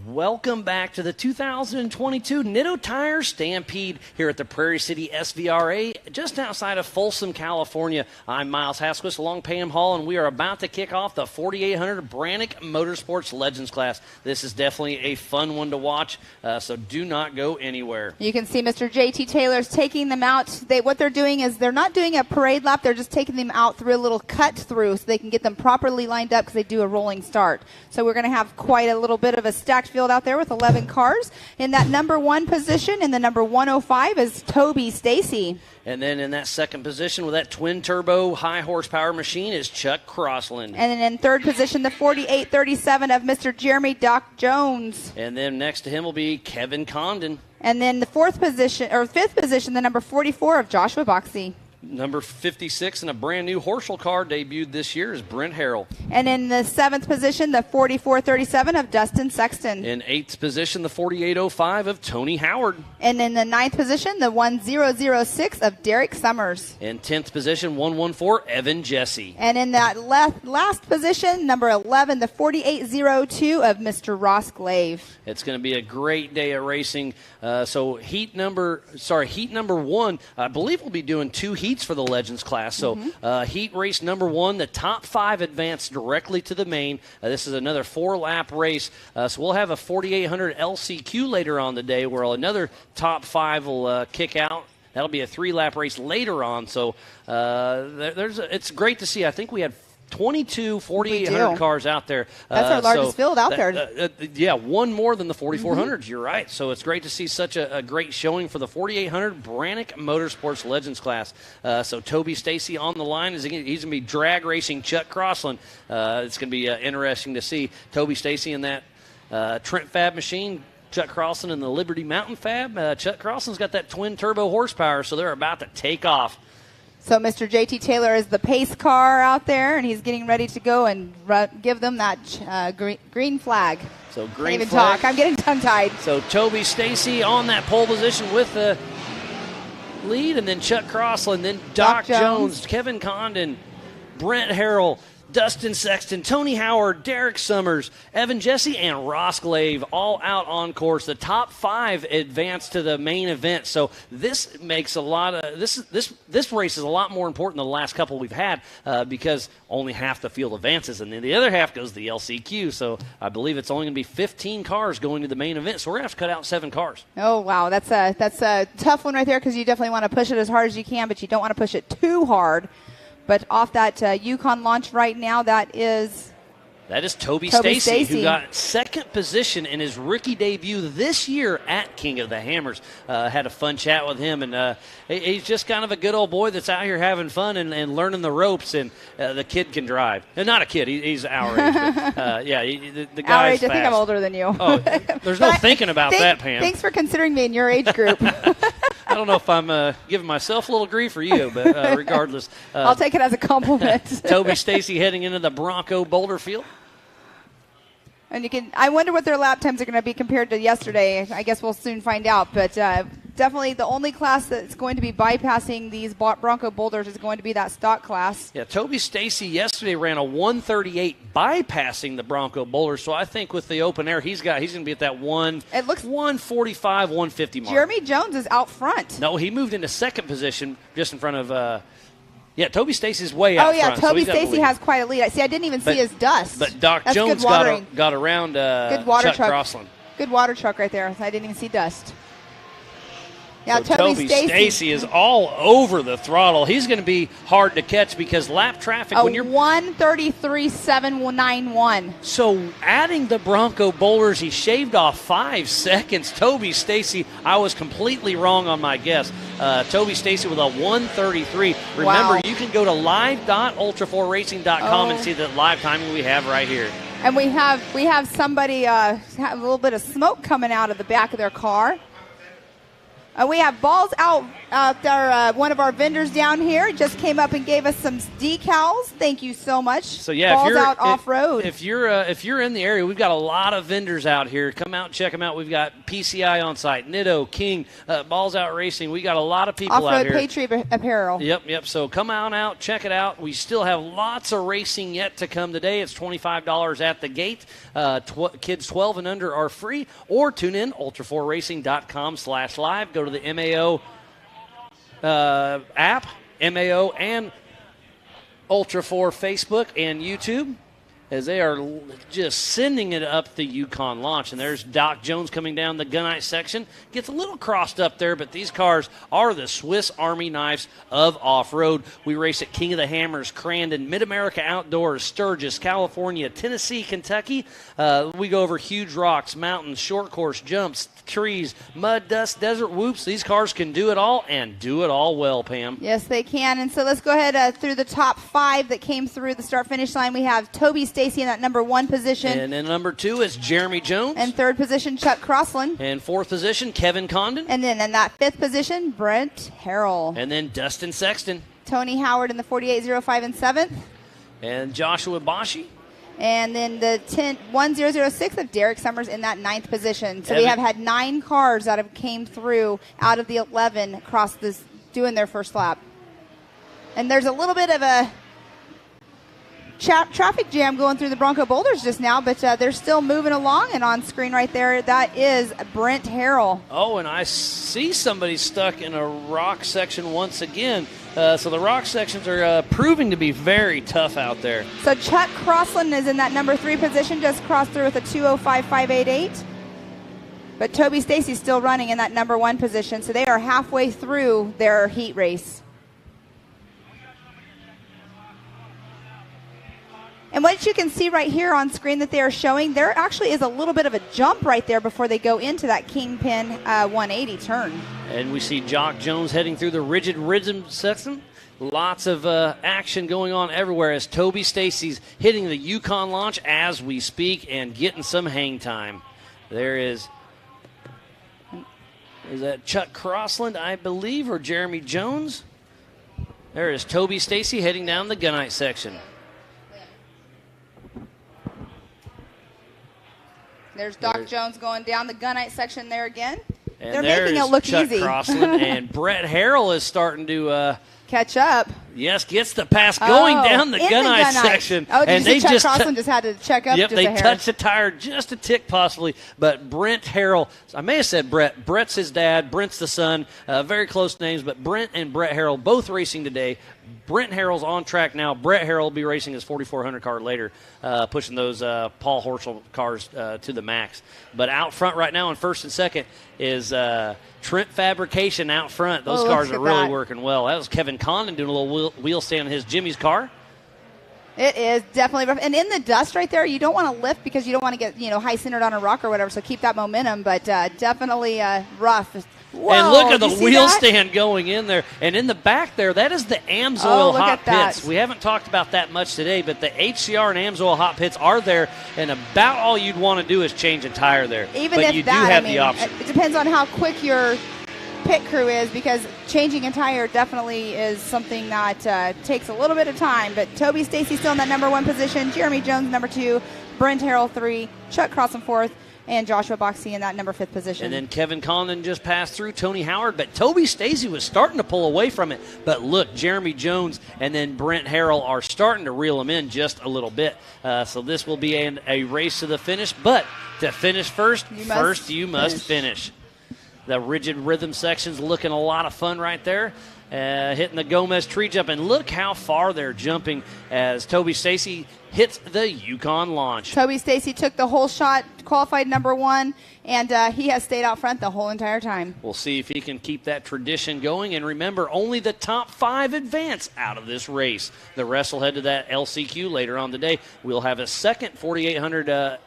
Welcome back to the 2022 Nitto Tire Stampede here at the Prairie City SVRA, just outside of Folsom, California. I'm Miles Hasquist along Pam Hall, and we are about to kick off the 4800 Brannick Motorsports Legends class. This is definitely a fun one to watch, so do not go anywhere. You can see Mr. JT Taylor's taking them out. What they're doing is they're not doing a parade lap. They're just taking them out through a little cut through so they can get them properly lined up because they do a rolling start. So we're going to have quite a little bit of a stacked field out there with 11 cars. In that number 1 position, in the number 105, is Toby Stacy. And then in that second position with that twin-turbo high-horsepower machine is Chuck Crossland. And then in third position, the 4837 of Mr. Jeremy Doc Jones. And then next to him will be Kevin Condon. And then the fifth position, the number 44 of Joshua Boxey. Number 56 in a brand new Horschel car debuted this year is Brent Harrell. And in the 7th position, the 4437 of Dustin Sexton. In 8th position, the 4805 of Tony Howard. And in the 9th position, the 1006 of Derek Summers. In 10th position, 114, Evan Jesse. And in that last position, number 11, the 4802 of Mr. Ross Glaive. It's going to be a great day of racing. So heat number 1, I believe we'll be doing 2 heats for the Legends class. So heat race number 1, the top 5 advance directly to the main. This is another 4-lap race. So we'll have a 4800 LCQ later on the day where another top 5 will kick out. That'll be a 3-lap race later on. So it's great to see. I think we had 22 4800 cars out there. That's our largest field out there. Yeah, one more than the 4400s. You're right. So it's great to see such a great showing for the 4800 Brannick Motorsports Legends class. So Toby Stacy on the line. He's going to be drag racing Chuck Crossland. It's going to be interesting to see Toby Stacy in that Trent Fab machine. Chuck Crossland in the Liberty Mountain Fab. Chuck Crossland's got that twin turbo horsepower, so they're about to take off. So Mr. JT Taylor is the pace car out there, and he's getting ready to go and give them that green flag. So green Can't even flag. talk. I'm getting tongue-tied. So Toby Stacy on that pole position with the lead, and then Chuck Crossland, then Doc Jones, Kevin Condon, Brent Harrell, Dustin Sexton, Tony Howard, Derek Summers, Evan Jesse, and Ross Glaive all out on course. The top 5 advance to the main event. So this makes a lot of this race is a lot more important than the last couple we've had because only half the field advances, and then the other half goes to the LCQ. So I believe it's only going to be 15 cars going to the main event. So we're going to have to cut out 7 cars. Oh wow, that's a tough one right there because you definitely want to push it as hard as you can, but you don't want to push it too hard. But off that Yukon launch right now, that is Toby Stacy, who got second position in his rookie debut this year at King of the Hammers. Had a fun chat with him, and he's just kind of a good old boy that's out here having fun and learning the ropes, and the kid can drive. And not a kid, he's our age. But, the guy's our age, fast. I think I'm older than you. Oh, there's no thinking about that, Pam. Thanks for considering me in your age group. I don't know if I'm giving myself a little grief for you, but regardless. I'll take it as a compliment. Toby Stacy heading into the Bronco Boulder Field. And I wonder what their lap times are going to be compared to yesterday. I guess we'll soon find out. But definitely the only class that's going to be bypassing these Bronco Boulders is going to be that stock class. Yeah, Toby Stacy yesterday ran a 138 bypassing the Bronco Boulder. So I think with the open air, he's going to be at that 145, 150 mark. Jeremy Jones is out front. No, he moved into second position just in front of Toby Stacy's way out front. Toby Stacy has quite a lead. See, I didn't even see his dust. But Doc Jones got around good water Chuck truck. Crossland. Good water truck right there. I didn't even see dust. Now So Toby Stacy is all over the throttle. He's going to be hard to catch because lap traffic when you're 1:33.791. So adding the Bronco boulders, he shaved off 5 seconds. Toby Stacy, I was completely wrong on my guess. Toby Stacy with a 1:33. Remember, you can go to live.ultra4racing.com and see the live timing we have right here. And we have somebody have a little bit of smoke coming out of the back of their car. We have Balls Out there. One of our vendors down here just came up and gave us some decals. Thank you so much. So yeah, Balls Out Off Road. If you're in the area, we've got a lot of vendors out here. Come out and check them out. We've got PCI on site, Nitto, King, Balls Out Racing. We got a lot of people out here. Off-Road Patriot Apparel. Yep. So come on out, check it out. We still have lots of racing yet to come today. It's $25 at the gate. Kids 12 and under are free. Or tune in ultra4racing.com/live. Go to the MAO app, MAO and Ultra 4 Facebook and YouTube, as they are just sending it up the Yukon launch. And there's Doc Jones coming down the gunite section. Gets a little crossed up there, but these cars are the Swiss Army knives of off-road. We race at King of the Hammers, Crandon, Mid-America Outdoors, Sturgis, California, Tennessee, Kentucky. We go over huge rocks, mountains, short course, jumps, trees, mud, dust, desert, whoops. These cars can do it all and do it all well, Pam. Yes, they can. And so let's go ahead through the top 5 that came through the start-finish line. We have Toby Stacy in that number 1 position. And then number 2 is Jeremy Jones. And 3rd position, Chuck Crossland. And 4th position, Kevin Condon. And then in that 5th position, Brent Harrell. And then Dustin Sexton. Tony Howard in the 4805 in 7th. And Joshua Bashi. And then the 1006 of Derek Summers in that 9th position. So we have had 9 cars that have came through out of the 11 across this, doing their first lap. And there's a little bit of a traffic jam going through the Bronco boulders just now, but they're still moving along. And on screen right there, that is Brent Harrell. Oh, and I see somebody stuck in a rock section once again. So the rock sections are proving to be very tough out there. So Chuck Crossland is in that number 3 position, just crossed through with a 2:05.588. But Toby Stacy's still running in that number 1 position, so they are halfway through their heat race. And what you can see right here on screen that they are showing, there actually is a little bit of a jump right there before they go into that Kingpin 180 turn. And we see Jock Jones heading through the rigid rhythm section. Lots of action going on everywhere as Toby Stacy's hitting the Yukon launch as we speak and getting some hang time. There is that Chuck Crossland, I believe, or Jeremy Jones? There is Toby Stacy heading down the gunite section. There's Doc Jones going down the gunite section there again. And they're making it look Chuck easy. Crossland, and Brett Harrell is starting to catch up. Yes, gets the pass going down the gunite section. Oh, and you see Chuck Crossland just had to check up just a hair. Yep, they touched the tire just a tick possibly. But Brent Harrell, I may have said Brett. Brett's his dad. Brent's the son. Very close names, but Brent and Brett Harrell both racing today. Brent Harrell's on track now. Brett Harrell will be racing his 4400 car later, pushing those Paul Horschel cars to the max. But out front right now in 1st and 2nd is Trent Fabrication out front. Those cars are really working well. That was Kevin Condon doing a little wheel stand in his Jimmy's car. It is definitely rough. And in the dust right there, you don't want to lift because you don't want to get high centered on a rock or whatever, so keep that momentum, but definitely rough. Whoa, and look at the wheel stand going in there. And in the back there, that is the AMSOIL hot pits. We haven't talked about that much today, but the HCR and AMSOIL hot pits are there, and about all you'd want to do is change a tire there. Even but if you that, do have the option. It depends on how quick your pit crew is, because changing a tire definitely is something that takes a little bit of time. But Toby Stacy still in that number 1 position, Jeremy Jones number 2, Brent Harrell 3, Chuck Crossland 4th, and Joshua Boxey in that number 5th position. And then Kevin Condon just passed through Tony Howard, but Toby Stacy was starting to pull away from it. But look, Jeremy Jones and then Brent Harrell are starting to reel him in just a little bit. So this will be a race to the finish. But to finish first, you must finish. The rigid rhythm section's looking a lot of fun right there. Hitting the Gomez tree jump, and look how far they're jumping as Toby Stacy hits the Yukon launch. Toby Stacy took the whole shot, qualified number 1, and he has stayed out front the whole entire time. We'll see if he can keep that tradition going. And remember, only the top 5 advance out of this race. The rest will head to that LCQ later on today. We'll have a second 4,800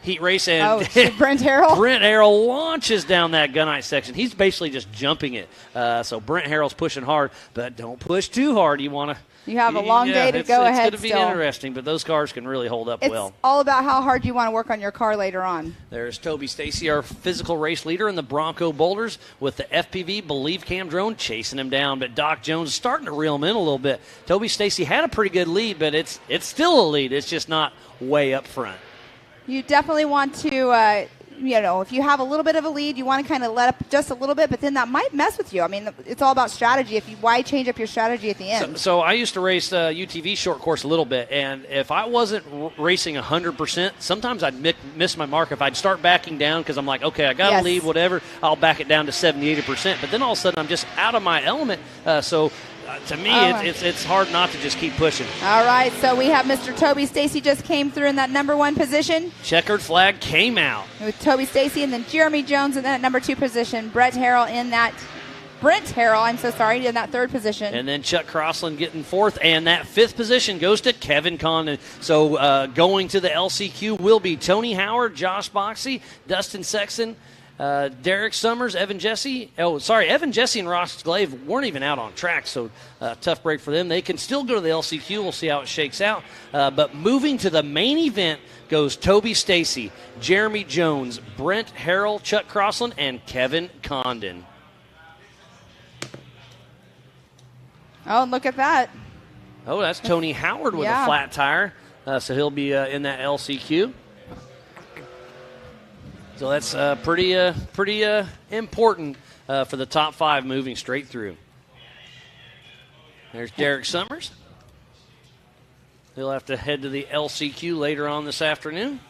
heat race, and Brent Harrell? Brent Harrell launches down that gunite section. He's basically just jumping it. So Brent Harrell's pushing hard, but don't push too hard. You have a long day to go ahead. It's going to be interesting, but those cars can really hold up well. It's all about how hard you want to work on your car later on. There's Toby Stacy, our physical race leader in the Bronco Boulders, with the FPV Believe Cam drone chasing him down, but Doc Jones is starting to reel him in a little bit. Toby Stacy had a pretty good lead, but it's still a lead. It's just not way up front. You definitely want to, if you have a little bit of a lead, you want to kind of let up just a little bit, but then that might mess with you. I mean, it's all about strategy. Why change up your strategy at the end? So I used to race UTV short course a little bit, and if I wasn't racing 100%, sometimes I'd miss my mark. If I'd start backing down because I'm like, okay, I got to leave, whatever, I'll back it down to 70, 80%. But then all of a sudden I'm just out of my element. To me, it's hard not to just keep pushing. All right, so we have Mr. Toby Stacy just came through in that number 1 position. Checkered flag came out. With Toby Stacy and then Jeremy Jones in that number 2 position. Brent Harrell in that 3rd position. And then Chuck Crossland getting 4th, and that 5th position goes to Kevin Condon. So going to the LCQ will be Tony Howard, Josh Boxey, Dustin Sexton, Derek Summers, Evan Jesse and Ross Glaive weren't even out on track, so tough break for them. They can still go to the LCQ. We'll see how it shakes out. But moving to the main event goes Toby Stacy, Jeremy Jones, Brent Harrell, Chuck Crossland, and Kevin Condon. Oh, look at that. Oh, that's Tony Howard with a flat tire. So he'll be in that LCQ. So that's pretty important for the top 5 moving straight through. There's Derek Summers. He'll have to head to the LCQ later on this afternoon.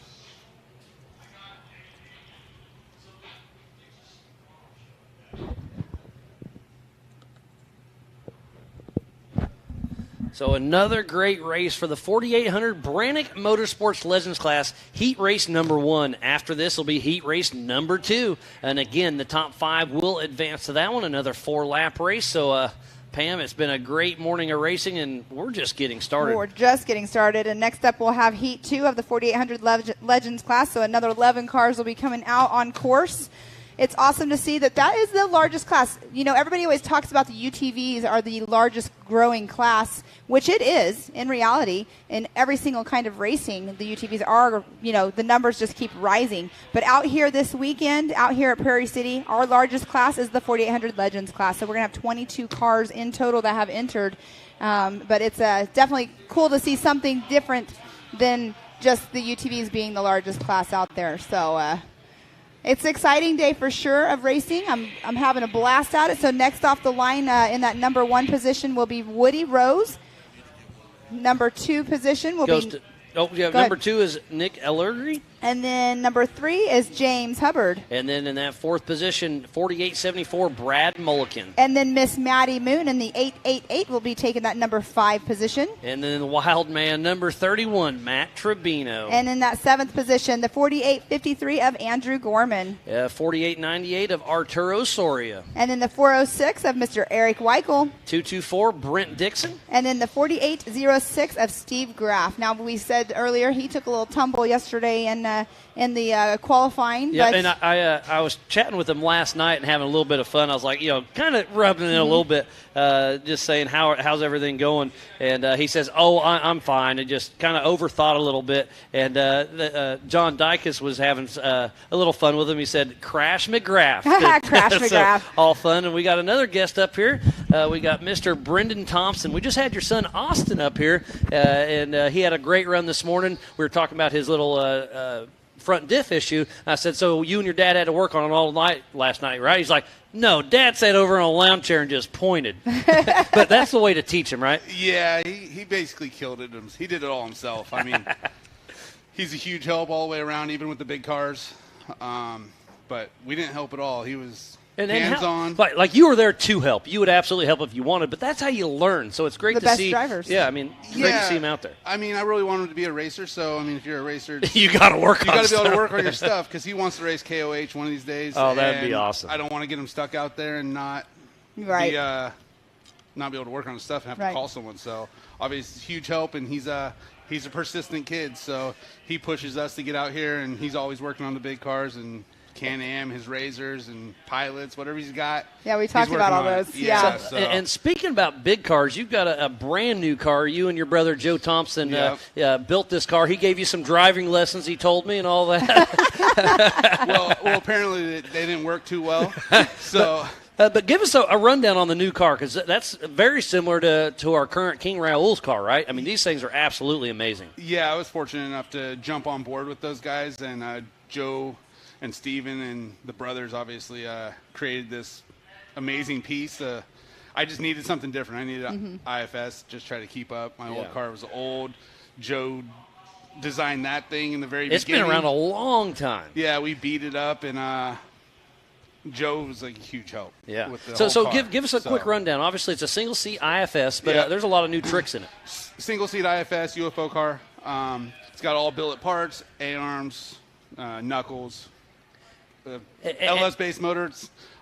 So another great race for the 4,800 Brannick Motorsports Legends class, heat race number 1. After this will be heat race number 2. And again, the top 5 will advance to that one, another 4-lap race. So, Pam, it's been a great morning of racing, and we're just getting started. We're just getting started. And next up, we'll have heat 2 of the 4,800 Legends class. So another 11 cars will be coming out on course. It's awesome to see that is the largest class. You know, everybody always talks about the UTVs are the largest growing class, which it is in reality. In every single kind of racing, the UTVs are, the numbers just keep rising. But out here this weekend, out here at Prairie City, our largest class is the 4,800 Legends class. So we're going to have 22 cars in total that have entered. But it's definitely cool to see something different than just the UTVs being the largest class out there. So, it's an exciting day for sure of racing. I'm having a blast at it. So next off the line in that number 1 position will be Woody Rose. Number 2 position will be... number 2 is Nick Ellery. And then number 3 is James Hubbard. And then in that 4th position, 4874, Brad Mulliken. And then Miss Maddie Moon in the 888 will be taking that number 5 position. And then the wild man, number 31, Matt Tribino. And in that 7th position, the 4853 of Andrew Gorman. 4898 of Arturo Soria. And then the 406 of Mr. Eric Weichel. 224, Brent Dixon. And then the 4806 of Steve Graff. Now, we said earlier he took a little tumble yesterday in the qualifying. Yeah, but and I was chatting with him last night and having a little bit of fun. I was like, kind of rubbing it a little bit, just saying how's everything going. And he says, I'm fine. And just kind of overthought a little bit. And John Dykus was having a little fun with him. He said, Crash McGrath. Crash McGrath. All fun. And we got another guest up here. We got Mr. Brendan Thompson. We just had your son Austin up here, and he had a great run this morning. We were talking about his little front diff issue. I said, so you and your dad had to work on it all night last night, right? He's like, no, Dad sat over in a lounge chair and just pointed. But that's the way to teach him, right? Yeah, he basically killed it. He did it all himself. I mean, he's a huge help all the way around, even with the big cars. But we didn't help at all. He was hands-on. Like you were there to help. You would absolutely help if you wanted, but that's how you learn. So it's great to see. Drivers. Yeah, I mean, great to see him out there. I mean, I really want him to be a racer. So I mean, if you're a racer, you got to work. You got to be able to work on your stuff because he wants to race KOH one of these days. Oh, that'd be awesome. I don't want to get him stuck out there and not right. Not be able to work on his stuff and have to call someone. So obviously, huge help, and he's a persistent kid. So he pushes us to get out here, and he's always working on the big cars and Can-Am, his razors and pilots, whatever he's got. Yeah, we talked about all those. Yeah. And speaking about big cars, you've got a brand new car. You and your brother Joe Thompson built this car. He gave you some driving lessons, he told me, and all that. well, apparently they didn't work too well. So. But give us a rundown on the new car, because that's very similar to our current King Raul's car, right? I mean, these things are absolutely amazing. Yeah, I was fortunate enough to jump on board with those guys, and Joe and Steven and the brothers obviously created this amazing piece. I just needed something different. I needed IFS, just try to keep up. My old car was old. Joe designed that thing in the very beginning. It's been around a long time. Yeah, we beat it up, and Joe was like a huge help. Yeah. With the so whole car. give us a quick rundown. Obviously, it's a single seat IFS, but there's a lot of new tricks in it. Single seat IFS UFO car. It's got all billet parts, A-arms, knuckles, LS base motor.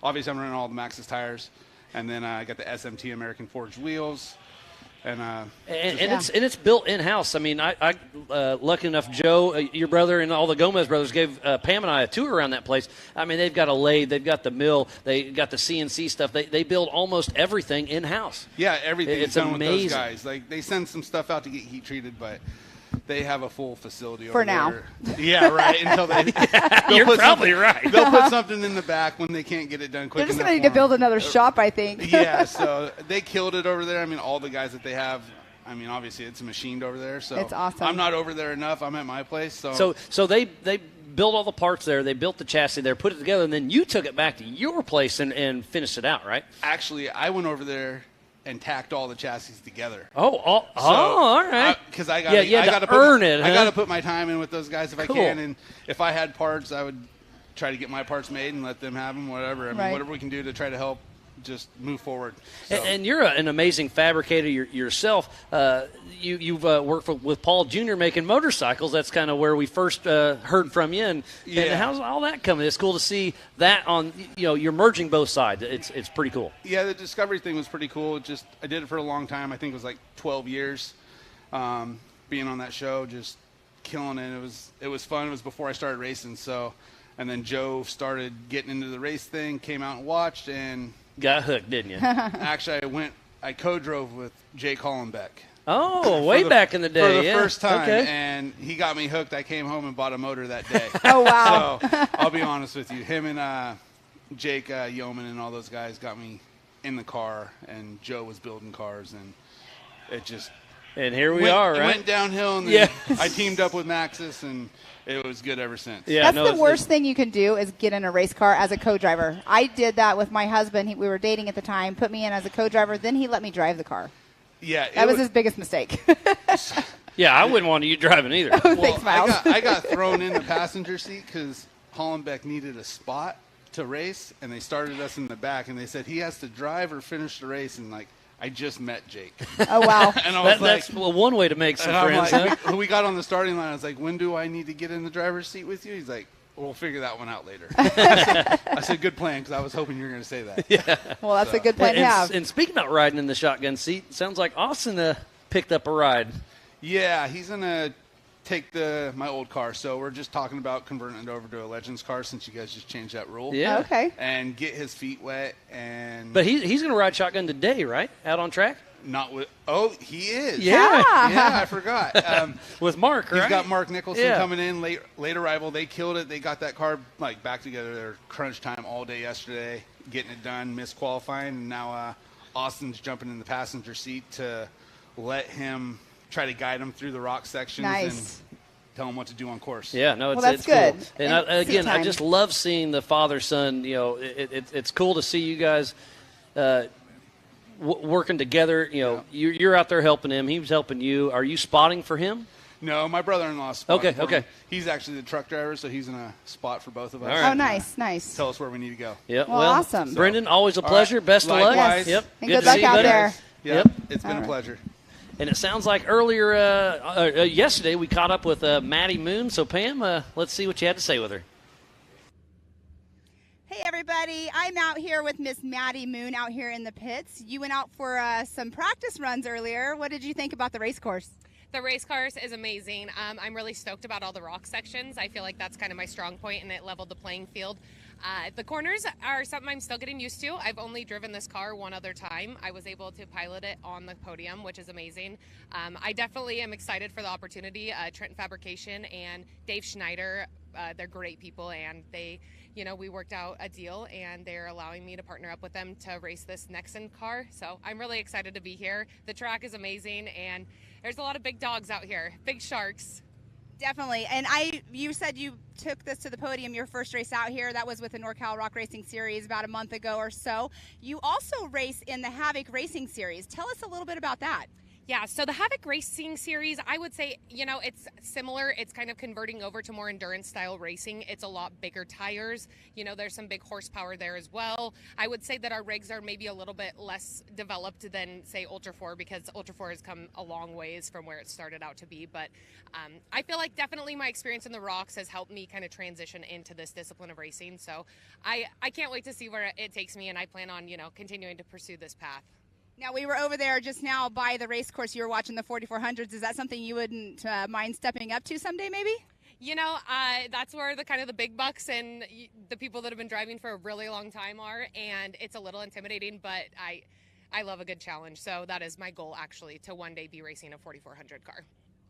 Obviously, I'm running all the Maxxis tires, and then I got the SMT American Forged wheels. And it's built in house. I mean, I lucky enough, Joe, your brother, and all the Gomez brothers gave Pam and I a tour around that place. I mean, they've got a lathe, they've got the mill, they got the CNC stuff. They build almost everything in house. Yeah, everything. It's done amazing. With those guys. Like they send some stuff out to get heat treated, but they have a full facility for over now. There. Yeah, right. Until they, you're probably right. They'll put something in the back when they can't get it done quick. They're just going to need to build another shop, I think. Yeah, so they killed it over there. I mean, all the guys that they have. I mean, obviously it's machined over there, so it's awesome. I'm not over there enough. I'm at my place, so they built all the parts there. They built the chassis there, put it together, and then you took it back to your place and finished it out, right? Actually, I went over there and tacked all the chassis together. All right. Because I got to earn it. I got to put my time in with those guys if I can, and if I had parts, I would try to get my parts made and let them have them. Whatever. I mean, whatever we can do to try to help. Just move forward. So. And you're an amazing fabricator yourself. You've worked with Paul Jr. making motorcycles. That's kind of where we first heard from you. And how's all that coming? It's cool to see that on. You're merging both sides. It's pretty cool. Yeah, the Discovery thing was pretty cool. I did it for a long time. I think it was like 12 years. Being on that show, just killing it. It was fun. It was before I started racing. So, and then Joe started getting into the race thing. Came out and watched and. Got hooked, didn't you? Actually, I co-drove with Jake Hollenbeck. Oh, way back in the day. For the first time, and he got me hooked. I came home and bought a motor that day. Oh, wow. So I'll be honest with you. Him and Jake Yeoman and all those guys got me in the car, and Joe was building cars, and it just... And here we are, right? It went downhill, and then I teamed up with Maxxis, and it was good ever since. Yeah, that's the worst thing you can do is get in a race car as a co-driver. I did that with my husband. We were dating at the time, put me in as a co-driver, then he let me drive the car. Yeah. That was his biggest mistake. Yeah, I wouldn't want you driving either. Oh, thanks, Miles. I got thrown in the passenger seat because Hollenbeck needed a spot to race, and they started us in the back, and they said he has to drive or finish the race, and I just met Jake. Oh, wow. And I was that's one way to make some friends. Like, we got on the starting line. I was like, when do I need to get in the driver's seat with you? He's like, we'll figure that one out later. I said, good plan, because I was hoping you were going to say that. Yeah. Well, that's a good plan to have. And speaking about riding in the shotgun seat, sounds like Austin picked up a ride. Yeah, he's going to take my old car. So we're just talking about converting it over to a Legends car since you guys just changed that rule. Yeah. Okay. And get his feet wet. But he's going to ride shotgun today, right? Out on track? Not with. Oh, he is. Yeah. Yeah, I forgot. With Mark, right? He's got Mark Nicholson coming in, late arrival. They killed it. They got that car back together. Their crunch time all day yesterday, getting it done, missed qualifying. And now Austin's jumping in the passenger seat to let him try to guide him through the rock sections and tell him what to do on course. Yeah, no, that's good. Cool. And I just love seeing the father-son. It's cool to see you guys working together. You're out there helping him. He was helping you. Are you spotting for him? No, my brother-in-law's Okay, okay. He's actually the truck driver, so he's in a spot for both of us. All right. Oh, nice. Tell us where we need to go. Yep. Well, awesome. Brendan, always a pleasure. All right. Best of luck. Likewise. Yep. And good to luck see you, out buddy. there. Yep. It's been All a right. pleasure. And it sounds like earlier, yesterday, we caught up with Maddie Moon. So, Pam, let's see what you had to say with her. Hey, everybody. I'm out here with Miss Maddie Moon out here in the pits. You went out for some practice runs earlier. What did you think about the race course? The race course is amazing. I'm really stoked about all the rock sections. I feel like that's kind of my strong point, and it leveled the playing field. The corners are something I'm still getting used to. I've only driven this car one other time. I was able to pilot it on the podium, which is amazing. I definitely am excited for the opportunity. Trenton Fabrication and Dave Schneider, they're great people, and they, we worked out a deal, and they're allowing me to partner up with them to race this Nexen car. So I'm really excited to be here. The track is amazing, and there's a lot of big dogs out here, big sharks. Definitely. And you said you took this to the podium, your first race out here. That was with the NorCal Rock Racing Series about a month ago or so. You also race in the Havoc Racing Series. Tell us a little bit about that. Yeah, so the Havoc Racing Series, I would say, it's similar. It's kind of converting over to more endurance-style racing. It's a lot bigger tires. There's some big horsepower there as well. I would say that our rigs are maybe a little bit less developed than, say, Ultra 4, because Ultra 4 has come a long ways from where it started out to be. But I feel like definitely my experience in the rocks has helped me kind of transition into this discipline of racing. So I can't wait to see where it takes me, and I plan on, continuing to pursue this path. Now, we were over there just now by the race course. You were watching the 4400s. Is that something you wouldn't mind stepping up to someday, maybe? That's where the big bucks and the people that have been driving for a really long time are, and it's a little intimidating, but I love a good challenge. So that is my goal, actually, to one day be racing a 4400 car.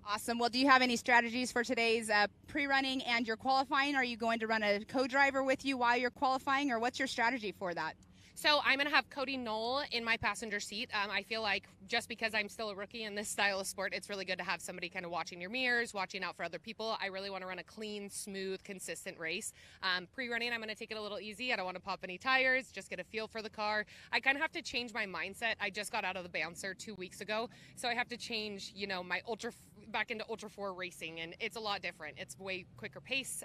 Awesome. Well, do you have any strategies for today's pre-running and your qualifying? Are you going to run a co-driver with you while you're qualifying, or what's your strategy for that? So I'm going to have Cody Knoll in my passenger seat. I feel like just because I'm still a rookie in this style of sport, it's really good to have somebody kind of watching your mirrors, watching out for other people. I really want to run a clean, smooth, consistent race. Pre-running, I'm going to take it a little easy. I don't want to pop any tires, just get a feel for the car. I kind of have to change my mindset. I just got out of the bouncer 2 weeks ago, so I have to change, my back into Ultra 4 racing, and it's a lot different. It's way quicker pace.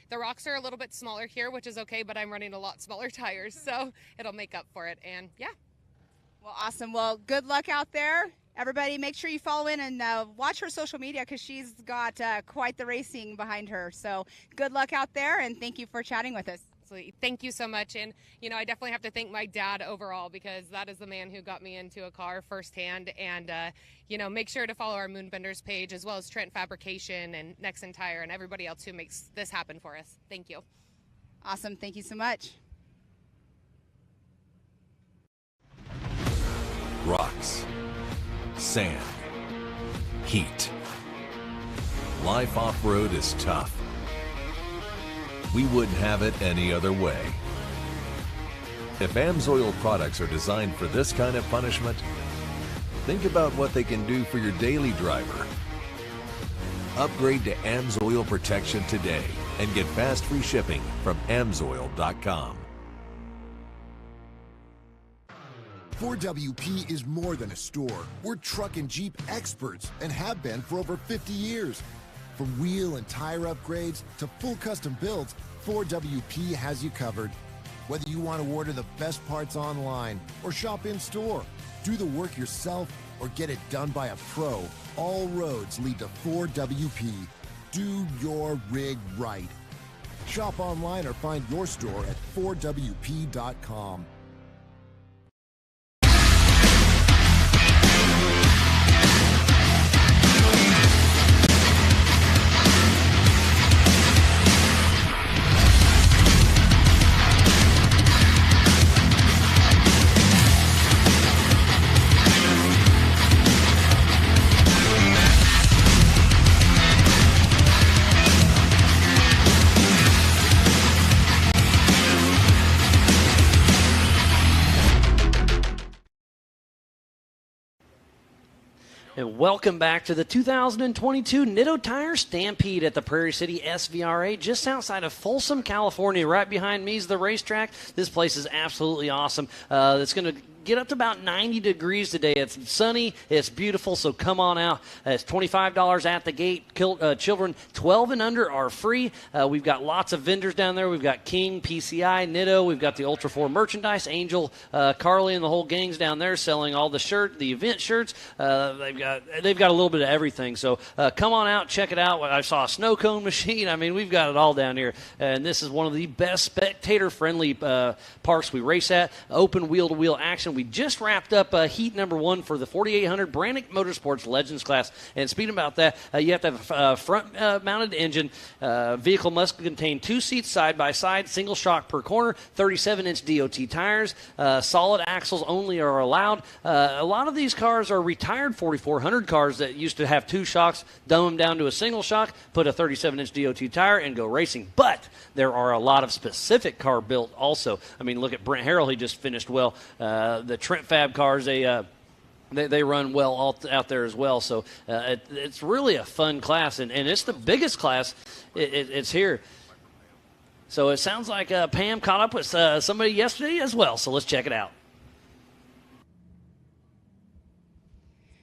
The rocks are a little bit smaller here, which is okay, but I'm running a lot smaller tires, so it'll make up for it. And yeah. Well, awesome. Well, good luck out there. Everybody, make sure you follow in and watch her social media, because she's got quite the racing behind her. So good luck out there, and thank you for chatting with us. Absolutely. Thank you so much. And, I definitely have to thank my dad overall, because that is the man who got me into a car firsthand. And, make sure to follow our Moonbenders page, as well as Trent Fabrication and Nexen Tire and everybody else who makes this happen for us. Thank you. Awesome. Thank you so much. Rocks, sand, heat. Life off-road is tough. We wouldn't have it any other way. If AMSOIL products are designed for this kind of punishment, think about what they can do for your daily driver. Upgrade to AMSOIL protection today and get fast free shipping from AMSOIL.com. 4WP is more than a store. We're truck and Jeep experts and have been for over 50 years. From wheel and tire upgrades to full custom builds, 4WP has you covered. Whether you want to order the best parts online or shop in store, do the work yourself or get it done by a pro, all roads lead to 4WP. Do your rig right. Shop online or find your store at 4WP.com. And welcome back to the 2022 Nitto Tire Stampede at the Prairie City SVRA, just outside of Folsom, California. Right behind me is the racetrack. This place is absolutely awesome. It's going to get up to about 90 degrees today. It's sunny. It's beautiful, so come on out. It's $25 at the gate. Children 12 and under are free. We've got lots of vendors down there. We've got King, PCI, Nitto. We've got the Ultra 4 merchandise. Angel, Carly, and the whole gang's down there selling all the event shirts. They've got a little bit of everything. So come on out, check it out. I saw a snow cone machine. I mean, we've got it all down here. And this is one of the best spectator-friendly parks we race at. Open wheel-to-wheel action. We just wrapped up heat number 1 for the 4800 Brannick Motorsports Legends class. And speaking about that, you have to have a front-mounted engine. Vehicle must contain 2 seats side by side, single shock per corner, 37-inch DOT tires. Solid axles only are allowed. A lot of these cars are retired 4400 cars that used to have 2 shocks, dumb them down to a single shock, put a 37-inch DOT tire, and go racing. But there are a lot of specific car built also. I mean, look at Brent Harrell. He just finished well. The Trent Fab cars, they run well out there as well. So it's really a fun class, and it's the biggest class. It's here. So it sounds like Pam caught up with somebody yesterday as well. So let's check it out.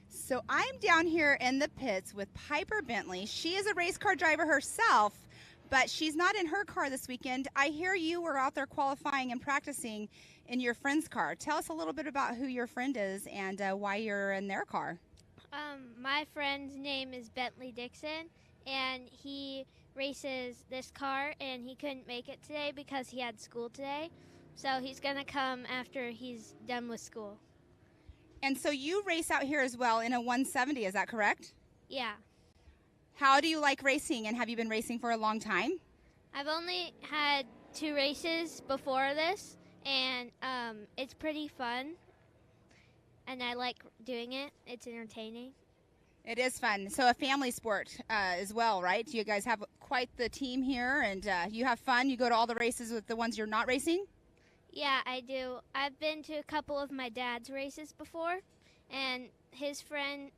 So I'm down here in the pits with Piper Bentley. She is a race car driver herself, but she's not in her car this weekend. I hear you were out there qualifying and practicing in your friend's car. Tell us a little bit about who your friend is and why you're in their car. My friend's name is Bentley Dixon, and he races this car, and he couldn't make it today because he had school today. So he's going to come after he's done with school. And so you race out here as well in a 170, is that correct? Yeah. How do you like racing, and have you been racing for a long time? I've only had 2 races before this, and it's pretty fun, and I like doing it. It's entertaining. It is fun. So a family sport as well, right? You guys have quite the team here, and you have fun. You go to all the races with the ones you're not racing? Yeah, I do. I've been to a couple of my dad's races before, and his friend,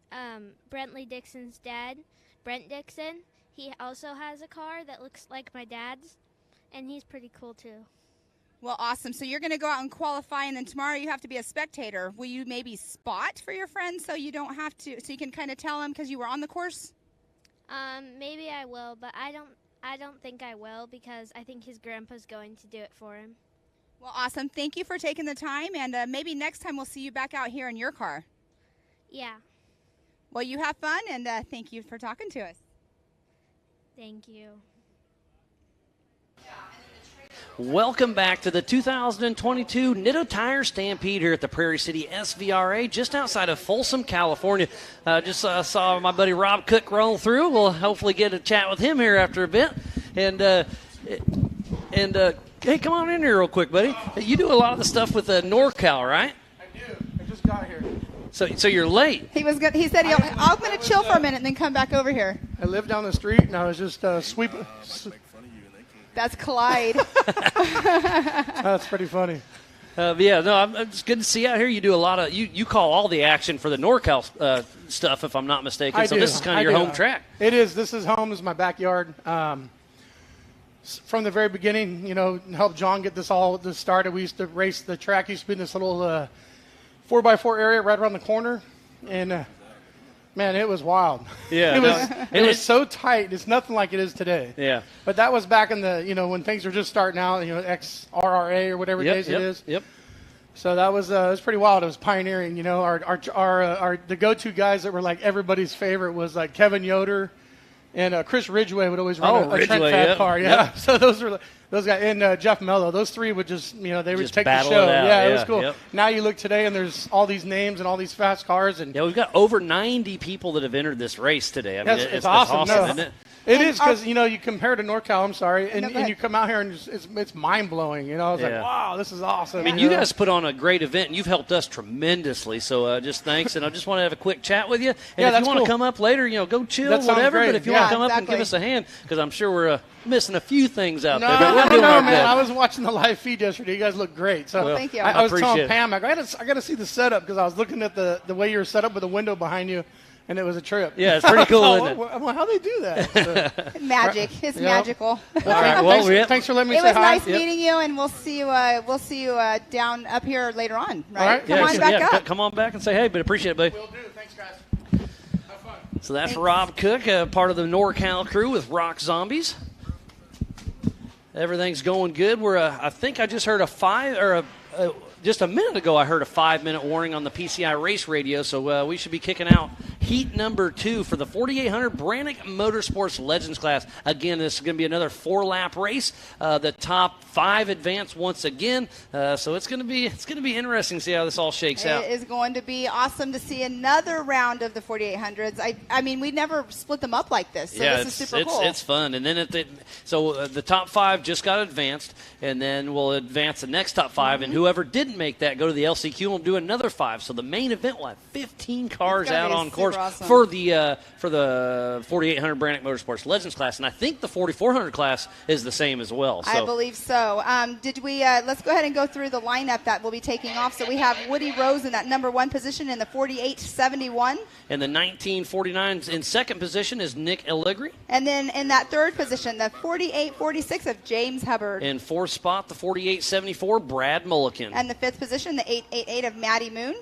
Brentley Dixon's dad, Brent Dixon, he also has a car that looks like my dad's, and he's pretty cool too. Well, awesome. So you're going to go out and qualify, and then tomorrow you have to be a spectator. Will you maybe spot for your friends so you don't have to, so you can kind of tell them because you were on the course? Maybe I will, but I don't think I will because I think his grandpa's going to do it for him. Well, awesome. Thank you for taking the time, and maybe next time we'll see you back out here in your car. Yeah. Well, you have fun, and thank you for talking to us. Thank you. Welcome back to the 2022 Nitto Tire Stampede here at the Prairie City SVRA, just outside of Folsom, California. Just saw my buddy Rob Cook roll through. We'll hopefully get a chat with him here after a bit. And hey, come on in here real quick, buddy. You do a lot of the stuff with NorCal, right? I do. I just got here. So you're late. He was good. He said, I'm going to chill for a minute and then come back over here. I live down the street, and I was just sweeping. That's Clyde. That's pretty funny. Yeah, no, it's good to see you out here. You do a lot of you call all the action for the NorCal stuff, if I'm not mistaken. So this is kind of your home track. It is. This is home. This is my backyard. From the very beginning, helped John get this started. We used to race the track. Used to be in this little 4x4 area right around the corner, and man, it was wild. Yeah, it was so tight. It's nothing like it is today. Yeah, but that was back in the when things were just starting out. XRRA or whatever days it is. Yep. So that was it was pretty wild. It was pioneering. The go-to guys that were like everybody's favorite was like Kevin Yoder. And Chris Ridgway would always run a Trent Fab car. Yeah. Yep. So those guys. And Jeff Mello. Those three would just, they would just take the show. It was cool. Yep. Now you look today and there's all these names and all these fast cars. And we've got over 90 people that have entered this race today. I mean, it's awesome. Isn't it? It is because, you compare to NorCal, I'm sorry, and you come out here and it's mind-blowing. I was like, wow, this is awesome. I mean, you guys put on a great event, and you've helped us tremendously. So just thanks, and I just want to have a quick chat with you. And if you want to come up later, go chill, whatever. But if you want to come up and give us a hand, because I'm sure we're missing a few things out there. No, man. I was watching the live feed yesterday. You guys look great. So thank you. I was telling Pam, I got to see the setup because I was looking at the way you were set up with the window behind you. and it was a trip. Yeah, it's pretty cool, isn't it? I'm like, how do they do that? So, Magic. It's magical. All right. Well, thanks for letting me it say was hi. nice meeting you, and we'll see you. We'll see you down up here later on. Right? All right. Come on back up. Come on back and say hey, but appreciate it, buddy. Will do. Thanks, guys. Have fun. So that's Rob Cook, part of the NorCal crew with Rock Zombies. Everything's going good. I think I just heard just a minute ago, I heard a 5-minute warning on the PCI race radio, so we should be kicking out heat number 2 for the 4800 Brannick Motorsports Legends class. Again, this is going to be another 4-lap race. The top 5 advance once again, so it's going to be interesting to see how this all shakes out. It is going to be awesome to see another round of the 4800s. I mean, we never split them up like this, so this is super cool. It's fun. And then the top 5 just got advanced, and then we'll advance the next top 5, and whoever didn't make that go to the LCQ and we'll do another 5. So the main event will have 15 cars out on course for the 4800 Brannick Motorsports Legends class, and I think the 4400 class is the same as well. So. I believe so. Did we? Let's go ahead and go through the lineup that will be taking off. So we have Woody Rose in that number 1 position in the 4871. And the 1949 in second position is Nick Allegri. And then in that 3rd position, the 4846 of James Hubbard. In 4th spot, the 4874 Brad Mulliken. And the 5th position, the 888 of Matty Moon.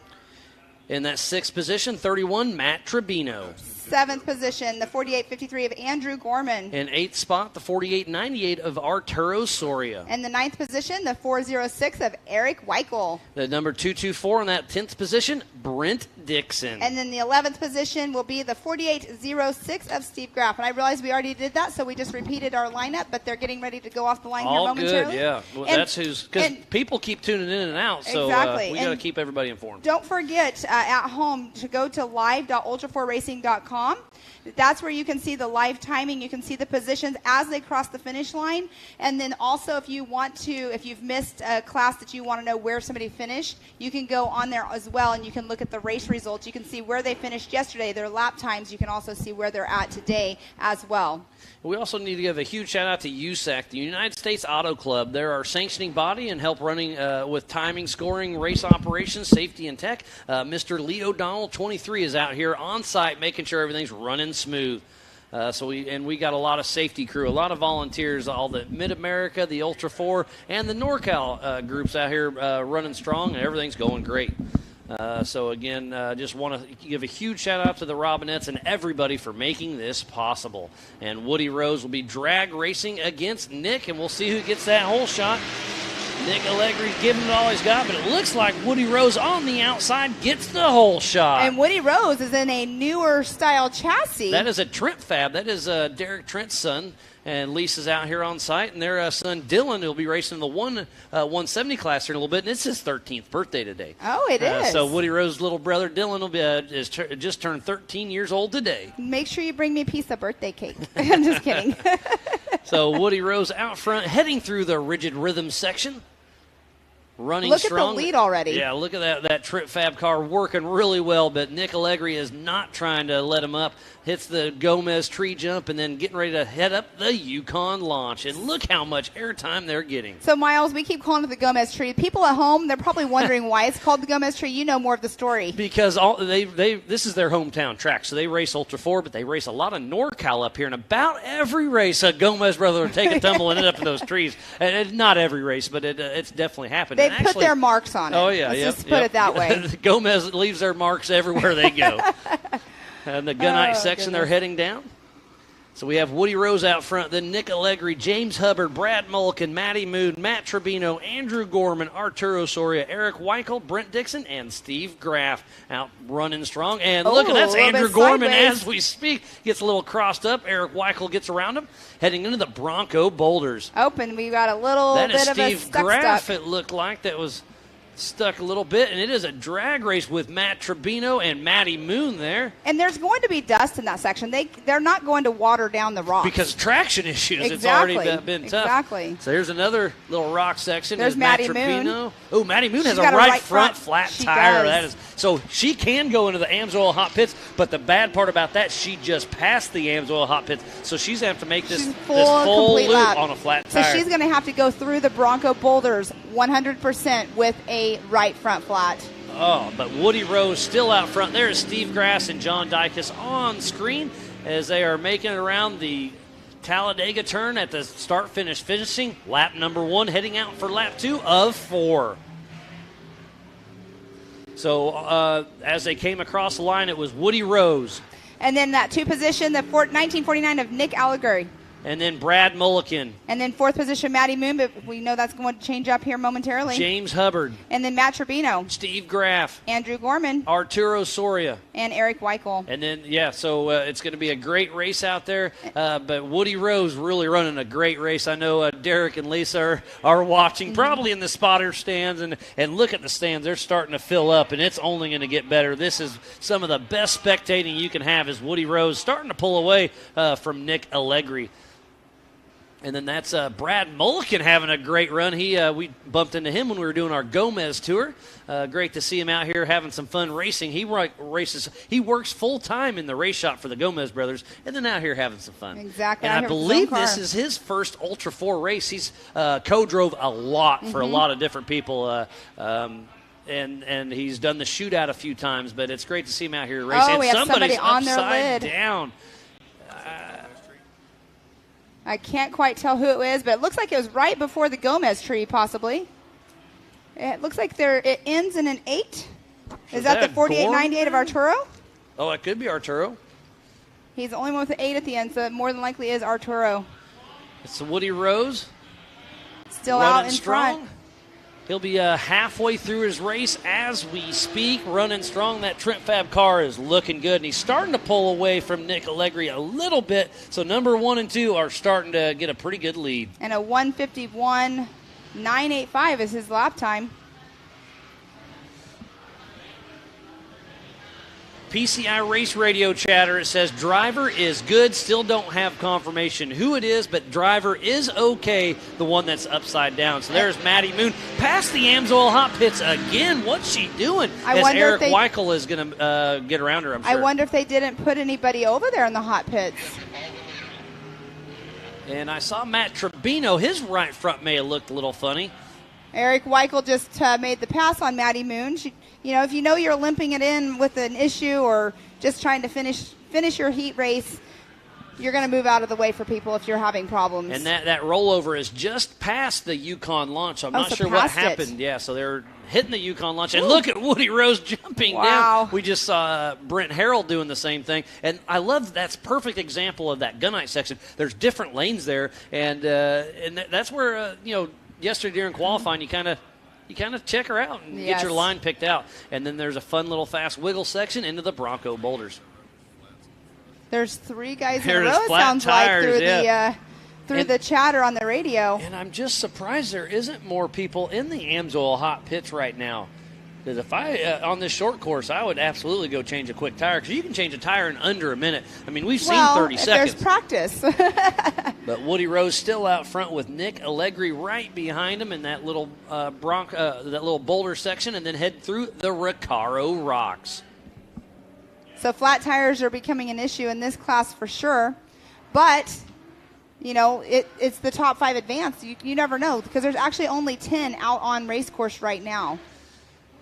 In that 6th position, 31, Matt Tribino. 7th position, the 4853 of Andrew Gorman. In 8th spot, the 4898 of Arturo Soria. And the 9th position, the 406 of Eric Weichel. The number 224 in that 10th position, Brent Dixon. And then the 11th position will be the 4806 of Steve Graff. And I realize we already did that, so we just repeated our lineup, but they're getting ready to go off the line here momentarily. All good, yeah. Well, that's because people keep tuning in and out, so exactly. We got to keep everybody informed. Don't forget at home to go to live.ultra4racing.com. That's where you can see the live timing. You can see the positions as they cross the finish line. And then also if you've missed a class that you want to know where somebody finished, you can go on there as well and you can look at the race results. You can see where they finished yesterday, their lap times. You can also see where they're at today as well. We also need to give a huge shout out to USAC, the United States Auto Club. They're our sanctioning body and help running with timing, scoring, race operations, safety, and tech. Mr. Lee O'Donnell, 23, is out here on site making sure everything's running smooth. So we got a lot of safety crew, a lot of volunteers, all the Mid-America, the Ultra 4, and the NorCal groups out here running strong, and everything's going great. So again, just want to give a huge shout out to the Robinettes and everybody for making this possible. And Woody Rose will be drag racing against Nick, and we'll see who gets that whole shot. Nick Allegri's giving it all he's got, but it looks like Woody Rose on the outside gets the whole shot. And Woody Rose is in a newer style chassis. That is a Trent Fab. That is Derek Trent's son. And Lisa's out here on site, and their son Dylan will be racing the 170 class here in a little bit, and it's his 13th birthday today. Oh, it is. So Woody Rose's little brother Dylan will be just turned 13 years old today. Make sure you bring me a piece of birthday cake. I'm just kidding. So Woody Rose out front, heading through the rigid rhythm section. Running look strong. At the lead already. Yeah, look at that Trip Fab car working really well, but Nick Allegri is not trying to let him up. Hits the Gomez tree jump and then getting ready to head up the Yukon launch. And look how much airtime they're getting. So, Miles, we keep calling it the Gomez tree. People at home, they're probably wondering why it's called the Gomez tree. You know more of the story. Because this is their hometown track. So they race Ultra 4, but they race a lot of NorCal up here. And about every race, a Gomez brother will take a tumble and end up in those trees. And not every race, but it's definitely happened. They put their marks on it. Oh, yeah. Let's just put it that way. Gomez leaves their marks everywhere they go. And the gunite section, they're heading down. So we have Woody Rose out front, then Nick Allegri, James Hubbard, Brad Mulliken, Matty Moon, Matt Tribino, Andrew Gorman, Arturo Soria, Eric Weichel, Brent Dixon, and Steve Graff out running strong. And look, that's Andrew Gorman as we speak. Gets a little crossed up. Eric Weichel gets around him, heading into the Bronco Boulders. Open. We got a little bit of a Steve Graff, it looked like, that was stuck a little bit, and it is a drag race with Matt Tribino and Matty Moon there. And there's going to be dust in that section. They're not going to water down the rocks. Because traction issues. Exactly. It's already been tough. Exactly. So here's another little rock section. There's Matty Moon. Oh, Matty Moon has a right front flat tire. That is, so she can go into the AMSOIL hot pits, but the bad part about that, she just passed the AMSOIL hot pits, so she's going to have to make this full loop lap on a flat tire. So she's going to have to go through the Bronco Boulders 100% with a right front flat. But Woody Rose still out front. There is Steve Grass and John Dykus on screen as they are making it around the Talladega turn at the start-finish finishing. Lap number 1 heading out for lap 2 of 4. So as they came across the line, it was Woody Rose. And then that 2 position, the 1949 of Nick Allegri. And then Brad Mulliken. And then 4th position, Matty Moon, but we know that's going to change up here momentarily. James Hubbard. And then Matt Tribino. Steve Graff. Andrew Gorman. Arturo Soria. And Eric Weichel. And then, so it's going to be a great race out there. But Woody Rose really running a great race. I know Derek and Lisa are watching, probably in the spotter stands. And look at the stands. They're starting to fill up, and it's only going to get better. This is some of the best spectating you can have is Woody Rose starting to pull away from Nick Allegri. And then that's Brad Mulliken having a great run. We bumped into him when we were doing our Gomez tour. Great to see him out here having some fun racing. He works full time in the race shop for the Gomez brothers, and then out here having some fun. Exactly. And I believe this is his first Ultra 4 race. He's co-drove a lot for a lot of different people. And he's done the shootout a few times, but it's great to see him out here racing. Oh, we have somebody on their upside lid. Down. I can't quite tell who it is, but it looks like it was right before the Gomez tree, possibly. It looks like it ends in an 8. Is that the 4898 of Arturo? Oh, it could be Arturo. He's the only one with the 8 at the end, so it more than likely is Arturo. It's Woody Rose. Still out in front. He'll be halfway through his race as we speak, running strong. That Trent Fab car is looking good, and he's starting to pull away from Nick Allegri a little bit. So number 1 and 2 are starting to get a pretty good lead. And a 1:51.985 is his lap time. PCI Race Radio chatter, it says driver is good, still don't have confirmation who it is, but driver is okay, the one that's upside down. So there's Matty Moon past the Amsoil hot pits again. What's she doing? As Eric Weichel is going to get around her, I'm sure. I wonder if they didn't put anybody over there in the hot pits. And I saw Matt Tribino, his right front may have looked a little funny. Eric Weichel just made the pass on Matty Moon. If you know you're limping it in with an issue or just trying to finish your heat race, you're going to move out of the way for people if you're having problems. And that rollover is just past the Yukon launch. I'm not sure what happened. Yeah, so they're hitting the Yukon launch. And look at Woody Rose jumping down. We just saw Brent Harrell doing the same thing. And I love that's perfect example of that gunite section. There's different lanes there. And that's where, yesterday during qualifying, you kind of check her out and get your line picked out. And then there's a fun little fast wiggle section into the Bronco boulders. There's 3 guys in a row, it sounds tires, like, through the chatter on the radio. And I'm just surprised there isn't more people in the Amsoil hot pits right now. Because if on this short course, I would absolutely go change a quick tire, because you can change a tire in under a minute. I mean, we've seen 30 seconds. There's practice. But Woody Rose still out front with Nick Allegri right behind him in that little that little boulder section, and then head through the Recaro Rocks. So flat tires are becoming an issue in this class for sure. But, it's the top 5 advanced. You never know, because there's actually only 10 out on race course right now.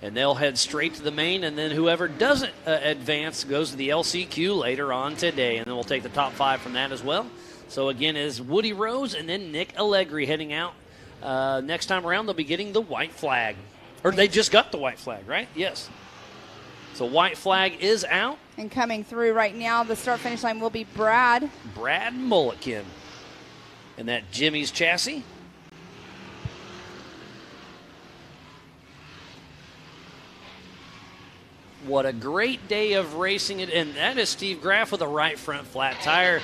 And they'll head straight to the main, and then whoever doesn't advance goes to the LCQ later on today. And then we'll take the top 5 from that as well. So, again, is Woody Rose and then Nick Allegri heading out. Next time around, they'll be getting the white flag. Or they just got the white flag, right? Yes. So white flag is out. And coming through right now, the start-finish line will be Brad Mulliken. And that Jimmy's chassis. What a great day of racing it. And that is Steve Graff with a right front flat tire.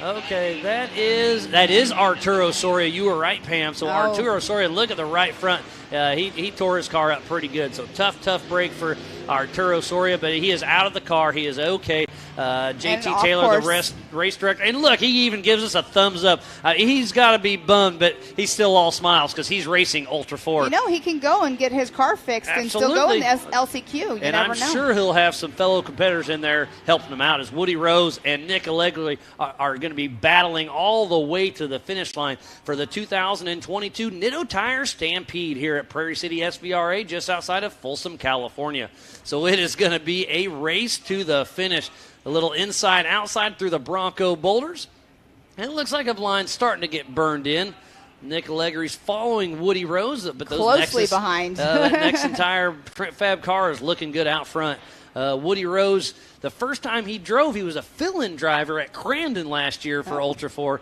Okay, that is Arturo Soria. You were right, Pam. So Arturo Soria, look at the right front. He tore his car up pretty good. So tough break for Arturo Soria, but he is out of the car. He is okay. JT Taylor, the race director. And look, he even gives us a thumbs up. He's got to be bummed, but he's still all smiles because he's racing Ultra 4. You know, he can go and get his car fixed and still go in the LCQ. You never know. Sure he'll have some fellow competitors in there helping him out as Woody Rose and Nick Allegri are going to be battling all the way to the finish line for the 2022 Nitto Tire Stampede here at Prairie City SVRA just outside of Folsom, California. So it is going to be a race to the finish. A little inside-outside through the Bronco boulders. And it looks like a line's starting to get burned in. Nick Allegri's following Woody Rose, but those closely behind. That Nexen Tire Trent Fab car is looking good out front. Woody Rose, the first time he drove, he was a fill-in driver at Crandon last year for Ultra 4.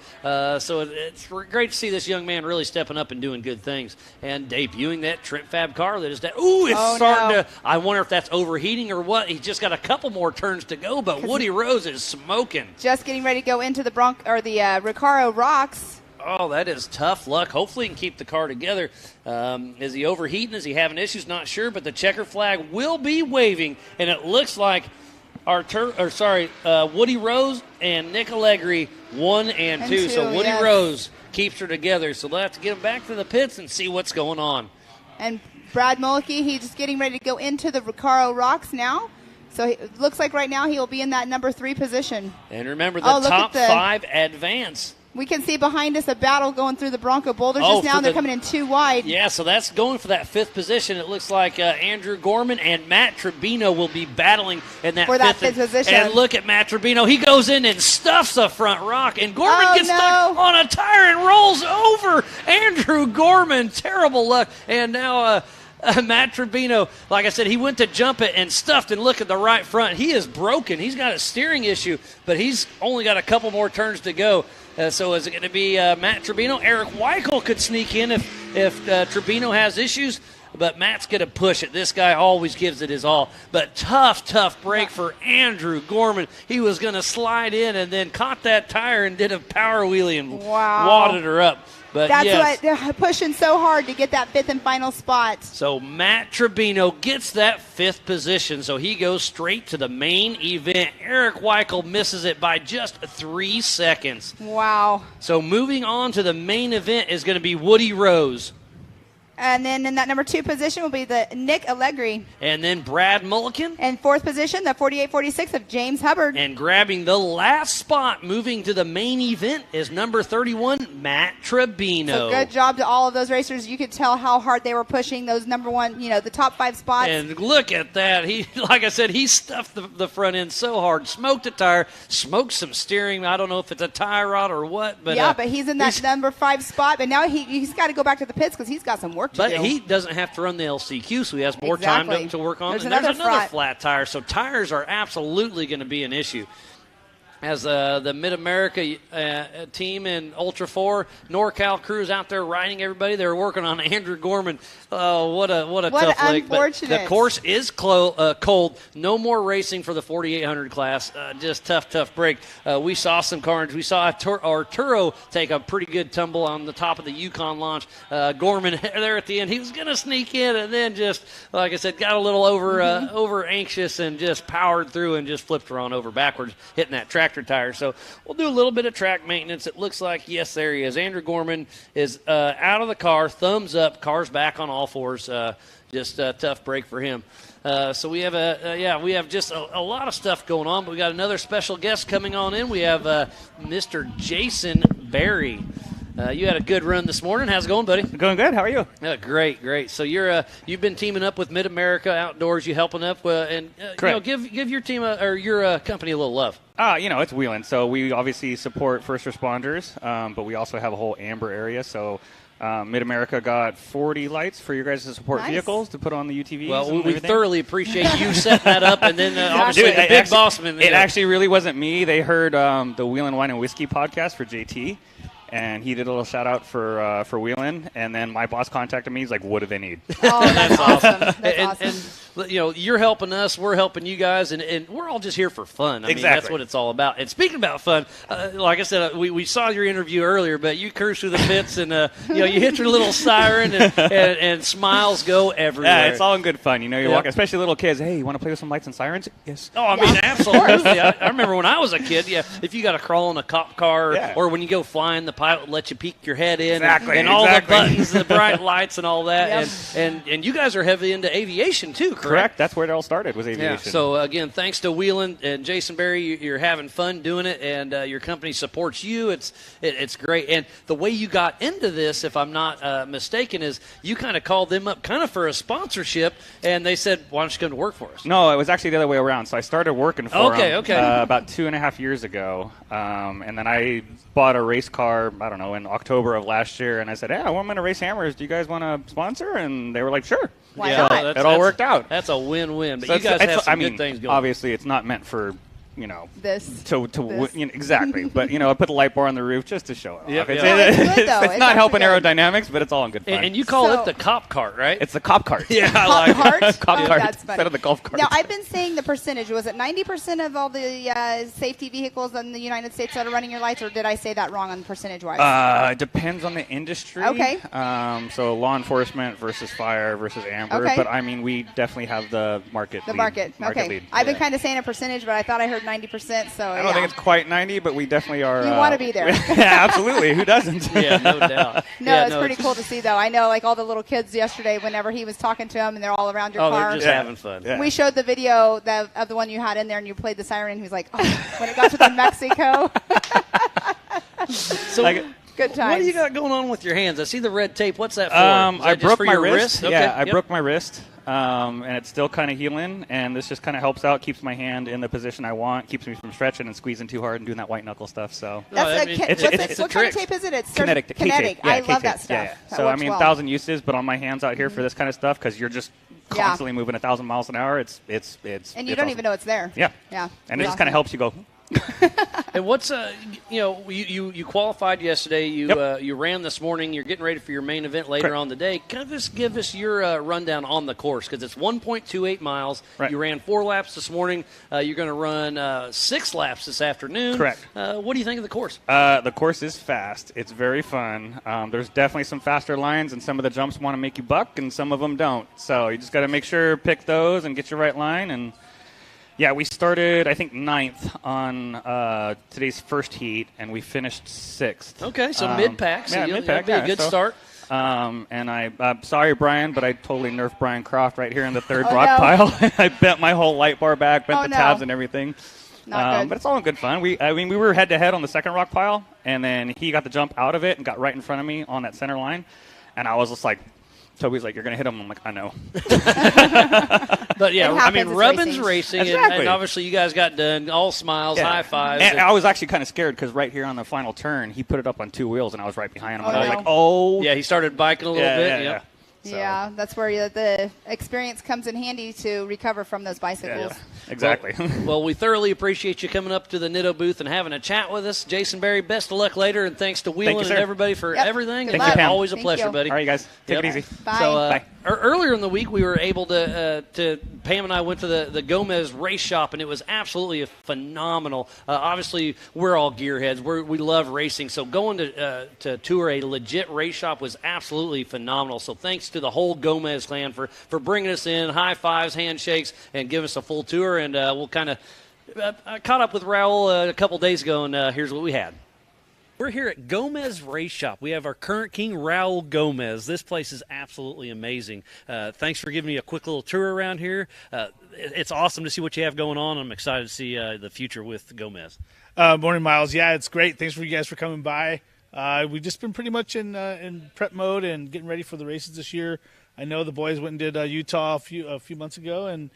So it's great to see this young man really stepping up and doing good things. And debuting that Trent Fab car that is that. Ooh, it's starting to. I wonder if that's overheating or what. He's just got a couple more turns to go, but Woody Rose is smoking. Just getting ready to go into the Recaro Rocks. Oh, that is tough luck. Hopefully he can keep the car together. Is he overheating? Is he having issues? Not sure, but the checker flag will be waving, and it looks like Woody Rose and Nick Allegri 1 and 2. So Woody Rose keeps her together. So they'll have to get him back to the pits and see what's going on. And Brad Mulkey, he's just getting ready to go into the Recaro Rocks now. So it looks like right now he will be in that number 3 position. And remember, the top 5 advance. We can see behind us a battle going through the Bronco boulders just now. They're coming in 2 wide. Yeah, so that's going for that 5th position. It looks like Andrew Gorman and Matt Tribino will be battling in that for 5th position. And look at Matt Tribino. He goes in and stuffs a front rock, and Gorman gets stuck on a tire and rolls over. Andrew Gorman, terrible luck. And now Matt Tribino, like I said, he went to jump it and stuffed, and look at the right front. He is broken. He's got a steering issue, but he's only got a couple more turns to go. So is it going to be Matt Tribino? Eric Weichel could sneak in if Tribino has issues, but Matt's going to push it. This guy always gives it his all. But tough break for Andrew Gorman. He was going to slide in and then caught that tire and did a power wheelie and wadded her up. But that's why they're pushing so hard to get that 5th and final spot. So Matt Tribino gets that 5th position, so he goes straight to the main event. Eric Weichel misses it by just 3 seconds. Wow. So moving on to the main event is going to be Woody Rose. And then in that number 2 position will be the Nick Allegri. And then Brad Mulliken. And 4th position, the 48-46 of James Hubbard. And grabbing the last spot, moving to the main event, is number 31, Matt Tribino. So good job to all of those racers. You could tell how hard they were pushing those number 1, the top 5 spots. And look at that. He, like I said, he stuffed the front end so hard, smoked a tire, smoked some steering. I don't know if it's a tie rod or what. But yeah, but he's in that number 5 spot. But now he's got to go back to the pits because he's got some work. But he doesn't have to run the LCQ, so he has more time to work on. There's another flat tire, so tires are absolutely going to be an issue. As the Mid-America team in Ultra 4, NorCal crews out there riding everybody. They're working on Andrew Gorman. Oh, what a tough leg. But the course is cold. No more racing for the 4,800 class. Just tough break. We saw some carnage. We saw Arturo take a pretty good tumble on the top of the Yukon launch. Gorman there at the end, he was going to sneak in and then just, like I said, got a little over anxious and just powered through and just flipped her on over backwards, hitting that tractor tire. So we'll do a little bit of track maintenance. It looks like, yes, there he is. Andrew Gorman is out of the car. Thumbs up. Car's back on all fours. Just a tough break for him. So we have we have just a lot of stuff going on, but we got another special guest coming on in. We have Mr. Jason Berry. You had a good run this morning. How's it going, buddy? Going good. How are you? Great. So you've been teaming up with Mid-America Outdoors. You helping up and give your team or your company a little love. It's Wheeling. So we obviously support first responders, but we also have a whole amber area. So Mid-America got 40 lights for your guys to support vehicles to put on the UTVs. Well, we thoroughly appreciate you setting that up, and then obviously the big bossman. It actually really wasn't me. They heard the Wheeling Wine and Whiskey podcast for JT. And he did a little shout out for Wheeling, and then my boss contacted me. He's like, "What do they need?" Oh, that's awesome. That's awesome. And you're helping us, we're helping you guys, and we're all just here for fun. I mean, that's what it's all about. And speaking about fun, like I said, we saw your interview earlier, but you cruise through the pits and you hit your little siren and smiles go everywhere. Yeah, it's all in good fun. You walk, especially little kids. Hey, you want to play with some lights and sirens? Yes. Oh, I mean, absolutely. I remember when I was a kid. Yeah, if you got to crawl in a cop car, or when you go flying, the pilot lets you peek your head in, and all the buttons, the bright lights, and all that. And you guys are heavy into aviation too, correct? That's where it all started, was aviation. Yeah. So again, thanks to Wheeling and Jason Berry, you're having fun doing it, and your company supports you. It's great. And the way you got into this, if I'm not mistaken, is you kind of called them up kind of for a sponsorship, and they said, "Why don't you come to work for us?" No, it was actually the other way around. So I started working for them Okay. About 2.5 years ago, and then I bought a race car, I don't know, in October of last year, and I said, "Yeah, I'm going to race hammers. Do you guys want to sponsor?" And they were like, "Sure." Why not? It all worked out. That's a win-win. But So you guys have some good things going. Obviously, it's not meant for this. Exactly. But I put the light bar on the roof just to show it off. It's not helping aerodynamics, but it's all in good fun. And you call it the cop cart, right? It's the cop cart. Yeah, I like cart? it. Cop cart That's funny. instead of the golf cart. Now, I've been saying the percentage. Was it 90% of all the safety vehicles in the United States that are running your lights, or did I say that wrong on percentage-wise? It depends on the industry. Okay. So law enforcement versus fire versus amber. Okay. But, I mean, we definitely have the market The lead. market. Okay. Lead. I've been kind of saying a percentage, but I thought I heard 90%. So I don't think it's quite 90, but we definitely are. You want to be there. Yeah, absolutely. Who doesn't? Yeah, no doubt. It's pretty cool to see, though. I know, like all the little kids yesterday, whenever he was talking to them, and they're all around your car. They're just having fun. Yeah. We showed the video of the one you had in there, and you played the siren. He was like, "Oh, when it got to the Mexico." So, good times. What do you got going on with your hands? I see the red tape. What's that for? I broke my wrist. Okay. Yeah, I broke my wrist, and it's still kind of healing. And this just kind of helps out, keeps my hand in the position I want, keeps me from stretching and squeezing too hard and doing that white knuckle stuff. So what kind of tape is it? It's Kinetic. Kinetic. Yeah, I love K-tape. that stuff. Yeah. That So I works mean, well. 1,000 uses, but on my hands out here for this kind of stuff, because you're just constantly moving 1,000 miles an hour. It's and you don't even know it's there. Yeah. Yeah. And it just kind of helps you go. And what's you qualified yesterday. You ran this morning. You're getting ready for your main event later on the day. Give us your rundown on the course, because it's 1.28 miles. Right. You ran 4 laps this morning. You're going to run 6 laps this afternoon. Correct. What do you think of the course? The course is fast. It's very fun. There's definitely some faster lines, and some of the jumps want to make you buck, and some of them don't. So you just got to make sure pick those and get your right line. And yeah, we started, I think, 9th on today's first heat, and we finished 6th. Okay, so mid-pack. So mid-pack. That'd be a good start. And I'm sorry, Brian, but I totally nerfed Brian Croft right here in the third rock pile. I bent my whole light bar back, bent the tabs and everything. Not good. But it's all in good fun. We were head-to-head on the second rock pile, and then he got the jump out of it and got right in front of me on that center line. And I was just like, Toby's like, "You're going to hit him." I'm like, "I know." But yeah, I mean, Rubbin's racing, exactly. and obviously you guys got done. All smiles, high fives. And I was actually kind of scared because right here on the final turn, he put it up on 2 wheels, and I was right behind him. Oh, and I was no. like, "Oh." Yeah, he started biking a little bit. Yeah. Yeah, that's where the experience comes in handy to recover from those bicycles. Yeah, exactly. Well, we thoroughly appreciate you coming up to the Nitto booth and having a chat with us. Jason Berry, best of luck later, and thanks to Wheelan and everybody for everything. Good luck. Always a Thank pleasure, you. buddy. All right, guys. Take it easy. Bye. So, Bye. Earlier in the week, we were able to Pam and I went to the Gomez race shop, and it was absolutely phenomenal. Obviously, we're all gearheads. We love racing, so going to tour a legit race shop was absolutely phenomenal. So thanks to the whole Gomez clan for bringing us in, high fives, handshakes, and giving us a full tour. And we'll kind of I caught up with Raul a couple days ago, and here's what we had. We're here at Gomez Race Shop. We have our current king, Raul Gomez. This place is absolutely amazing. Thanks for giving me a quick little tour around here. It's awesome to see what you have going on. I'm excited to see the future with Gomez. Morning, Miles. Yeah, it's great. Thanks for you guys for coming by. We've just been pretty much in prep mode and getting ready for the races this year. I know the boys went and did Utah a few months ago, and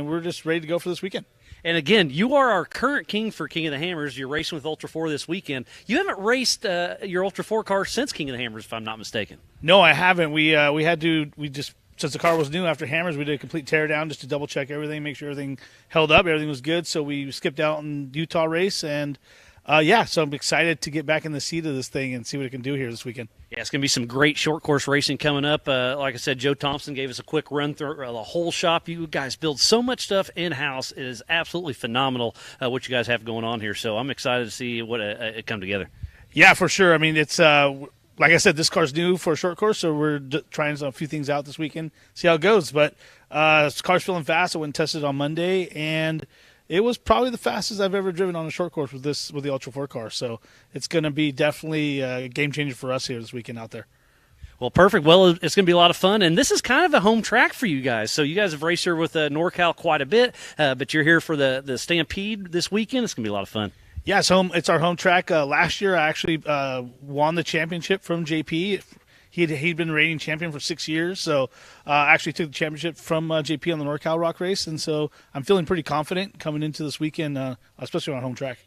we're just ready to go for this weekend. And again, you are our current king for King of the Hammers. You're racing with Ultra 4 this weekend. You haven't raced your Ultra 4 car since King of the Hammers, if I'm not mistaken. No, I haven't. We just since the car was new after Hammers, we did a complete tear down just to double check everything, make sure everything held up, everything was good. So we skipped out in Utah race, and so I'm excited to get back in the seat of this thing and see what it can do here this weekend. Yeah, it's going to be some great short course racing coming up. Like I said, Joe Thompson gave us a quick run through the whole shop. You guys build so much stuff in-house. It is absolutely phenomenal what you guys have going on here. So I'm excited to see what it come together. Yeah, for sure. I mean, it's like I said, this car's new for a short course, so we're trying a few things out this weekend, see how it goes. But this car's feeling fast. I went and tested it on Monday, and it was probably the fastest I've ever driven on a short course with the Ultra 4 car. So it's going to be definitely a game changer for us here this weekend out there. Well, perfect. Well, it's going to be a lot of fun, and this is kind of a home track for you guys. So you guys have raced here with NorCal quite a bit, but you're here for the Stampede this weekend. It's going to be a lot of fun. Yeah, it's our home track. Last year, I actually won the championship from JP. He'd been reigning champion for 6 years, so I actually took the championship from JP on the NorCal Rock race, and so I'm feeling pretty confident coming into this weekend, especially on home track.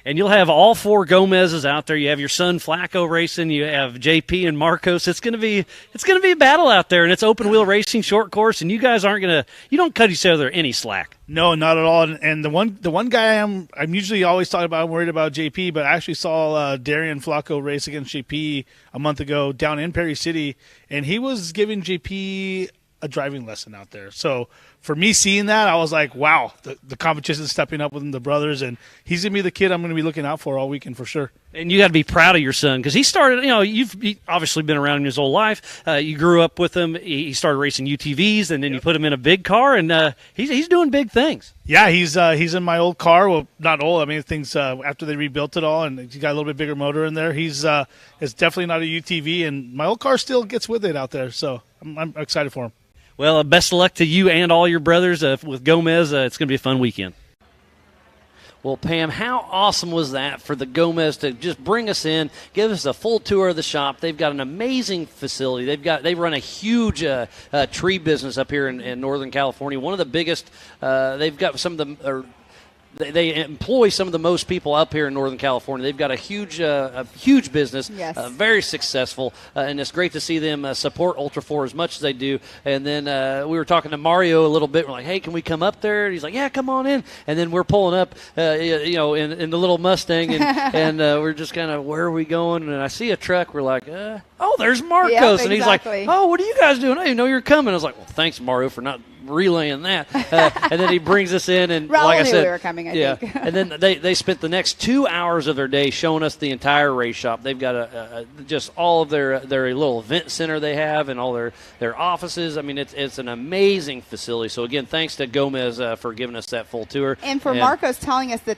And you'll have all 4 Gomez's out there. You have your son Flacco racing. You have JP and Marcos. It's going to be a battle out there, and it's open wheel racing, short course. And you guys you don't cut each other any slack. No, not at all. And the one guy I'm usually always talking about, I'm worried about JP, but I actually saw Darian Flacco race against JP a month ago down in Perry City, and he was giving JP a driving lesson out there. So for me seeing that, I was like, wow, the competition is stepping up with the brothers, and he's going to be the kid I'm going to be looking out for all weekend for sure. And you got to be proud of your son because he started, you've obviously been around him his whole life. You grew up with him. He started racing UTVs, and then you put him in a big car, and he's doing big things. Yeah, he's in my old car. Well, not old. I mean, things after they rebuilt it all, and he's got a little bit bigger motor in there. It's definitely not a UTV, and my old car still gets with it out there. So I'm excited for him. Well, best of luck to you and all your brothers with Gomez. It's going to be a fun weekend. Well, Pam, how awesome was that for the Gomez to just bring us in, give us a full tour of the shop? They've got an amazing facility. They run a huge tree business up here in Northern California. One of the biggest. They've got some of the. They employ some of the most people up here in Northern California. They've got a huge business, yes. Very successful, and it's great to see them support Ultra 4 as much as they do. And then we were talking to Mario a little bit. We're like, hey, can we come up there? And he's like, yeah, come on in. And then we're pulling up, in the little Mustang, and we're just kind of, where are we going? And I see a truck. We're like, oh, there's Marcos. Yep, and he's like, oh, what are you guys doing? I didn't know you're coming. I was like, well, thanks, Mario, for not relaying that. And then he brings us in, and Raul like I knew said, we were coming, I think. And then they spent the next 2 hours of their day showing us the entire race shop. They've got just all of their little event center they have, and all their offices. I mean, it's an amazing facility. So again, thanks to Gomez for giving us that full tour, and for Marcos telling us that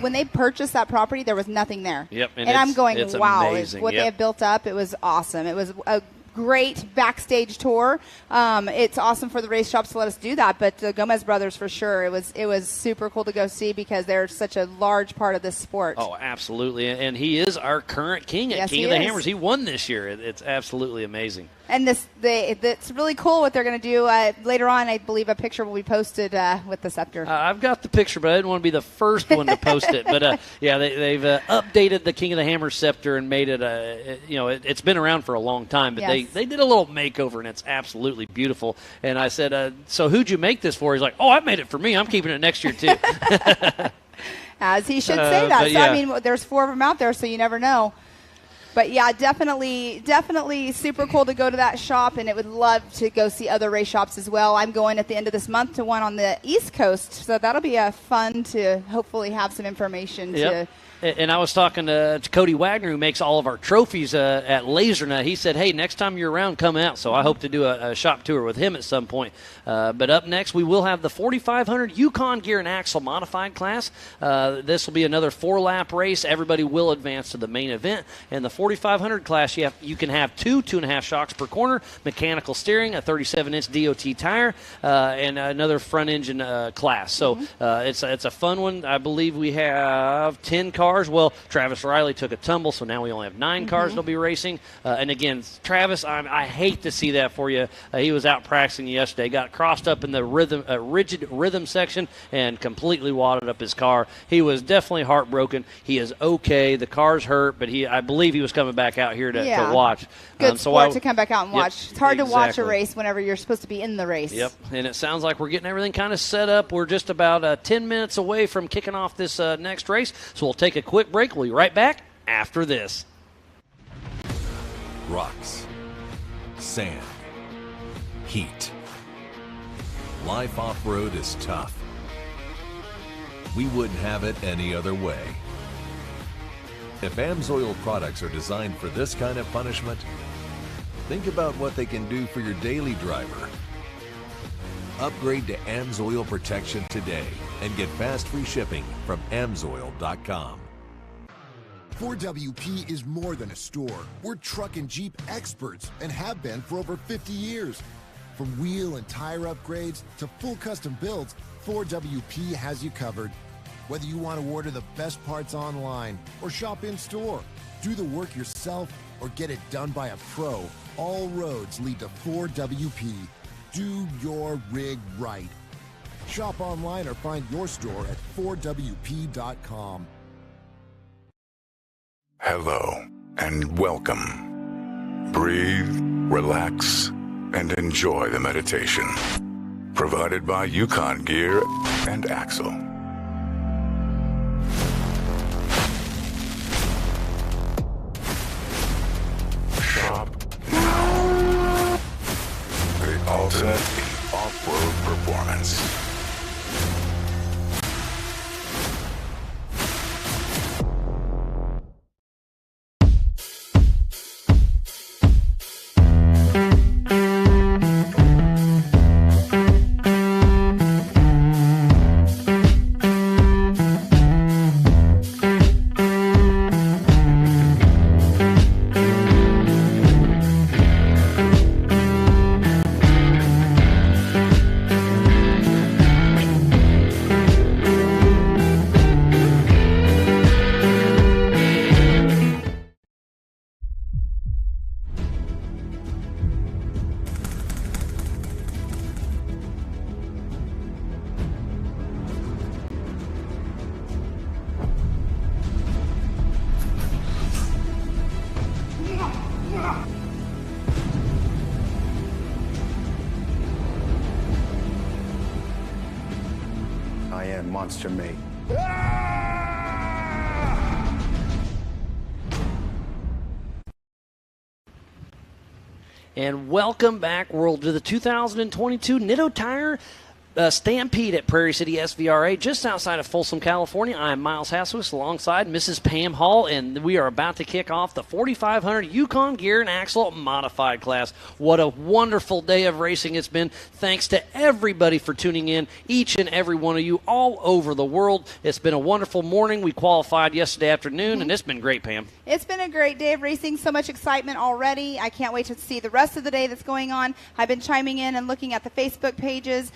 when they purchased that property, there was nothing there. Yep, and I'm going, it's wow, amazing. What they have built up. It was awesome. It was a great backstage tour. It's awesome for the race shops to let us do that, but the Gomez brothers for sure. It was super cool to go see because they're such a large part of this sport. Oh, absolutely, and he is our current king at King of the Hammers. He won this year. It's absolutely amazing. And it's really cool what they're going to do later on. I believe a picture will be posted with the scepter. I've got the picture, but I didn't want to be the first one to post it. But they've updated the King of the Hammers scepter and made it. It's been around for a long time, but they did a little makeover, and it's absolutely beautiful. And I said, so who'd you make this for? He's like, oh, I made it for me. I'm keeping it next year too. As he should say that. So yeah. I mean, there's 4 of them out there, so you never know. But, yeah, definitely super cool to go to that shop, and it would love to go see other race shops as well. I'm going at the end of this month to one on the East Coast, so that'll be fun to hopefully have some information to – And I was talking to Cody Wagner, who makes all of our trophies at LaserNut. He said, hey, next time you're around, come out. So I hope to do a shop tour with him at some point. But up next, we will have the 4,500 Yukon Gear and Axle Modified class. This will be another 4-lap race. Everybody will advance to the main event. In the 4,500 class, you can have 2.5 shocks per corner, mechanical steering, a 37-inch DOT tire, and another front engine class. So it's a fun one. I believe we have 10 cars. Well, Travis Riley took a tumble, so now we only have 9 cars that'll be racing. And again, Travis, I hate to see that for you. He was out practicing yesterday, got crossed up in the rigid rhythm section, and completely wadded up his car. He was definitely heartbroken. He is okay. The car's hurt, but I believe he was coming back out here to watch. Good sport to come back out and watch. It's hard to watch a exactly. race whenever you're supposed to be in the race. Yep, and it sounds like we're getting everything kind of set up. We're just about 10 minutes away from kicking off this next race, so we'll take a a quick break. We'll be right back after this. Rocks, sand, heat. Life off-road is tough. We wouldn't have it any other way. If AMSOIL products are designed for this kind of punishment, think about what they can do for your daily driver. Upgrade to AMSOIL protection today and get fast free shipping from AMSOIL.com. 4WP is more than a store. We're truck and Jeep experts and have been for over 50 years. From wheel and tire upgrades to full custom builds, 4WP has you covered. Whether you want to order the best parts online or shop in store, do the work yourself or get it done by a pro, all roads lead to 4WP. Do your rig right. Shop online or find your store at 4WP.com. Hello and welcome. Breathe, relax, and enjoy the meditation. Provided by Yukon Gear and Axle. Shop now. The ultimate in off-road performance. I am Monster Mate. And welcome back, world, to the 2022 Nitto Tire Stampede at Prairie City SVRA, just outside of Folsom, California. I'm Miles Haswis alongside Mrs. Pam Hall, and we are about to kick off the 4500 Yukon Gear and Axle Modified class. What a wonderful day of racing it's been. Thanks to everybody for tuning in, each and every one of you all over the world. It's been a wonderful morning. We qualified yesterday afternoon, and it's been great, Pam. It's been a great day of racing. So much excitement already. I can't wait to see the rest of the day that's going on. I've been chiming in and looking at the Facebook pages.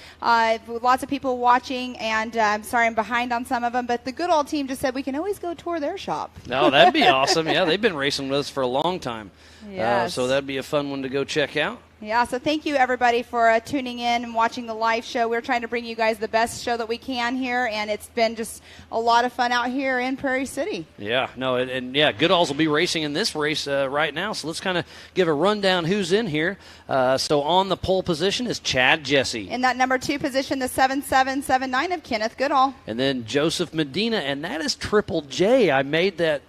Lots of people watching, and I'm sorry I'm behind on some of them, but the Good Old team just said we can always go tour their shop. No, that'd be awesome. Yeah, they've been racing with us for a long time. Yes. So that'd be a fun one to go check out. Yeah, so thank you, everybody, for tuning in and watching the live show. We're trying to bring you guys the best show that we can here, and it's been just a lot of fun out here in Prairie City. Yeah, no, and yeah, Goodalls will be racing in this race right now, so let's kind of give a rundown who's in here. So on the pole position is Chad Jesse. In that number 2 position, the 7779 of Kenneth Goodall. And then Joseph Medina, and that is Triple J. I made that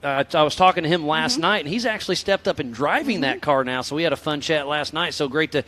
I was talking to him last night, and he's actually stepped up and driving that car now, so we had a fun chat last night. So great to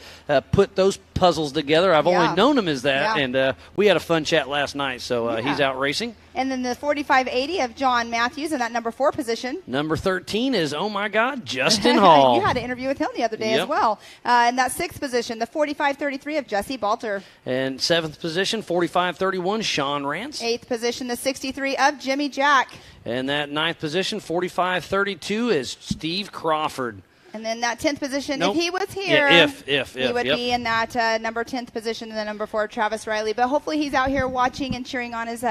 put those puzzles together. I've only known him as that, and we had a fun chat last night, so he's out racing. And then the 4580 of John Matthews in that number 4 position. Number 13 is, oh my God, Justin Hall. You had an interview with him the other day as well. In that 6th position, the 4533 of Jesse Balter. And 7th position, 4531, Sean Rance. 8th position, the 63 of Jimmy Jack. And that 9th position, 4532, is Steve Crawford. And then that 10th position, if he was here, he would be in that number 10th position, and the number 4, Travis Riley. But hopefully he's out here watching and cheering on his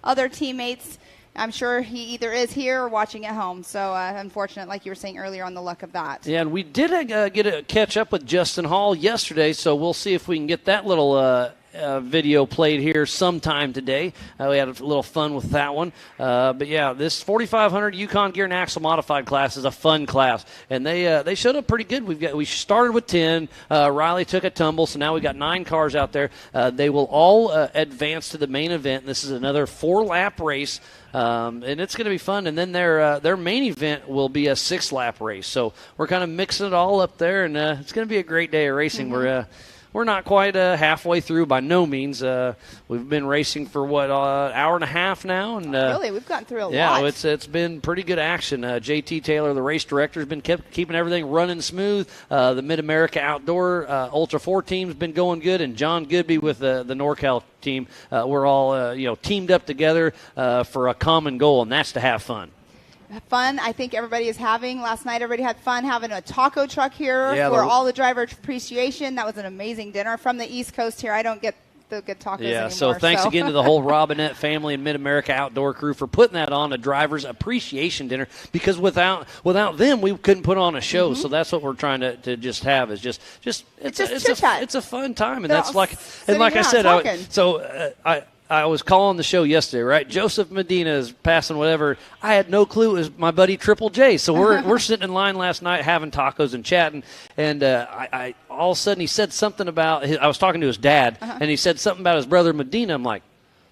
other teammates. I'm sure he either is here or watching at home. So unfortunate, like you were saying earlier, on the luck of that. Yeah, and we did get a catch up with Justin Hall yesterday, so we'll see if we can get that little video played here sometime today. We had a little fun with that one. But yeah, this 4500 Yukon Gear and Axle Modified class is a fun class, and they showed up pretty good. We started with 10. Riley took a tumble, so now we got 9 cars out there. They will all advance to the main event. This is another 4-lap race. And it's going to be fun. And then their main event will be a 6-lap race. So we're kind of mixing it all up there, and it's going to be a great day of racing. We're not quite halfway through by no means. We've been racing for hour and a half now, and really, we've gotten through a lot. Yeah, it's been pretty good action. JT Taylor, the race director, has been keeping everything running smooth. The Mid America Outdoor Ultra 4 team's been going good, and John Goodby with the NorCal team. We're all teamed up together for a common goal, and that's to have fun. Fun I think everybody is having. Last night everybody had fun having a taco truck here for all the driver appreciation. That was an amazing dinner from the East Coast here. I don't get the good tacos anymore. So thanks again to the whole Robinette family and Mid-America Outdoor crew for putting that on, a driver's appreciation dinner, because without them we couldn't put on a show. So that's what we're trying to just have, is just it's a fun time, and that's like I said, I was calling the show yesterday, right? Joseph Medina is passing whatever. I had no clue it was my buddy Triple J. So we're sitting in line last night having tacos and chatting, and I all of a sudden he said something about I was talking to his dad, and he said something about his brother Medina. I'm like,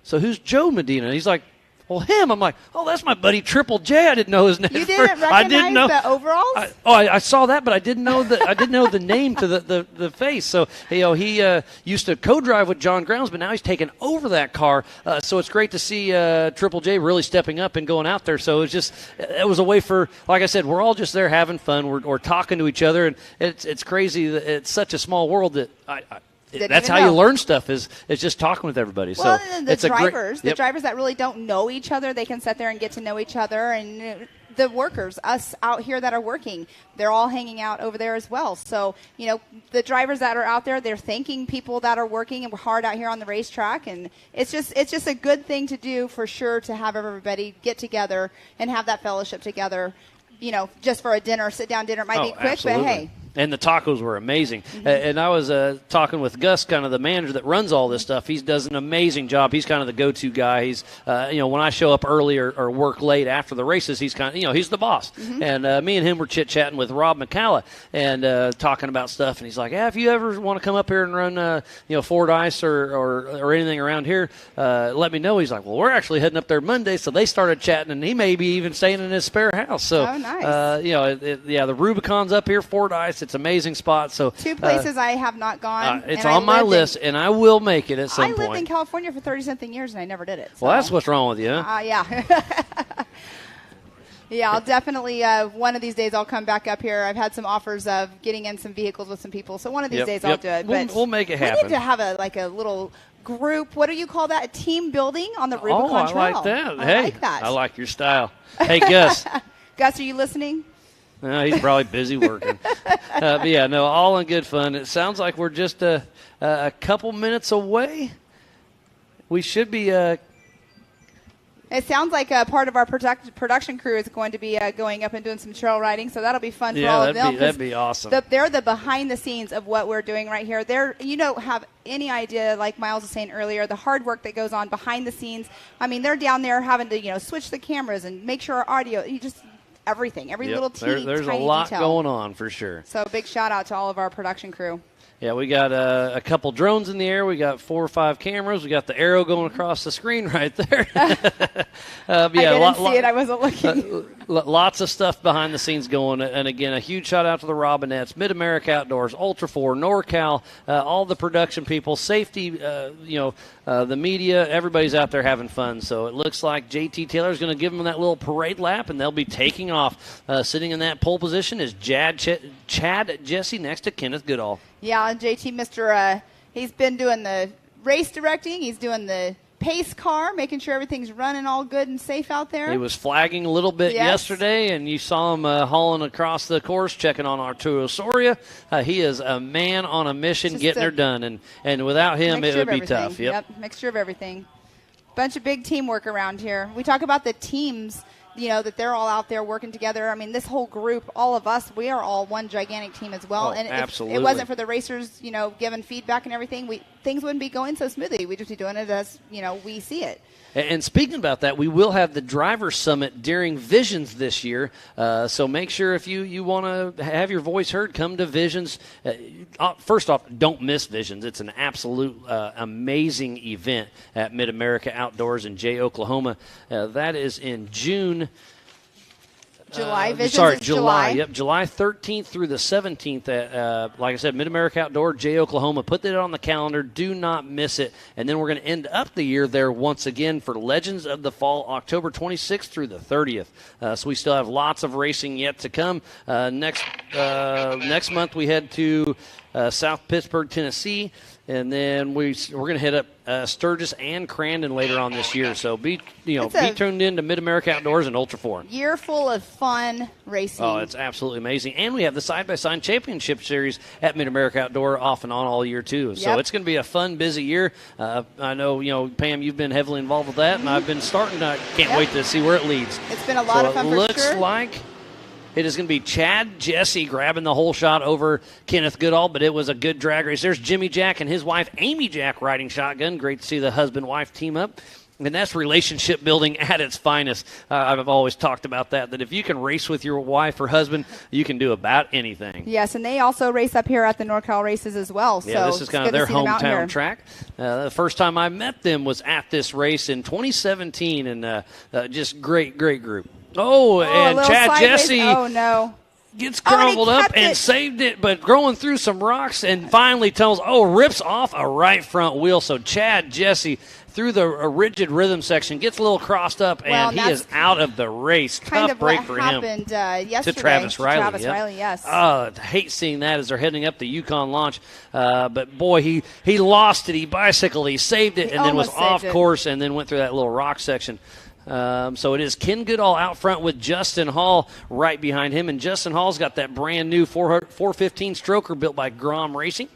so who's Joe Medina? And he's like, well, him. I'm like, oh, that's my buddy Triple J. I didn't know his name. You didn't recognize the overalls? I saw that, but I didn't know the name to the face. So he used to co-drive with John Grounds, but now he's taken over that car. So it's great to see Triple J really stepping up and going out there. So it was a way for, like I said, we're all just there having fun. We're talking to each other, and it's crazy that it's such a small world that that's how you learn stuff is just talking with everybody. Well, so and the drivers that really don't know each other, they can sit there and get to know each other. And the workers, us out here that are working, they're all hanging out over there as well. So, the drivers that are out there, they're thanking people that are working hard out here on the racetrack. And it's just a good thing to do for sure, to have everybody get together and have that fellowship together, just for a dinner, sit-down dinner. It might be quick, absolutely. But hey. And the tacos were amazing. And I was talking with Gus, kind of the manager that runs all this stuff. He does an amazing job. He's kind of the go-to guy. He's, when I show up early or work late after the races, he's kind of, he's the boss. And me and him were chit-chatting with Rob McCalla and talking about stuff. And he's like, if you ever want to come up here and run, Ford Ice or anything around here, let me know. He's like, well, we're actually heading up there Monday. So they started chatting, and he may be even staying in his spare house. So, nice. The Rubicon's up here, Ford Ice. It's an amazing spot. So 2 places I have not gone. It's on my list, and I will make it at some point. I lived in California for 30-something years, and I never did it. So. Well, that's what's wrong with you, huh? Yeah. Yeah, I'll definitely, one of these days I'll come back up here. I've had some offers of getting in some vehicles with some people, so one of these days I'll do it. But we'll make it happen. We need to have a little group. What do you call that? A team building on the Rubicon Trail. I like that. I like that. I like your style. Hey, Gus. Gus, are you listening? No, he's probably busy working. But yeah, no, all in good fun. It sounds like we're just a couple minutes away. We should be. It sounds like part of our production crew is going to be going up and doing some trail riding, so that'll be fun for all of them. That'd be awesome. They're the behind the scenes of what we're doing right here. You don't have any idea, like Miles was saying earlier, the hard work that goes on behind the scenes. I mean, they're down there having to switch the cameras and make sure our audio. Everything, every little teeny there's tiny a lot detail. Going on for sure. So big shout out to all of our production crew. Yeah, we got a couple drones in the air. We got 4 or 5 cameras. We got the arrow going across the screen right there. I didn't see it. I wasn't looking. Lots of stuff behind the scenes going. And, again, a huge shout-out to the Robinettes, Mid-America Outdoors, Ultra 4, NorCal, all the production people, safety, the media. Everybody's out there having fun. So it looks like JT Taylor's going to give them that little parade lap, and they'll be taking off. Sitting in that pole position is Chad Jesse next to Kenneth Goodall. Yeah, and JT, he's been doing the race directing. He's doing the pace car, making sure everything's running all good and safe out there. He was flagging a little bit yesterday, and you saw him hauling across the course, checking on Arturo Soria. He is a man on a mission, getting her done, and without him, it would be tough. Yep, mixture of everything. Bunch of big teamwork around here. We talk about the teams that they're all out there working together. I mean, this whole group, all of us, we are all one gigantic team as well. And absolutely. if it wasn't for the racers, giving feedback and everything, things wouldn't be going so smoothly. We'd just be doing it as, we see it. And speaking about that, we will have the Driver Summit during Visions this year. So make sure if you want to have your voice heard, come to Visions. First off, don't miss Visions. It's an absolute amazing event at Mid-America Outdoors in Jay, Oklahoma. That is in June. July. Visions is July. Yep, July 13th through the 17th at, like I said, Mid-America Outdoor, Jay, Oklahoma. Put that on the calendar. Do not miss it. And then we're going to end up the year there once again for Legends of the Fall, October 26th through the 30th. So we still have lots of racing yet to come. Next month we head to South Pittsburgh, Tennessee. And then we're going to hit up Sturgis and Crandon later on this year. So be tuned in to Mid-America Outdoors and Ultra 4. Year full of fun racing. Oh, it's absolutely amazing. And we have the Side-by-Side Championship Series at Mid-America Outdoor off and on all year, too. So it's going to be a fun, busy year. I know, Pam, you've been heavily involved with that, and I've been starting to can't wait to see where it leads. It's been a lot of fun for sure. It looks like it is going to be Chad Jesse grabbing the whole shot over Kenneth Goodall, but it was a good drag race. There's Jimmy Jack and his wife, Amy Jack, riding shotgun. Great to see the husband-wife team up. And that's relationship building at its finest. I've always talked about that if you can race with your wife or husband, you can do about anything. Yes, and they also race up here at the NorCal races as well. Yeah, this is kind of their hometown track. The first time I met them was at this race in 2017, and just great group. And Chad Jesse gets crumbled up and saved it, but going through some rocks and finally rips off a right front wheel. So Chad Jesse through the rigid rhythm section gets a little crossed up, and he is out of the race. Tough break for him. Yesterday to Travis Riley. Riley, yes. I hate seeing that as they're heading up the Yukon launch. But boy, he lost it. He bicycled, he saved it, and then was off course, and then went through that little rock section. So it is Ken Goodall out front with Justin Hall right behind him. And Justin Hall's got that brand new 415 stroker built by Grom Racing.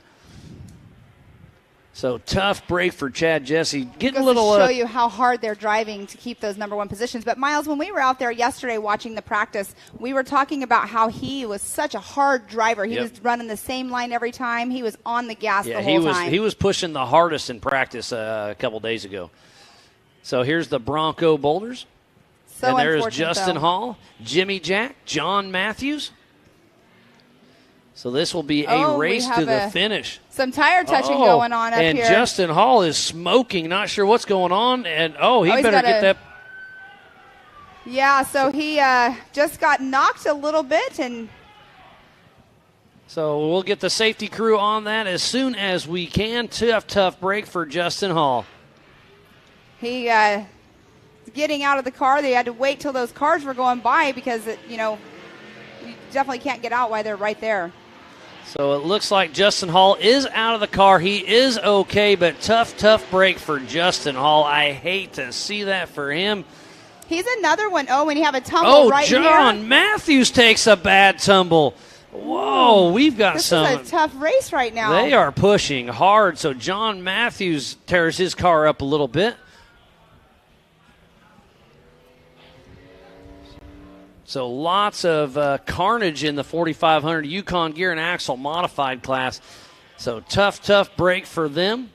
So tough break for Chad Jesse. Getting a little to show you how hard they're driving to keep those number one positions. But Miles, when we were out there yesterday watching the practice, we were talking about how he was such a hard driver. He was running the same line every time. He was on the gas the whole time. He was pushing the hardest in practice a couple days ago. So here's the Bronco Boulders. And there's Justin Hall, Jimmy Jack, John Matthews. So this will be a race to the finish. Some tire touching going on up here. And Justin Hall is smoking, not sure what's going on. And, he better get that. Yeah, so he just got knocked a little bit. And so we'll get the safety crew on that as soon as we can. Tough break for Justin Hall. He getting out of the car. They had to wait till those cars were going by because, you definitely can't get out while they're right there. So it looks like Justin Hall is out of the car. He is okay, but tough break for Justin Hall. I hate to see that for him. He's another one. When you have a tumble right here. John Matthews takes a bad tumble. Whoa, we've got this is a tough race right now. They are pushing hard, so John Matthews tears his car up a little bit. So lots of carnage in the 4500 Yukon Gear and Axle modified class. So tough break for them.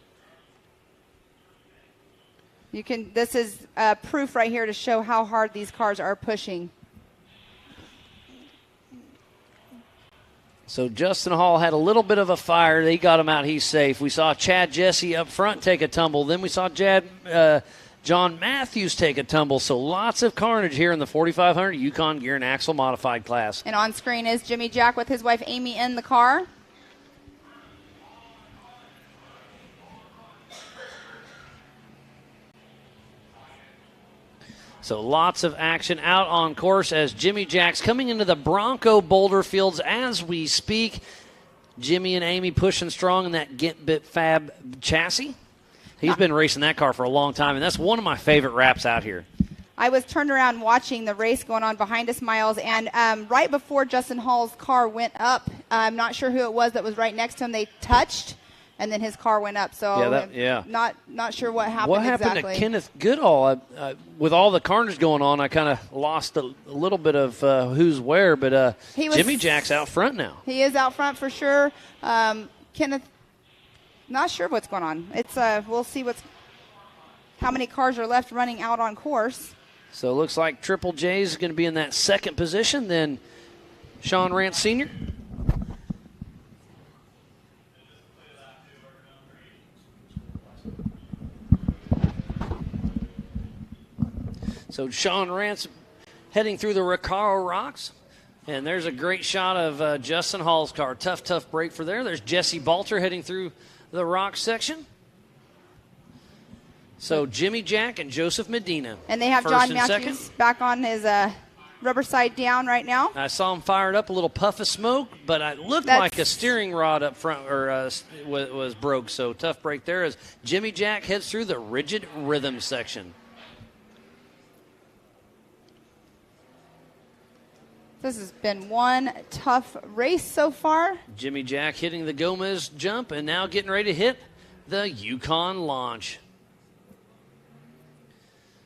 This is proof right here to show how hard these cars are pushing. So Justin Hall had a little bit of a fire. They got him out. He's safe. We saw Chad Jesse up front take a tumble. Then we saw John Matthews take a tumble. So lots of carnage here in the 4500 Yukon Gear and Axle modified class. And on screen is Jimmy Jack with his wife Amy in the car. So lots of action out on course as Jimmy Jack's coming into the Bronco Boulder fields as we speak. Jimmy and Amy pushing strong in that Get Bit Fab chassis. He's been racing that car for a long time, and that's one of my favorite wraps out here. I was turned around watching the race going on behind us, Miles, and right before Justin Hall's car went up, I'm not sure who it was that was right next to him, they touched. and then his car went up. So not sure what happened. What happened exactly to Kenneth Goodall? With all the carnage going on, I kind of lost a little bit of who's where. But Jimmy Jack's out front now. He is out front for sure. Kenneth, not sure what's going on. It's we'll see how many cars are left running out on course. So it looks like Triple J is going to be in that second position. Then Sean Rance Sr. So Sean Rance heading through the Recaro Rocks. And there's a great shot of Justin Hall's car. Tough break for there. There's Jesse Balter heading through the rock section. So Jimmy Jack and Joseph Medina. And they have John Matthews back on his rubber side down right now. I saw him fired up, a little puff of smoke, but it looked like a steering rod up front was broke. So tough break there as Jimmy Jack heads through the rigid rhythm section. This has been one tough race so far. Jimmy Jack hitting the Gomez jump and now getting ready to hit the Yukon launch.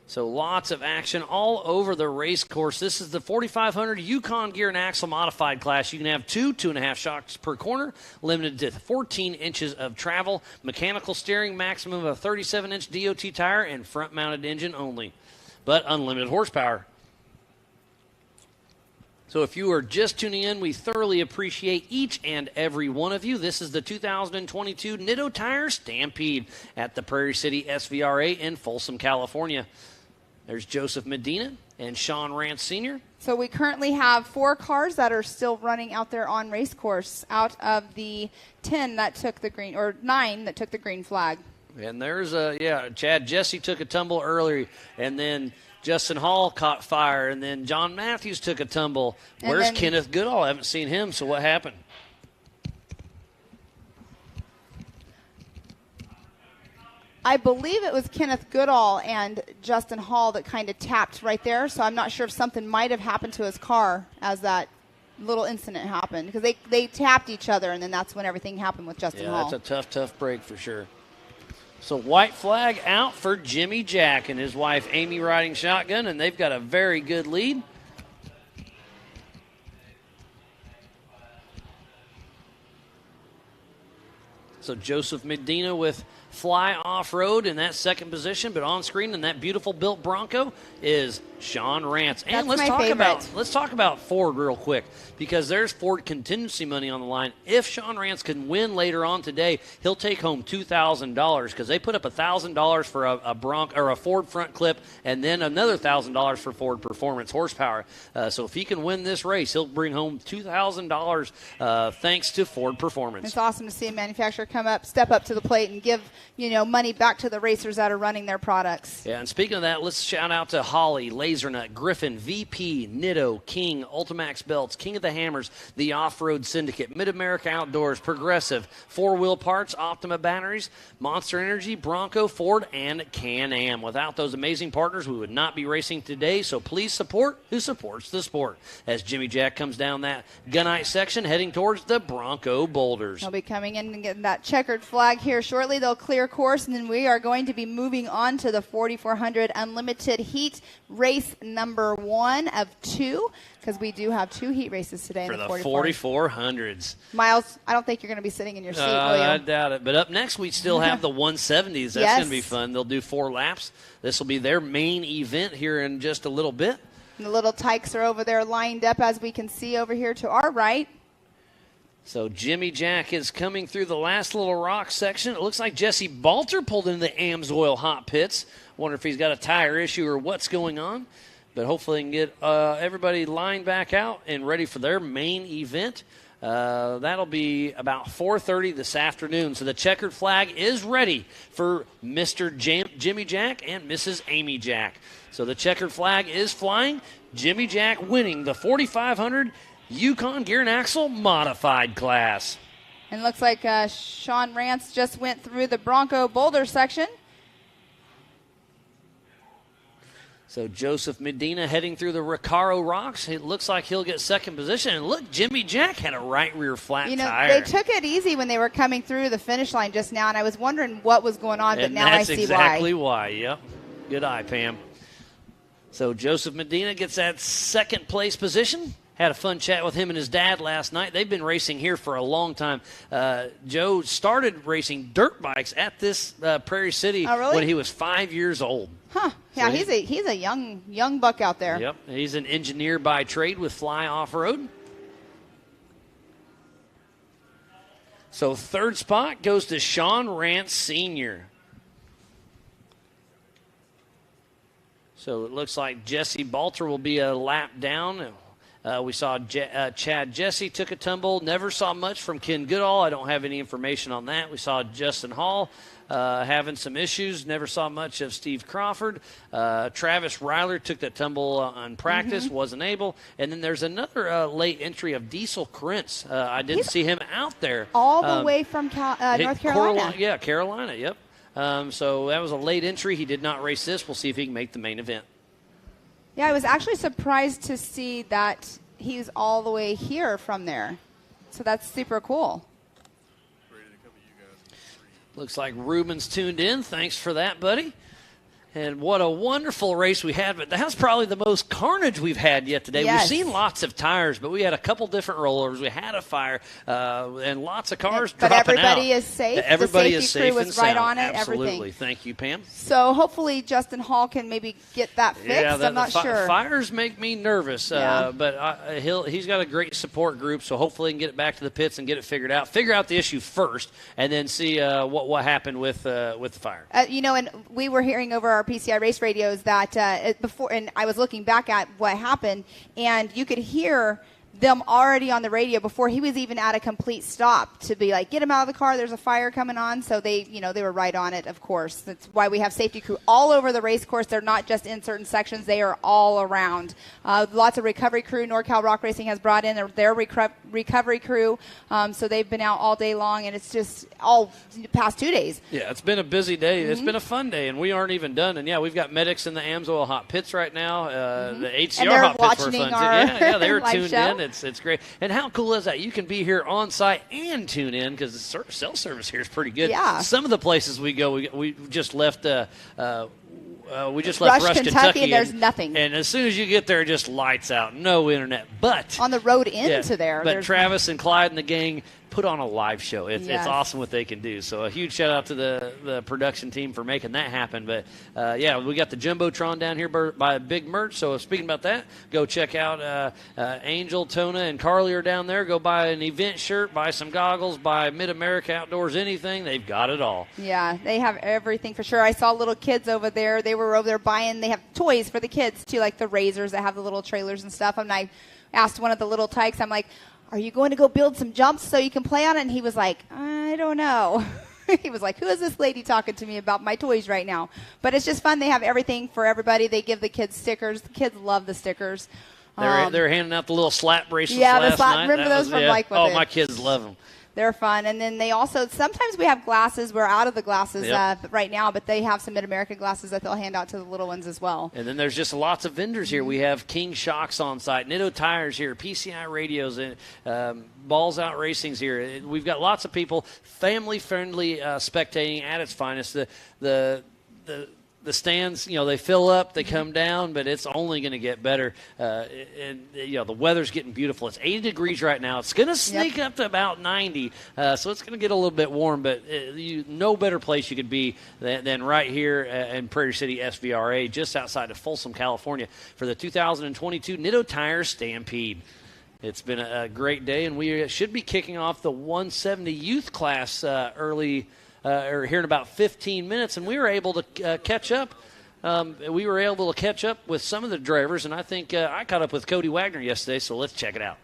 So lots of action all over the race course. This is the 4500 Yukon Gear and Axle Modified class. You can have 2.5 shocks per corner, limited to 14 inches of travel, mechanical steering, maximum of a 37-inch DOT tire, and front-mounted engine only, but unlimited horsepower. So if you are just tuning in, we thoroughly appreciate each and every one of you. This is the 2022 Nitto Tire Stampede at the Prairie City SVRA in Folsom, California. There's Joseph Medina and Sean Rance Sr. So we currently have 4 cars that are still running out there on race course out of the 10 that took the green, or 9 that took the green flag. And there's Chad Jesse took a tumble earlier, and then Justin Hall caught fire, and then John Matthews took a tumble. Where's Kenneth Goodall? I haven't seen him, so what happened? I believe it was Kenneth Goodall and Justin Hall that kind of tapped right there, so I'm not sure if something might have happened to his car as that little incident happened, because they tapped each other, and then that's when everything happened with Justin Hall. Yeah, that's a tough break for sure. So white flag out for Jimmy Jack and his wife Amy riding shotgun, and they've got a very good lead. So Joseph Medina with Fly Off-Road in that second position, but on screen in that beautiful built Bronco is Sean Rance. And let's talk about Ford real quick, because there's Ford contingency money on the line. If Sean Rance can win later on today, he'll take home $2,000, because they put up $1,000 for a Bronco or a Ford front clip, and then another $1,000 for Ford Performance horsepower. So if he can win this race, he'll bring home $2,000 thanks to Ford Performance. It's awesome to see a manufacturer step up to the plate and give money back to the racers that are running their products. Yeah, and speaking of that, let's shout out to Holly, Lasernut, Griffin, VP, Nitto, King, Ultimax Belts, King of the Hammers, the Off-Road Syndicate, Mid-America Outdoors, Progressive, 4-Wheel Parts, Optima Batteries, Monster Energy, Bronco, Ford, and Can-Am. Without those amazing partners, we would not be racing today, so please support who supports the sport. As Jimmy Jack comes down that gunite section, heading towards the Bronco Boulders. They'll be coming in and getting that checkered flag here shortly. They'll clear course, and then we are going to be moving on to the 4400 Unlimited Heat race number 1 of 2, because we do have 2 heat races today for in the 4400s. Miles, I don't think you're going to be sitting in your seat, will you? I doubt it. But up next, we still have the 170s. That's going to be fun. They'll do 4 laps. This will be their main event here in just a little bit. And the little tykes are over there lined up, as we can see over here to our right. So Jimmy Jack is coming through the last little rock section. It looks like Jesse Balter pulled into the Amsoil hot pits. Wonder if he's got a tire issue or what's going on. But hopefully they can get everybody lined back out and ready for their main event. That'll be about 4:30 this afternoon. So the checkered flag is ready for Mr. Jimmy Jack and Mrs. Amy Jack. So the checkered flag is flying. Jimmy Jack winning the 4500 Yukon Gear and Axle Modified class. And looks like Sean Rance just went through the Bronco Boulder section. So Joseph Medina heading through the Recaro rocks. It looks like he'll get second position. And look, Jimmy Jack had a right rear flat tire. They took it easy when they were coming through the finish line just now, and I was wondering what was going on, but now I see why. That's exactly why. Yep. Good eye, Pam. So Joseph Medina gets that second place position. Had a fun chat with him and his dad last night. They've been racing here for a long time. Joe started racing dirt bikes at this Prairie City when he was 5 years old. Huh. Yeah, so he's a young buck out there. Yep. He's an engineer by trade with Fly Off-Road. So third spot goes to Sean Rance Sr. So it looks like Jesse Balter will be a lap down. We saw Chad Jesse took a tumble. Never saw much from Ken Goodall. I don't have any information on that. We saw Justin Hall having some issues. Never saw much of Steve Crawford. Travis Ryler took that tumble on practice, wasn't able. And then there's another late entry of Diesel Krentz. I didn't see him out there. All the way from North Carolina. Carolina, yep. So that was a late entry. He did not race this. We'll see if he can make the main event. Yeah, I was actually surprised to see that he's all the way here from there. So that's super cool. Looks like Ruben's tuned in. Thanks for that, buddy. And what a wonderful race we had. But that's probably the most carnage we've had yet today. Yes. We've seen lots of tires, but we had a couple different rollovers. We had a fire and lots of cars but dropping everybody out. is safe. Everybody the is safety safe crew and was sound. right on it. Absolutely. Everything. Thank you, Pam. So hopefully Justin Hall can maybe get that fixed. Yeah, I'm not sure. Fires make me nervous, but he's got a great support group, so hopefully he can get it back to the pits and get it figured out. Figure out the issue first, and then see what happened with the fire. And we were hearing over our PCI Race radios that before, and I was looking back at what happened, and you could hear them already on the radio before he was even at a complete stop to be like, get him out of the car, there's a fire coming on. So they were right on it, of course. That's why we have safety crew all over the race course. They're not just in certain sections, they are all around. Lots of recovery crew. NorCal Rock Racing has brought in their recovery crew. So they've been out all day long, and it's just all the past 2 days. Yeah, it's been a busy day. It's been a fun day, and we aren't even done. And, we've got medics in the AMSOIL hot pits right now. The HCR hot pits were fun, too. They were tuned in. It's great. And how cool is that? You can be here on site and tune in because the cell service here is pretty good. Yeah. Some of the places we go, we just left Rush, Kentucky, and there's nothing. And as soon as you get there, just lights out, no internet. But on the road into there. But Travis and Clyde and the gang put on a live show. It's awesome what they can do. So a huge shout out to the production team for making that happen. But we got the Jumbotron down here by Big Merch. So speaking about that, go check out Angel, Tona, and Carly are down there. Go buy an event shirt, buy some goggles, buy Mid-America Outdoors, anything. They've got it all. Yeah, they have everything for sure. I saw little kids over there. They were over there buying. They have toys for the kids too, like the razors that have the little trailers and stuff. And I asked one of the little tykes, I'm like, are you going to go build some jumps so you can play on it? And he was like, I don't know. He was like, who is this lady talking to me about my toys right now? But it's just fun. They have everything for everybody. They give the kids stickers. The kids love the stickers. They're handing out the little slap bracelets last night. Remember those from Like With It? My kids love them. They're fun. And then they also, sometimes we have glasses. We're out of the glasses right now, but they have some Mid-America glasses that they'll hand out to the little ones as well. And then there's just lots of vendors here. We have King Shocks on site, Nitto Tires here, PCI Radios, and Balls Out Racing's here. We've got lots of people, family-friendly spectating at its finest. The stands, they fill up, they come down, but it's only going to get better. The weather's getting beautiful. It's 80 degrees right now. It's going to sneak up to about 90, so it's going to get a little bit warm, but no better place you could be than right here in Prairie City SVRA, just outside of Folsom, California, for the 2022 Nitto Tires Stampede. It's been a great day, and we should be kicking off the 170 youth class early or here in about 15 minutes, and we were able to catch up. We were able to catch up with some of the drivers, and I think I caught up with Cody Wagner yesterday, so let's check it out.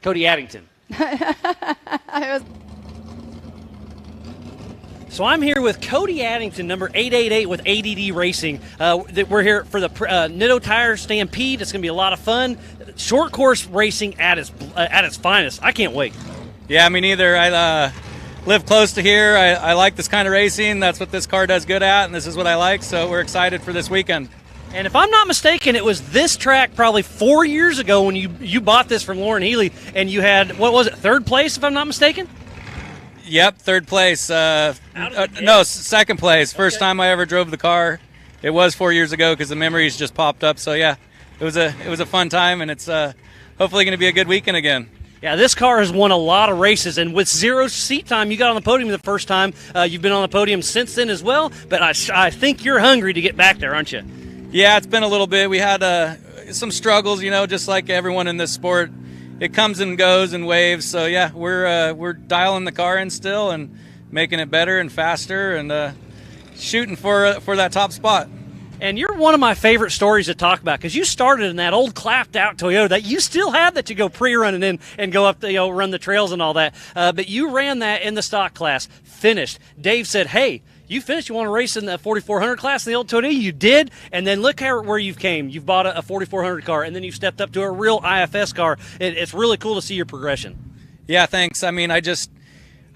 Cody Addington. So I'm here with Cody Addington, number 888 with ADD Racing. We're here for the Nitto Tire Stampede. It's going to be a lot of fun. Short course racing at its finest. I can't wait. Yeah, me neither. live close to here. I like this kind of racing. That's what this car does good at, and this is what I like. So we're excited for this weekend. And if I'm not mistaken, it was this track probably 4 years ago when you bought this from Lauren Healy, and you had, what was it, third place, if I'm not mistaken? Yep, third place. No, second place. First time I ever drove the car. It was 4 years ago because the memories just popped up. So yeah, it was a fun time, and it's hopefully going to be a good weekend again. Yeah, this car has won a lot of races, and with 0 seat time, you got on the podium the first time. You've been on the podium since then as well, but I think you're hungry to get back there, aren't you? Yeah, it's been a little bit. We had some struggles, just like everyone in this sport. It comes and goes in waves. So yeah, we're dialing the car in still and making it better and faster and shooting for that top spot. And you're one of my favorite stories to talk about because you started in that old clapped out Toyota that you still have that you go pre-running in and go up the run the trails and all that. But you ran that in the stock class, finished. Dave said, "Hey, you finished. You want to race in the 4400 class in the old Toyota?" You did, and then look where you've came. You've bought a 4400 car, and then you've stepped up to a real IFS car. It's really cool to see your progression. Yeah, thanks. I mean, I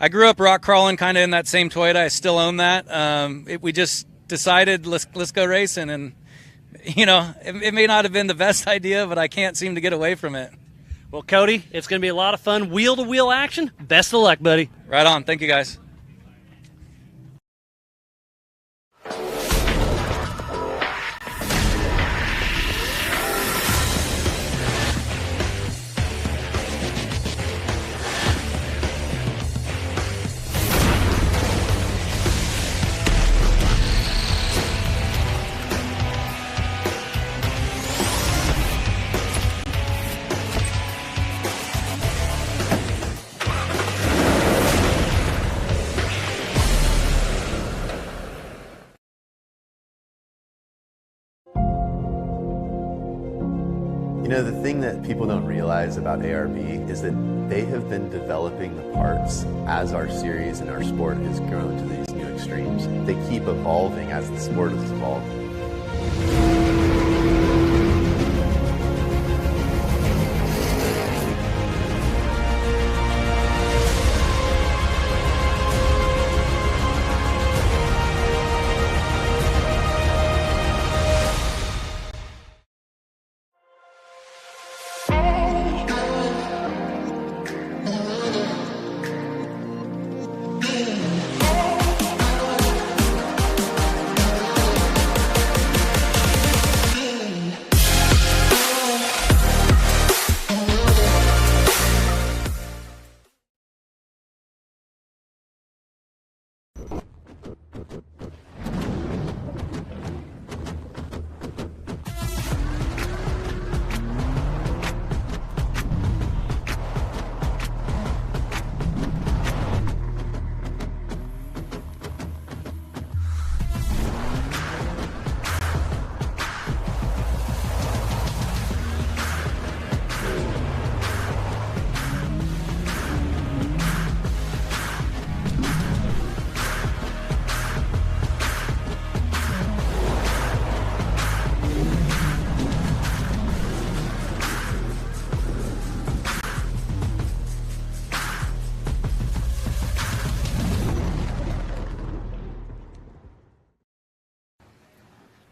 grew up rock crawling kind of in that same Toyota. I still own that. We just decided let's go racing, and it may not have been the best idea, but I can't seem to get away from it. Well, Cody, it's going to be a lot of fun, wheel-to-wheel action. Best of luck, buddy. Right on. Thank you, guys. The thing that people don't realize about ARB is that they have been developing the parts as our series and our sport has grown to these new extremes. They keep evolving as the sport has evolved.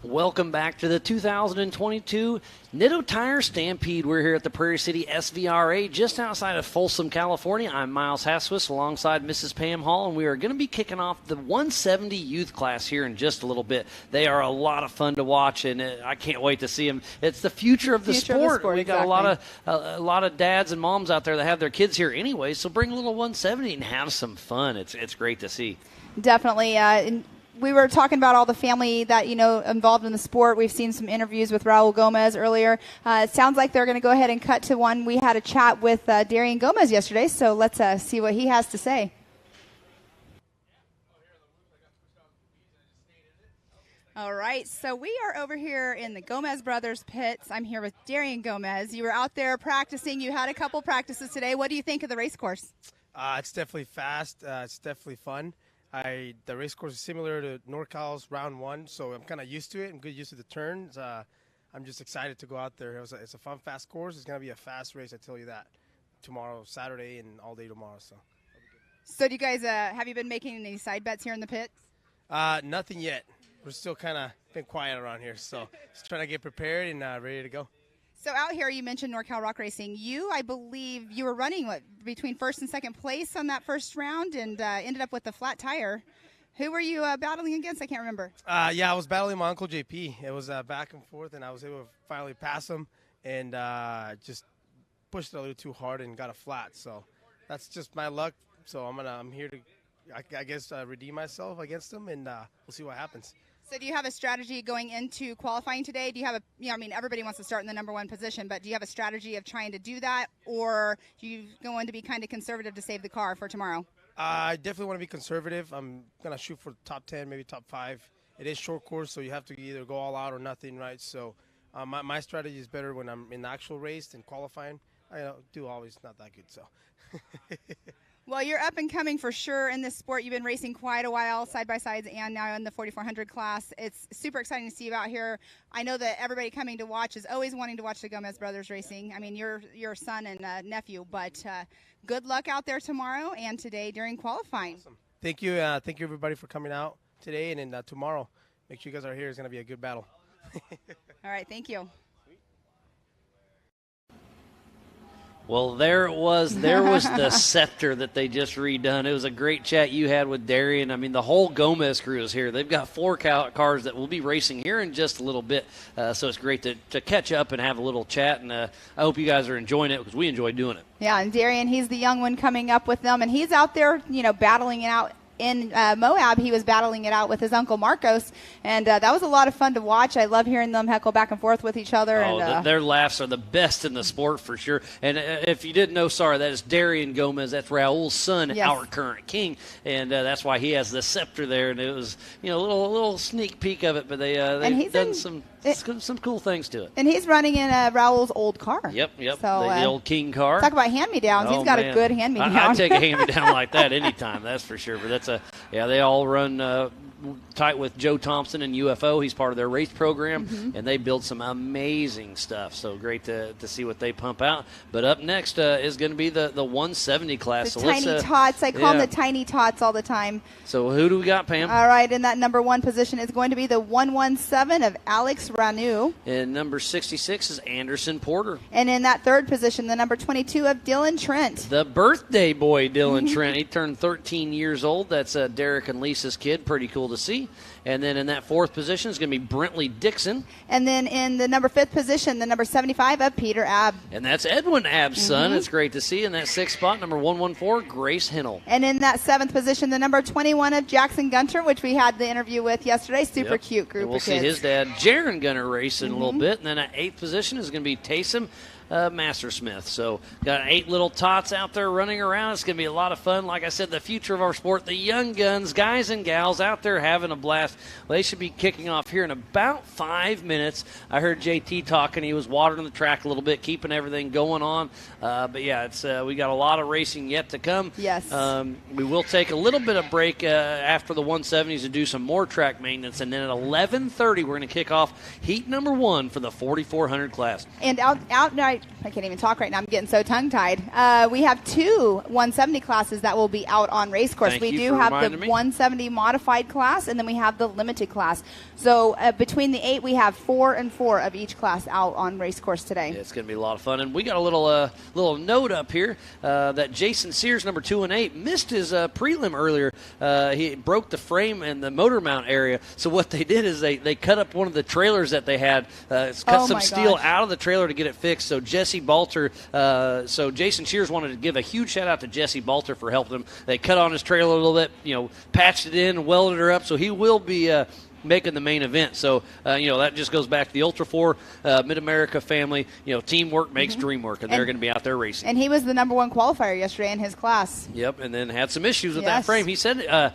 Welcome back to the 2022 Nitto Tire Stampede. We're here at the Prairie City SVRA just outside of Folsom, California. I'm Miles Haswis alongside Mrs. Pam Hall, and we are going to be kicking off the 170 youth class here in just a little bit. They are a lot of fun to watch, and I can't wait to see them. It's the future of the sport. We got a lot of dads and moms out there that have their kids here anyway, so bring a little 170 and have some fun. It's great to see. Definitely. We were talking about all the family that, involved in the sport. We've seen some interviews with Raul Gomez earlier. It sounds like they're going to go ahead and cut to one. We had a chat with Darian Gomez yesterday, so let's see what he has to say. All right, so we are over here in the Gomez Brothers pits. I'm here with Darian Gomez. You were out there practicing. You had a couple practices today. What do you think of the race course? It's definitely fast. It's definitely fun. The race course is similar to NorCal's round one, so I'm kind of used to it. I'm good used to the turns. I'm just excited to go out there. It's a fun, fast course. It's going to be a fast race, I tell you that, tomorrow, Saturday, and all day tomorrow. So. So do you guys, have you been making any side bets here in the pits? Nothing yet. We're still kind of been quiet around here, so just trying to get prepared and ready to go. So out here, you mentioned NorCal Rock Racing. I believe you were running between first and second place on that first round and ended up with a flat tire. Who were you battling against? I can't remember. Yeah, I was battling my Uncle JP. It was back and forth, and I was able to finally pass him and just pushed it a little too hard and got a flat. So that's just my luck. So I'm here to, I guess, redeem myself against him, and we'll see what happens. So do you have a strategy going into qualifying today? Do you have everybody wants to start in the number one position, but do you have a strategy of trying to do that, or do you going to be kind of conservative to save the car for tomorrow? I definitely want to be conservative. I'm going to shoot for top 10, maybe top 5. It is short course, so you have to either go all out or nothing, right? So my strategy is better when I'm in the actual race than qualifying. I do always not that good, so. Well, you're up and coming for sure in this sport. You've been racing quite a while, side-by-sides, and now in the 4400 class. It's super exciting to see you out here. I know that everybody coming to watch is always wanting to watch the Gomez brothers racing. I mean, you're your son and nephew, but good luck out there tomorrow and today during qualifying. Awesome. Thank you. Thank you, everybody, for coming out today and then tomorrow. Make sure you guys are here. It's going to be a good battle. All right, thank you. Well, there was the scepter that they just redone. It was a great chat you had with Darian. I mean, the whole Gomez crew is here. They've got 4 cars that will be racing here in just a little bit, so it's great to catch up and have a little chat, and I hope you guys are enjoying it because we enjoy doing it. Yeah, and Darian, he's the young one coming up with them, and he's out there, battling it out. In Moab, he was battling it out with his uncle Marcos, and that was a lot of fun to watch. I love hearing them heckle back and forth with each other. Their laughs are the best in the sport for sure. And if you didn't know, that is Darian Gomez. That's Raul's son, yes. Our current king, and that's why he has the scepter there. And it was a little sneak peek of it, but they've done some cool things to it. And he's running in Raul's old car. Yep. So, the old King car. Talk about hand-me-downs. He's got a good hand-me-down. I'd take a hand-me-down like that anytime, that's for sure. But they all run tight with Joe Thompson and UFO. He's part of their race program, and they build some amazing stuff. So great to see what they pump out. But up next is going to be the 170 class. The tiny tots. I call them the tiny tots all the time. So who do we got, Pam? All right, in that number 1 position is going to be the 117 of Alex Ranu. And number 66 is Anderson Porter. And in that 3rd position, the number 22 of Dylan Trent. The birthday boy, Dylan Trent. He turned 13 years old. That's Derek and Lisa's kid. Pretty cool to see. And then in that 4th position is going to be Brentley Dixon. And then in the number 5th position, the number 75 of Peter Abb. And that's Edwin Abb's son. It's great to see. In that 6th spot, number 114, Grace Hennel. And in that 7th position, the number 21 of Jackson Gunter, which we had the interview with yesterday. Super cute group and we'll of kids. See his dad, Jaron Gunter, race in a little bit. And then at 8th position is going to be Taysom Mastersmith. So got 8 little tots out there running around. It's going to be a lot of fun. Like I said, the future of our sport, the young guns, guys and gals out there having a blast. Well, they should be kicking off here in about 5 minutes. I heard JT talking. He was watering the track a little bit, keeping everything going on. But yeah, it's we got a lot of racing yet to come. Yes. We will take a little bit of break after the 170s to do some more track maintenance, and then at 11:30 we're going to kick off heat number 1 for the 4400 class. And out I can't even talk right now. I'm getting so tongue-tied. We have 2 170 classes that will be out on race course. We do have the 170 modified class, and then we have the limited class. So between the 8, we have 4 and 4 of each class out on race course today. Yeah, it's going to be a lot of fun. And we got a little note up here that Jason Sears, number 2 and 8, missed his prelim earlier. He broke the frame and the motor mount area. So what they did is they cut up one of the trailers that they had, cut some steel out of the trailer to get it fixed. So Jesse Balter, so Jason Shears wanted to give a huge shout out to Jesse Balter for helping him. They cut on his trailer a little bit, patched it in, welded her up. So he will be making the main event. So, that just goes back to the Ultra 4 Mid-America family. Teamwork makes dream work, and they're going to be out there racing. And he was the number 1 qualifier yesterday in his class. Yep, and then had some issues with that frame. He said I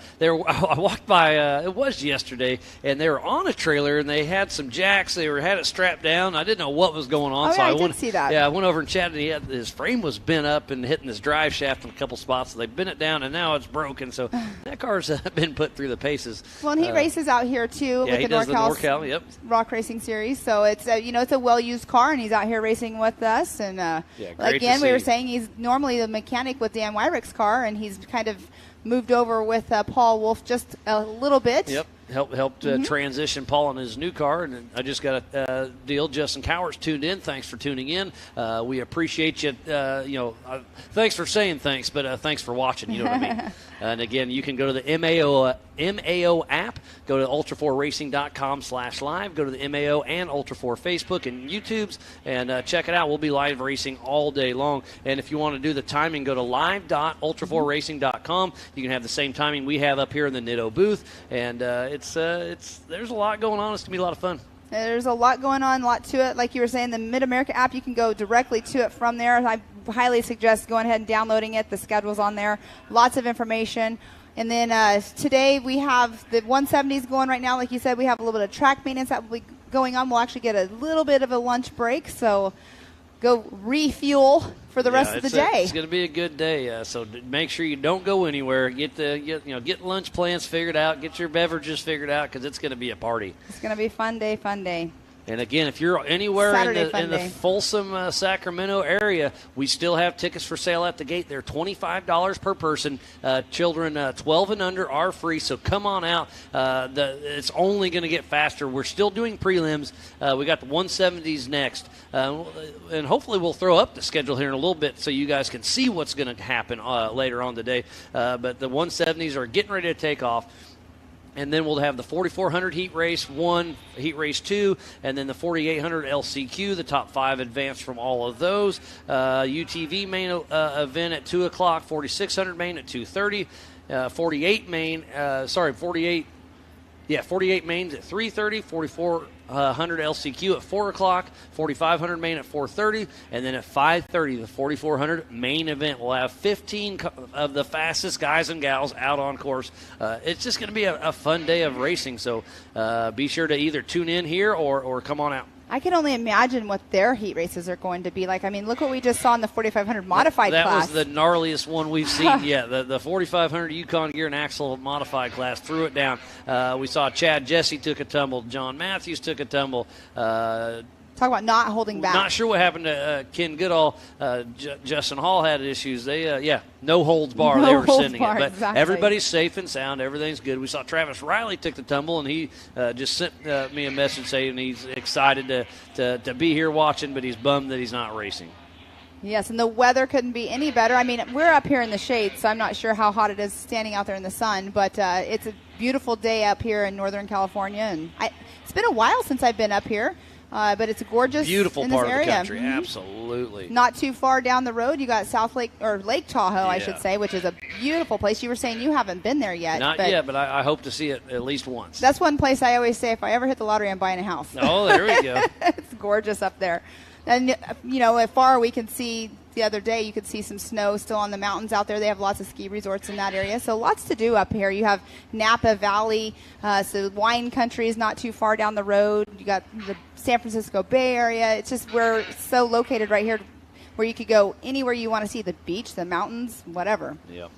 walked by, it was yesterday, and they were on a trailer, and they had some jacks. They had it strapped down. I didn't know what was going on. I did see that. Yeah, I went over and chatted. His frame was bent up and hitting his drive shaft in a couple spots. So they bent it down, and now it's broken. So that car's been put through the paces. Well, and he races out here, too. too Yeah, with he the does the NorCal, yep. Rock Racing Series. So it's it's a well-used car, and he's out here racing with us. And great again, to we were see. saying he's normally the mechanic with Dan Wyrick's car, and he's kind of moved over with Paul Wolf just a little bit. Yep, helped transition Paul in his new car, and I just got a deal. Justin Cowers tuned in. Thanks for tuning in. We appreciate you. Thanks for saying thanks, but thanks for watching. You know what I mean. And again, you can go to the MAO app. Go to ultra4racing.com/live. Go to the MAO and Ultra4 Facebook and YouTubes and check it out. We'll be live racing all day long. And if you want to do the timing, go to live.ultra4racing.com. You can have the same timing we have up here in the Nitto booth, and there's a lot going on. It's gonna be a lot of fun. There's a lot going on, a lot to it. Like you were saying, the Mid-America app, you can go directly to it from there. I highly suggest going ahead and downloading it. The schedule's on there. Lots of information. And then today we have the 170s going right now. Like you said, we have a little bit of track maintenance that will be going on. We'll actually get a little bit of a lunch break, so go refuel for the rest of the day. It's going to be a good day, so make sure you don't go anywhere. Get lunch plans figured out. Get your beverages figured out because it's going to be a party. It's going to be a fun day, fun day. And again, if you're anywhere in the day. Folsom, Sacramento area, we still have tickets for sale at the gate. They're $25 per person. Children 12 and under are free, so come on out. It's only going to get faster. We're still doing prelims. We got the 170s next. And hopefully we'll throw up the schedule here in a little bit so you guys can see what's going to happen later on today. But the 170s are getting ready to take off. And then we'll have the 4,400 heat race 1, heat race 2, and then the 4,800 LCQ, the top 5 advanced from all of those. UTV main event at 2 o'clock, 4,600 main at 2:30, 48 mains at 3:30, 4,400 LCQ at 4 o'clock, 4,500 main at 4:30, and then at 5:30, the 4,400 main event. We'll have 15 of the fastest guys and gals out on course. It's just going to be a fun day of racing, so be sure to either tune in here or come on out. I can only imagine what their heat races are going to be like. I mean, look what we just saw in the 4,500 modified class. That was the gnarliest one we've seen yet. The 4,500 Yukon Gear and Axle modified class threw it down. We saw Chad Jesse took a tumble. John Matthews took a tumble. Talk about not holding back. Not sure what happened to Ken Goodall. Justin Hall had issues. They, no holds bar. No they were holds sending bar, it. But exactly. everybody's safe and sound. Everything's good. We saw Travis Riley took the tumble, and he just sent me a message saying he's excited to be here watching, but he's bummed that he's not racing. Yes, and the weather couldn't be any better. I mean, we're up here in the shade, so I'm not sure how hot it is standing out there in the sun, but it's a beautiful day up here in Northern California, and it's been a while since I've been up here. But it's gorgeous. Beautiful in part this of the area. country, absolutely. Not too far down the road, you got South Lake or Lake Tahoe, I should say, which is a beautiful place. You were saying you haven't been there yet. Not yet, but I hope to see it at least once. That's one place I always say if I ever hit the lottery, I'm buying a house. Oh, there we go. It's gorgeous up there. And, afar we can see the other day, you could see some snow still on the mountains out there. They have lots of ski resorts in that area. So lots to do up here. You have Napa Valley, so wine country is not too far down the road. You got the San Francisco Bay Area. It's just we're so located right here where you could go anywhere you want to see, the beach, the mountains, whatever. Yeah,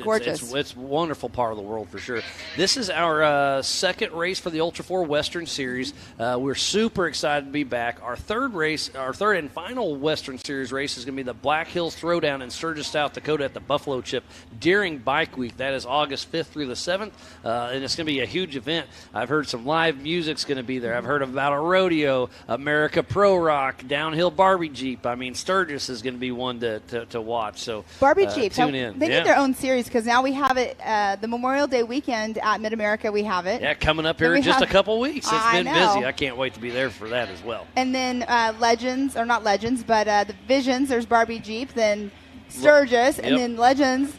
gorgeous. It's a wonderful part of the world for sure. This is our second race for the Ultra 4 Western Series. We're super excited to be back. Our third and final Western Series race is going to be the Black Hills Throwdown in Sturgis, South Dakota at the Buffalo Chip during Bike Week. That is August 5th through the 7th, and it's going to be a huge event. I've heard some live music's going to be there. I've heard about a rodeo, America Pro Rock, downhill Barbie Jeep. I mean, Sturgis is going to be one to watch. So Barbie Jeep, tune in. They need their own series because now we have it the Memorial Day weekend at Mid-America. We have it. Yeah, coming up here in just a couple weeks. It's been know. busy. I can't wait to be there for that as well. And then Legends, or not Legends, but the Visions. There's Barbie Jeep, then Sturgis, and then Legends.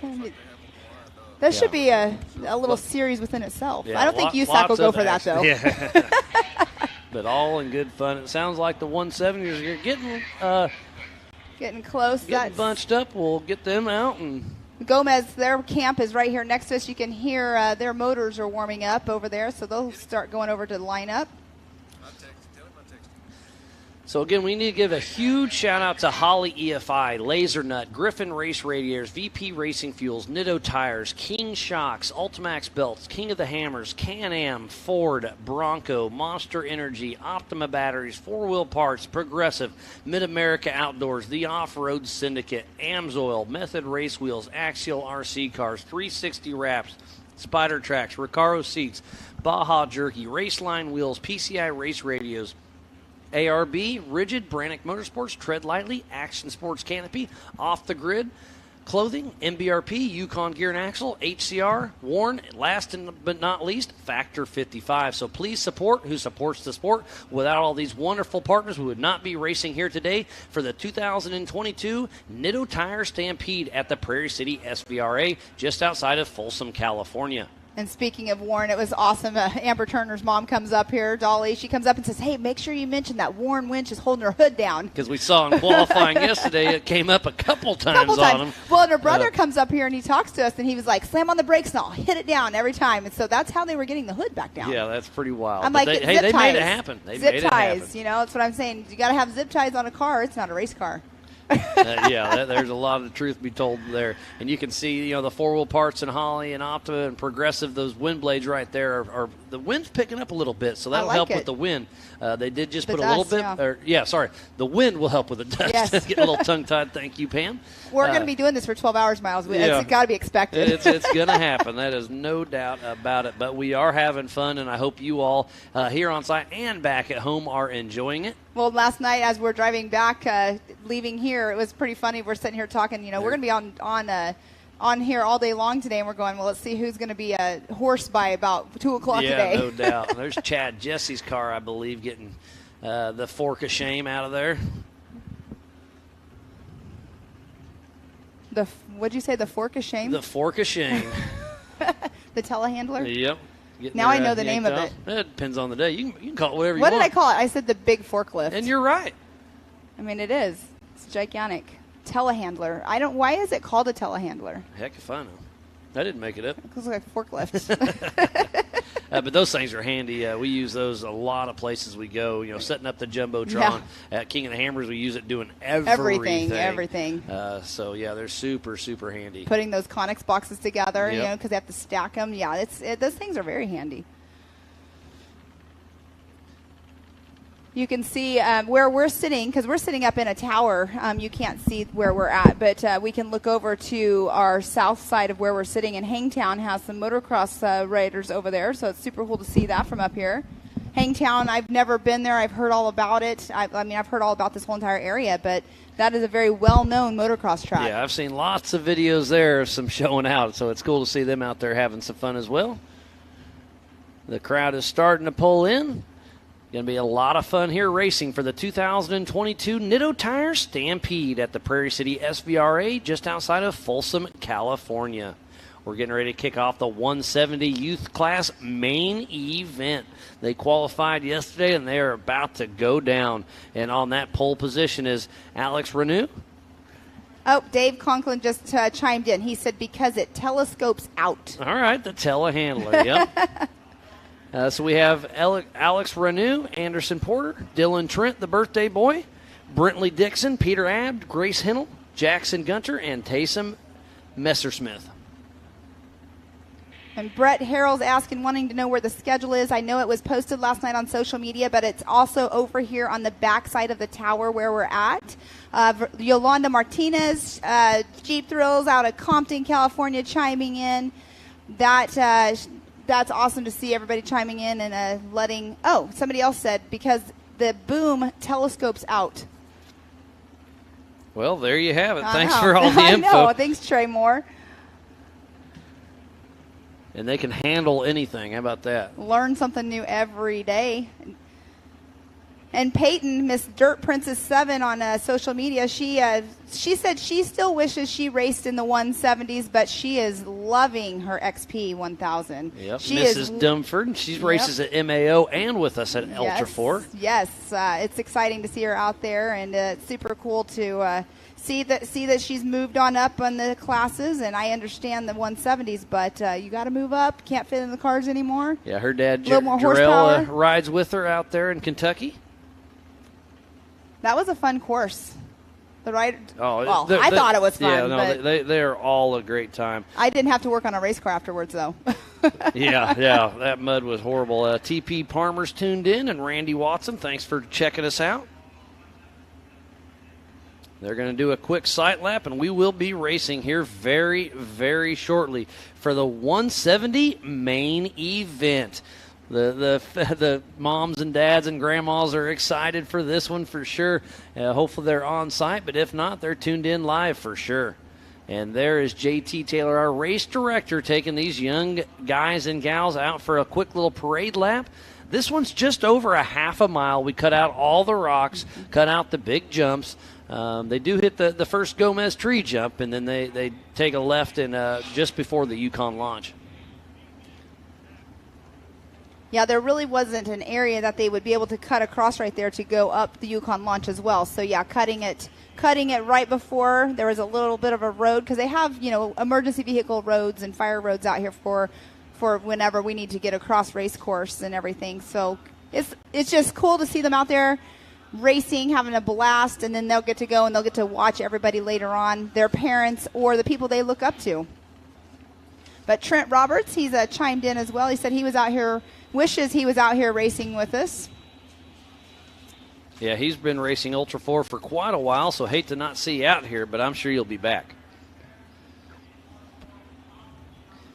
That should be a little series within itself. Yeah, I don't think USAC will go for that, though. Yeah. But all in good fun. It sounds like the 170s are getting close. Getting bunched up. We'll get them out. And Gomez, their camp is right here next to us. You can hear their motors are warming up over there, so they'll start going over to the lineup. So, again, we need to give a huge shout-out to Holley EFI, Laser Nut, Griffin Race Radiators, VP Racing Fuels, Nitto Tires, King Shocks, Ultimax Belts, King of the Hammers, Can-Am, Ford, Bronco, Monster Energy, Optima Batteries, Four Wheel Parts, Progressive, Mid-America Outdoors, The Off-Road Syndicate, Amsoil, Method Race Wheels, Axial RC Cars, 360 Wraps, Spider Tracks, Recaro Seats, Baja Jerky, Raceline Wheels, PCI Race Radios, ARB, Rigid, Brannick Motorsports, Tread Lightly, Action Sports Canopy, Off the Grid, Clothing, MBRP, Yukon Gear and Axle, HCR, Warren, last but not least, Factor 55. So please support who supports the sport. Without all these wonderful partners, we would not be racing here today for the 2022 Nitto Tire Stampede at the Prairie City SVRA, just outside of Folsom, California. And speaking of Warren, it was awesome. Amber Turner's mom comes up here, Dolly. She comes up and says, hey, make sure you mention that Warren Winch is holding her hood down. Because we saw in qualifying yesterday, it came up a couple times on him. Well, and her brother comes up here and he talks to us, and he was like, slam on the brakes and I'll hit it down every time. And so that's how they were getting the hood back down. Yeah, that's pretty wild. I'm like, they zip ties. made it happen. Zip ties, you know, that's what I'm saying. You got to have zip ties on a car. It's not a race car. There's a lot of truth to be told there. And you can see, the four-wheel parts in Holley and Optima and Progressive, those wind blades right there are the wind's picking up a little bit, so that'll help with the wind. They did just put dust, a little bit, the wind will help with the dust. Yes. Getting a little tongue-tied. Thank you, Pam. We're going to be doing this for 12 hours, Miles. It's got to be expected. It's going to happen. That is no doubt about it. But we are having fun, and I hope you all here on site and back at home are enjoying it. Well, last night as we're driving back, leaving here, it was pretty funny. We're sitting here talking. We're going to be on here all day long today, and we're going, well, let's see who's going to be a horse by about 2 o'clock today. Yeah, no doubt. There's Chad Jesse's car, I believe, getting the Fork of Shame out of there. What'd you say, the Fork of Shame? The Fork of Shame. The telehandler? Yep. Now I know the name of it. It depends on the day. You can call it whatever you want. want. What did I call it? I said the big forklift. And you're right. I mean, it is. It's gigantic. Telehandler. Why is it called a telehandler? Heck if I know. I didn't make it up. It looks like forklifts. But those things are handy. We use those a lot of places we go. Setting up the Jumbotron. At King of the Hammers, we use it doing everything. So, they're super, super handy. Putting those Connex boxes together, because they have to stack them. Yeah, those things are very handy. You can see where we're sitting, because we're sitting up in a tower. You can't see where we're at, but we can look over to our south side of where we're sitting, and Hangtown has some motocross riders over there, so it's super cool to see that from up here. Hangtown, I've never been there. I've heard all about it. I've heard all about this whole entire area, but that is a very well-known motocross track. Yeah, I've seen lots of videos there of some showing out, so it's cool to see them out there having some fun as well. The crowd is starting to pull in. Going to be a lot of fun here racing for the 2022 Nitto Tire Stampede at the Prairie City SVRA just outside of Folsom, California. We're getting ready to kick off the 170 youth class main event. They qualified yesterday, and they are about to go down. And on that pole position is Alex Renew. Oh, Dave Conklin just chimed in. He said because it telescopes out. All right, the telehandler, yep. So we have Alex Renew, Anderson Porter, Dylan Trent, the birthday boy, Brentley Dixon, Peter Abt, Grace Hennel, Jackson Gunter, and Taysom Messersmith. And Brett Harrell's asking, wanting to know where the schedule is. I know it was posted last night on social media, but it's also over here on the back side of the tower where we're at. Yolanda Martinez, Jeep Thrills out of Compton, California, chiming in. That's awesome to see everybody chiming in and letting. Oh, somebody else said because the boom telescopes out. Well, there you have it. Thanks for all the info. I know. Thanks, Trey Moore. And they can handle anything. How about that? Learn something new every day. And Peyton, Miss Dirt Princess 7 on social media, she said she still wishes she raced in the 170s, but she is loving her XP 1000. Yep, Mrs. Dumford, she races at MAO and with us at Ultra 4. Yes, it's exciting to see her out there, and it's super cool to see that she's moved on up on the classes. And I understand the 170s, but you got to move up. Can't fit in the cars anymore. Yeah, her dad, Jarrell, rides with her out there in Kentucky. That was a fun course. The ride. Oh, well, I thought it was fun. Yeah, no, but they're all a great time. I didn't have to work on a race car afterwards, though. yeah, that mud was horrible. TP Palmer's tuned in, and Randy Watson, thanks for checking us out. They're going to do a quick sight lap, and we will be racing here very, very shortly for the 170 main event. The moms and dads and grandmas are excited for this one for sure. Hopefully they're on site, but if not, they're tuned in live for sure. And there is JT Taylor, our race director, taking these young guys and gals out for a quick little parade lap. This one's just over a half a mile. We cut out all the rocks, cut out the big jumps. They do hit the first Gomez tree jump, and then they take a left in just before the Yukon launch. Yeah, there really wasn't an area that they would be able to cut across right there to go up the Yukon launch as well. So, yeah, cutting it right before there was a little bit of a road, because they have, emergency vehicle roads and fire roads out here for whenever we need to get across race course and everything. So it's just cool to see them out there racing, having a blast, and then they'll get to go and they'll get to watch everybody later on, their parents or the people they look up to. But Trent Roberts, he's chimed in as well. He said he was out here, wishes he was out here racing with us. Yeah, he's been racing Ultra 4 for quite a while, so hate to not see you out here, but I'm sure you'll be back.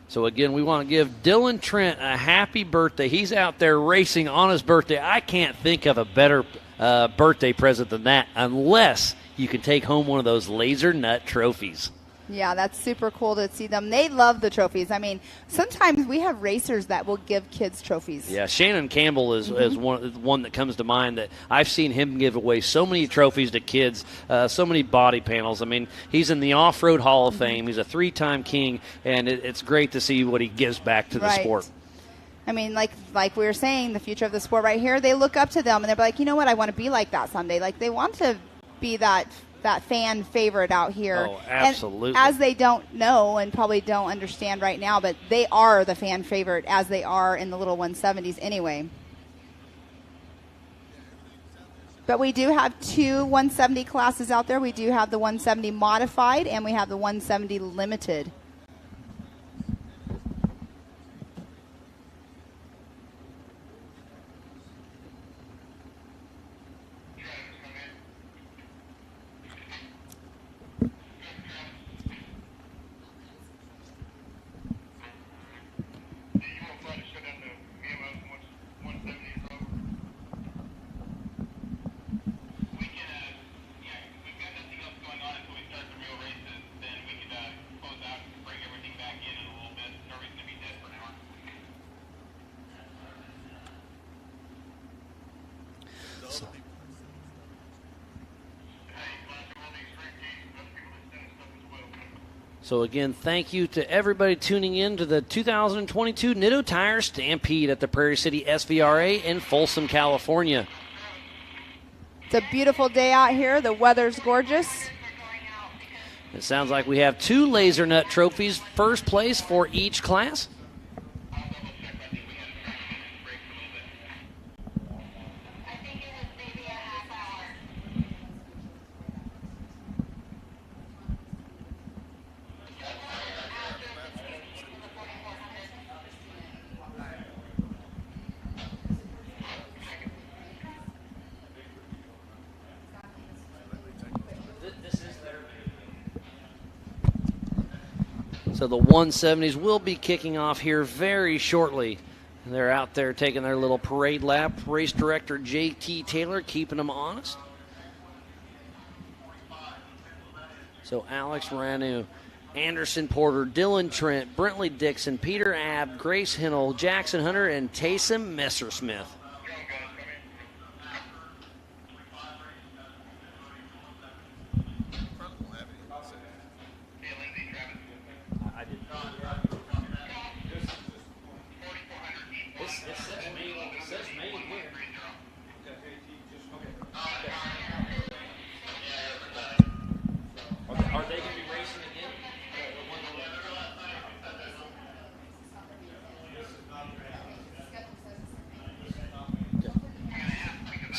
So, again, we want to give Dylan Trent a happy birthday. He's out there racing on his birthday. I can't think of a better birthday present than that, unless you can take home one of those Laser Nut trophies. Yeah, that's super cool to see them. They love the trophies. I mean, sometimes we have racers that will give kids trophies. Yeah, Shannon Campbell is one that comes to mind, that I've seen him give away so many trophies to kids, so many body panels. I mean, he's in the Off-Road Hall of Fame. He's a 3-time king, and it's great to see what he gives back to the sport. I mean, like we were saying, the future of the sport right here, they look up to them, and they're like, you know what, I want to be like that someday. Like, they want to be that fan favorite out here. Oh, absolutely. And as they don't know and probably don't understand right now, but they are the fan favorite as they are in the little 170s anyway. But we do have 2 170 classes out there. We do have the 170 modified and we have the 170 limited. So, again, thank you to everybody tuning in to the 2022 Nitto Tire Stampede at the Prairie City SVRA in Folsom, California. It's a beautiful day out here. The weather's gorgeous. It sounds like we have 2 Laser Nut trophies, first place for each class. So the 170s will be kicking off here very shortly. They're out there taking their little parade lap. Race director JT Taylor keeping them honest. So Alex Ranu, Anderson Porter, Dylan Trent, Brentley Dixon, Peter Abb, Grace Hinnell, Jackson Hunter, and Taysom Messersmith.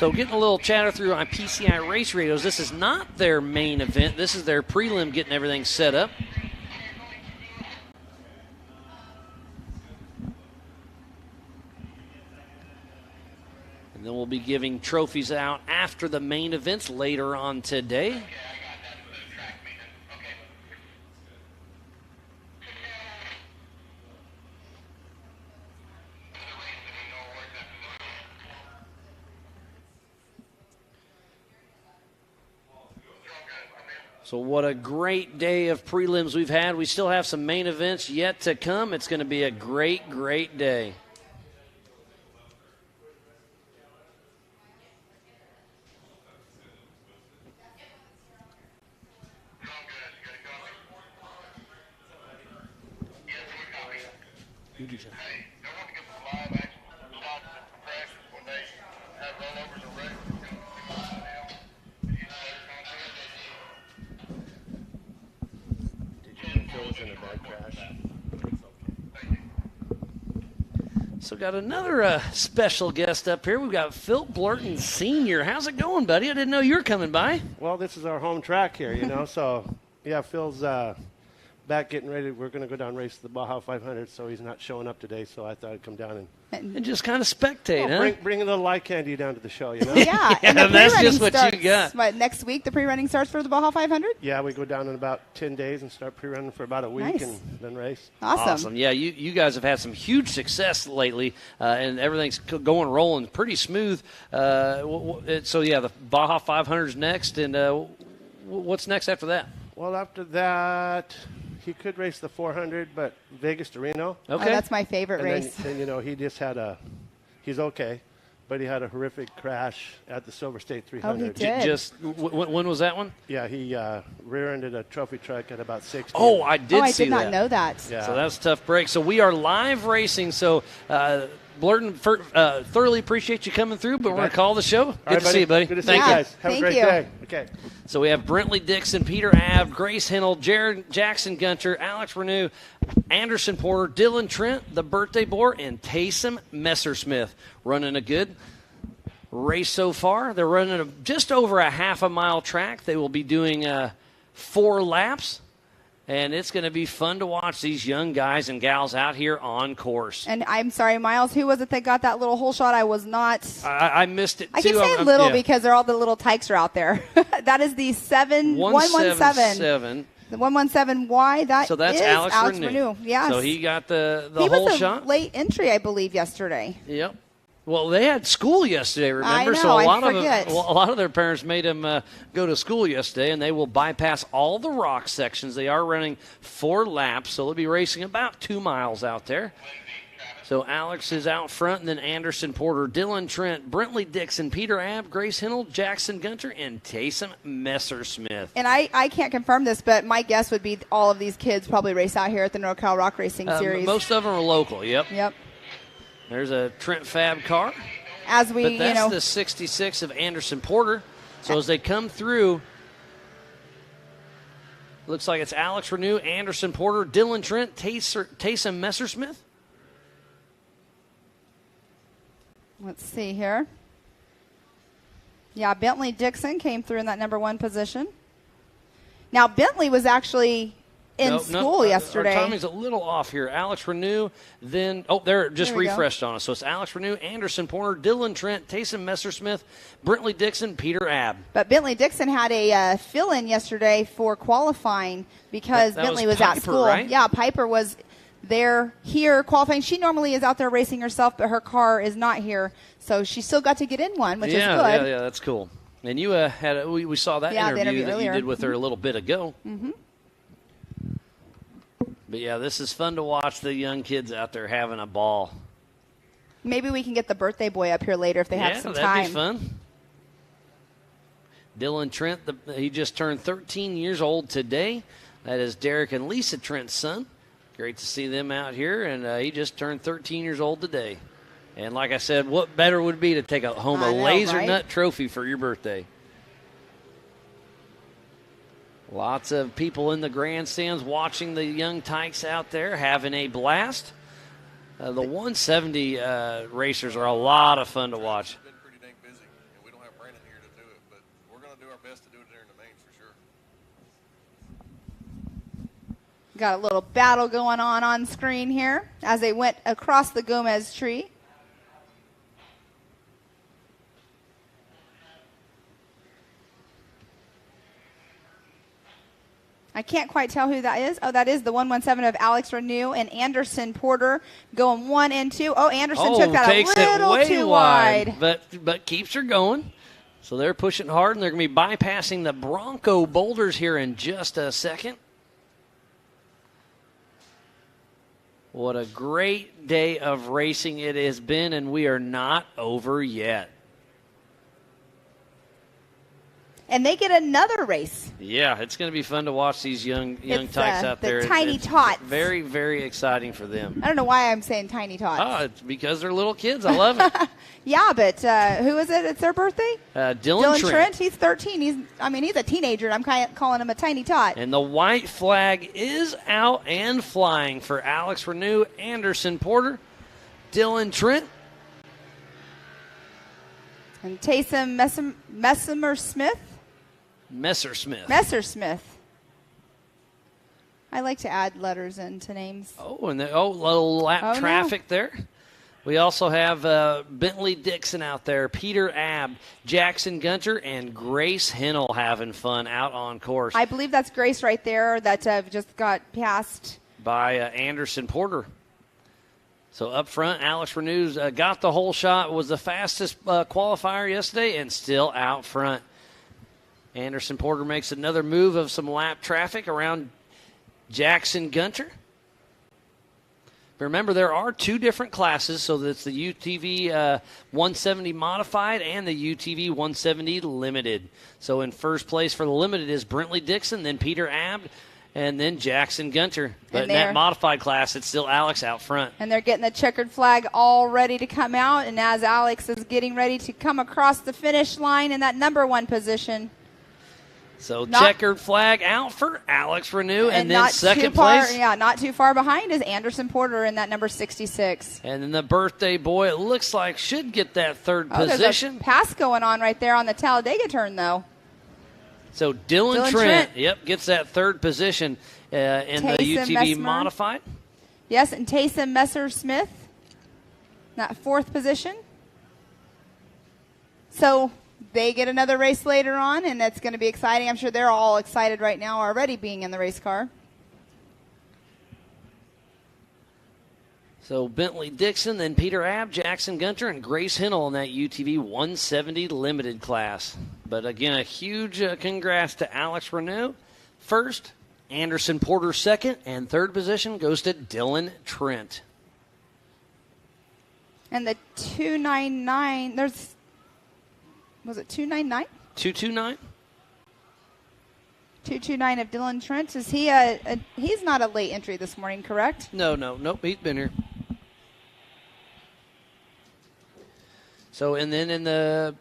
So getting a little chatter through on PCI Race Radios. This is not their main event. This is their prelim getting everything set up. And then we'll be giving trophies out after the main events later on today. So what a great day of prelims we've had. We still have some main events yet to come. It's going to be a great, great day. You do, Jeff. So got another special guest up here. We've got Phil Blurton Sr. How's it going, buddy? I didn't know you were coming by. Well, this is our home track here, you know. So, yeah, Phil's back getting ready. We're going to go down and race the Baja 500, so he's not showing up today. So I thought I'd come down and just kind of spectate, huh? Bring a little eye candy down to the show, you know. Yeah, and the that's just what starts, you got. What, next week the pre-running starts for the Baja 500? Yeah, we go down in about 10 days and start pre-running for about a week Nice. and then race. Awesome. Yeah, you guys have had some huge success lately, and everything's going rolling pretty smooth. So, yeah, the Baja 500 is next, and what's next after that? Well, after that, he could race the 400, but Vegas to Reno. Okay. Oh, that's my favorite and race. Then, you know, he just had he's okay, but he had a horrific crash at the Silver State 300. Oh, he did. When was that one? Yeah, he rear-ended a trophy truck at about 60. Oh, I did see that. I did not know that. Yeah. So that's a tough break. So we are live racing. So Blurton, thoroughly appreciate you coming through, but we're going to call the show. Good to see you, buddy. Good to see you guys. Have a great day. Okay. So we have Brentley Dixon, Peter Abb, Grace Hennel, Jared Jackson Gunter, Alex Renew, Anderson Porter, Dylan Trent, the Birthday Boar, and Taysom Messersmith running a good race so far. They're running just over a half a mile track. They will be doing 4 laps. And it's going to be fun to watch these young guys and gals out here on course. And I'm sorry, Miles, who was it that got that little hole shot? I was not. I missed it, too. I keep saying little because all the little tykes are out there. That is the 117. The 117Y, so that's is Alex Renew. Yes. So he got the he whole was a shot. Late entry, I believe, yesterday. Yep. Well, they had school yesterday, remember? I know, so a lot of their parents made them go to school yesterday, and they will bypass all the rock sections. They are running 4 laps, so they'll be racing about 2 miles out there. So Alex is out front, and then Anderson Porter, Dylan Trent, Brentley Dixon, Peter Abb, Grace Hennel, Jackson Gunter, and Taysom Messersmith. And I can't confirm this, but my guess would be all of these kids probably race out here at the NorCal Rock Racing Series. Most of them are local, yep. Yep. There's a Trent Fab car. But that's the 66 of Anderson Porter. So as they come through, looks like it's Alex Renew, Anderson Porter, Dylan Trent, Taysom Messersmith. Let's see here. Yeah, Bentley Dixon came through in that number 1 position. Now, Bentley was actually in school yesterday. Our timing's a little off here. Alex Renew, then they're just refreshed on us. So it's Alex Renew, Anderson Porter, Dylan Trent, Taysom Messersmith, Brentley Dixon, Peter Abb. But Bentley Dixon had a fill-in yesterday for qualifying because Bentley was Piper, at school. Right? Yeah, Piper was here qualifying. She normally is out there racing herself, but her car is not here, so she still got to get in one, which is good. Yeah, that's cool. And you we saw that interview that you did with her a little bit ago. Mm-hmm. But, yeah, this is fun to watch the young kids out there having a ball. Maybe we can get the birthday boy up here later if they have some time. Yeah, that'd be fun. Dylan Trent, he just turned 13 years old today. That is Derek and Lisa Trent's son. Great to see them out here, and he just turned 13 years old today. And like I said, what better would it be to take home a laser nut trophy for your birthday? Lots of people in the grandstands watching the young tykes out there having a blast. The 170 racers are a lot of fun to watch. got a little battle going on screen here as they went across the Gomez tree. I can't quite tell who that is. Oh, that is the 117 of Alex Renew and Anderson Porter going 1 and 2. Oh, Anderson took that takes a little it way too wide. But keeps her going. So they're pushing hard, and they're going to be bypassing the Bronco boulders here in just a second. What a great day of racing it has been, and we are not over yet. And they get another race. Yeah, it's going to be fun to watch these young tykes out there. The tiny it's tots. Very, very exciting for them. I don't know why I'm saying tiny tots. Oh, it's because they're little kids. I love it. Yeah, but who is it? It's their birthday? Dylan Trent. He's 13. He's a teenager, and I'm calling him a tiny tot. And the white flag is out and flying for Alex Renew, Anderson Porter, Dylan Trent. And Taysom Messersmith. I like to add letters into names. Oh, and little lap traffic there. We also have Bentley Dixon out there, Peter Abb, Jackson Gunter, and Grace Hennell having fun out on course. I believe that's Grace right there that just got passed by Anderson Porter. So up front, Alex Renew's got the whole shot, was the fastest qualifier yesterday, and still out front. Anderson Porter makes another move of some lap traffic around Jackson Gunter. Remember, there are two different classes, so that's the UTV 170 Modified and the UTV 170 Limited. So in first place for the Limited is Brentley Dixon, then Peter Abb, and then Jackson Gunter. But in that Modified class, it's still Alex out front. And they're getting the checkered flag all ready to come out, and as Alex is getting ready to come across the finish line in that number 1 position. So checkered flag out for Alex Renew, and then second place. Yeah, not too far behind is Anderson Porter in that number 66. And then the birthday boy, it looks like, should get that third position. There's a pass going on right there on the Talladega turn, though. So Dylan Trent, gets that third position in the UTV Modified. Yes, and Taysom Messersmith, that 4th position. So they get another race later on, and that's going to be exciting. I'm sure they're all excited right now already being in the race car. So Bentley Dixon, then Peter Abb, Jackson Gunter, and Grace Hennell in that UTV 170 Limited class. But again, a huge congrats to Alex Renew. First, Anderson Porter second, and third position goes to Dylan Trent. And the 299, was it 299? 229? 229 of Dylan Trent. Is he he's not a late entry this morning, correct? Nope, he's been here. So, and then in the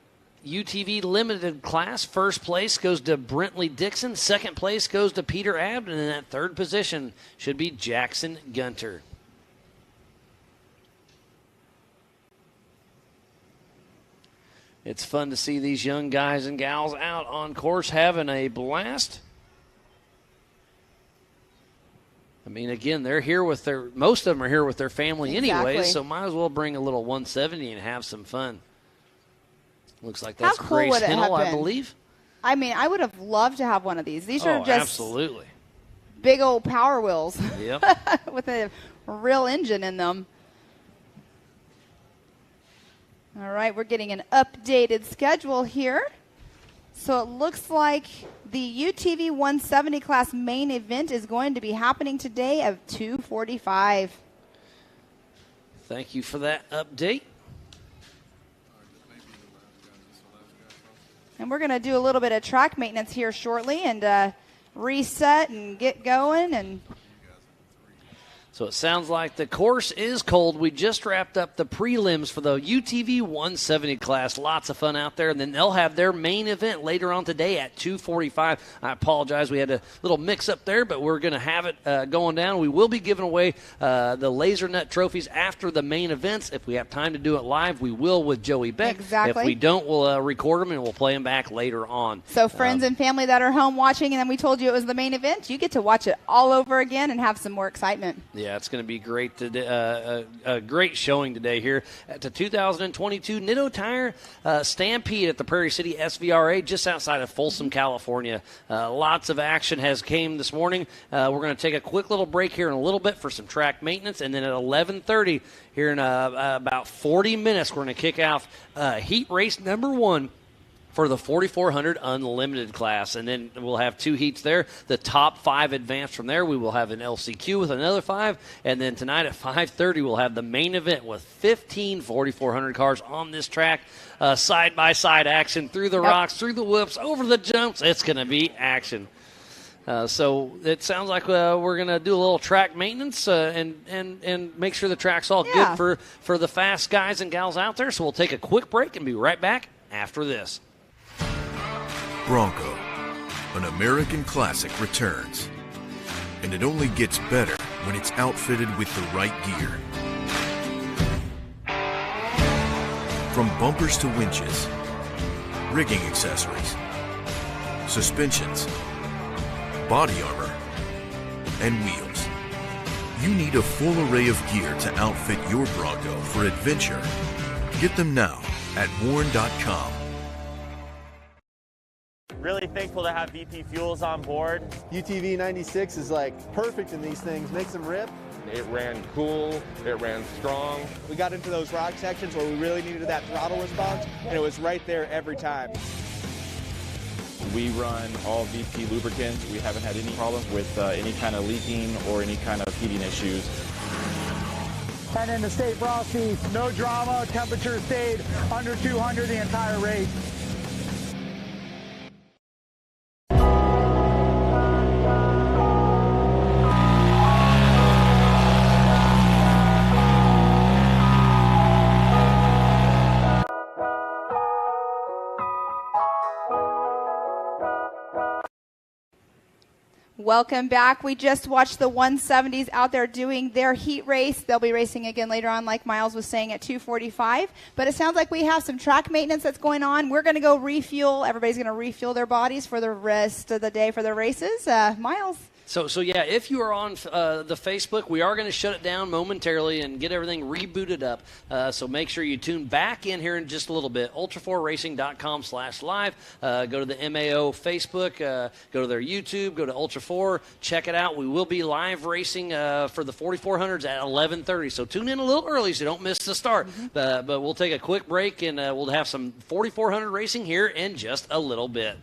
UTV Limited class, first place goes to Brentley Dixon, second place goes to Peter Abb, and in that third position should be Jackson Gunter. It's fun to see these young guys and gals out on course having a blast. I mean, again, they're here with most of them are here with their family anyway, so might as well bring a little 170 and have some fun. Looks like that's Grace Hennell, I believe. I mean, I would have loved to have one of these. These are just absolutely big old power wheels. Yep. With a real engine in them. All right, we're getting an updated schedule here. So it looks like the UTV 170 class main event is going to be happening today at 2:45. Thank you for that update. And we're going to do a little bit of track maintenance here shortly and reset and get going. And So it sounds like the course is cold. We just wrapped up the prelims for the UTV 170 class. Lots of fun out there. And then they'll have their main event later on today at 2:45. I apologize. We had a little mix-up there, but we're going to have it going down. We will be giving away the Laser Nut trophies after the main events. If we have time to do it live, we will with Joey Beck. Exactly. If we don't, we'll record them and we'll play them back later on. So friends and family that are home watching, and then we told you it was the main event, you get to watch it all over again and have some more excitement. Yeah, it's going to be great today. A great showing today here at the 2022 Nitto Tire Stampede at the Prairie City SVRA, just outside of Folsom, California. Lots of action has came this morning. We're going to take a quick little break here in a little bit for some track maintenance, and then at 11:30 here in about 40 minutes, we're going to kick off heat race number 1 for the 4,400 Unlimited class. And then we'll have 2 heats there. The top 5 advance from there. We will have an LCQ with another 5. And then tonight at 5:30, we'll have the main event with 15 4,400 cars on this track. Side-by-side action through the rocks, through the whoops, over the jumps. It's going to be action. So it sounds like we're going to do a little track maintenance and make sure the track's all good for the fast guys and gals out there. So we'll take a quick break and be right back after this. Bronco, an American classic, returns. And it only gets better when it's outfitted with the right gear. From bumpers to winches, rigging accessories, suspensions, body armor, and wheels. You need a full array of gear to outfit your Bronco for adventure. Get them now at warn.com. Really thankful to have VP Fuels on board. UTV 96 is like perfect in these things, makes them rip. It ran cool, it ran strong. We got into those rock sections where we really needed that throttle response, and it was right there every time. We run all VP lubricants. We haven't had any problems with any kind of leaking or any kind of heating issues. And in the State Frosty, no drama, temperature stayed under 200 the entire race. Welcome back. We just watched the 170s out there doing their heat race. They'll be racing again later on, like Miles was saying, at 2:45. But it sounds like we have some track maintenance that's going on. We're going to go refuel. Everybody's going to refuel their bodies for the rest of the day for the races. Miles? So yeah, if you are on the Facebook, we are going to shut it down momentarily and get everything rebooted up. So make sure you tune back in here in just a little bit. Ultra4Racing.com/live. Go to the MAO Facebook. Go to their YouTube. Go to Ultra4. Check it out. We will be live racing for the 4,400s at 11:30. So tune in a little early so you don't miss the start. But we'll take a quick break and we'll have some 4,400 racing here in just a little bit.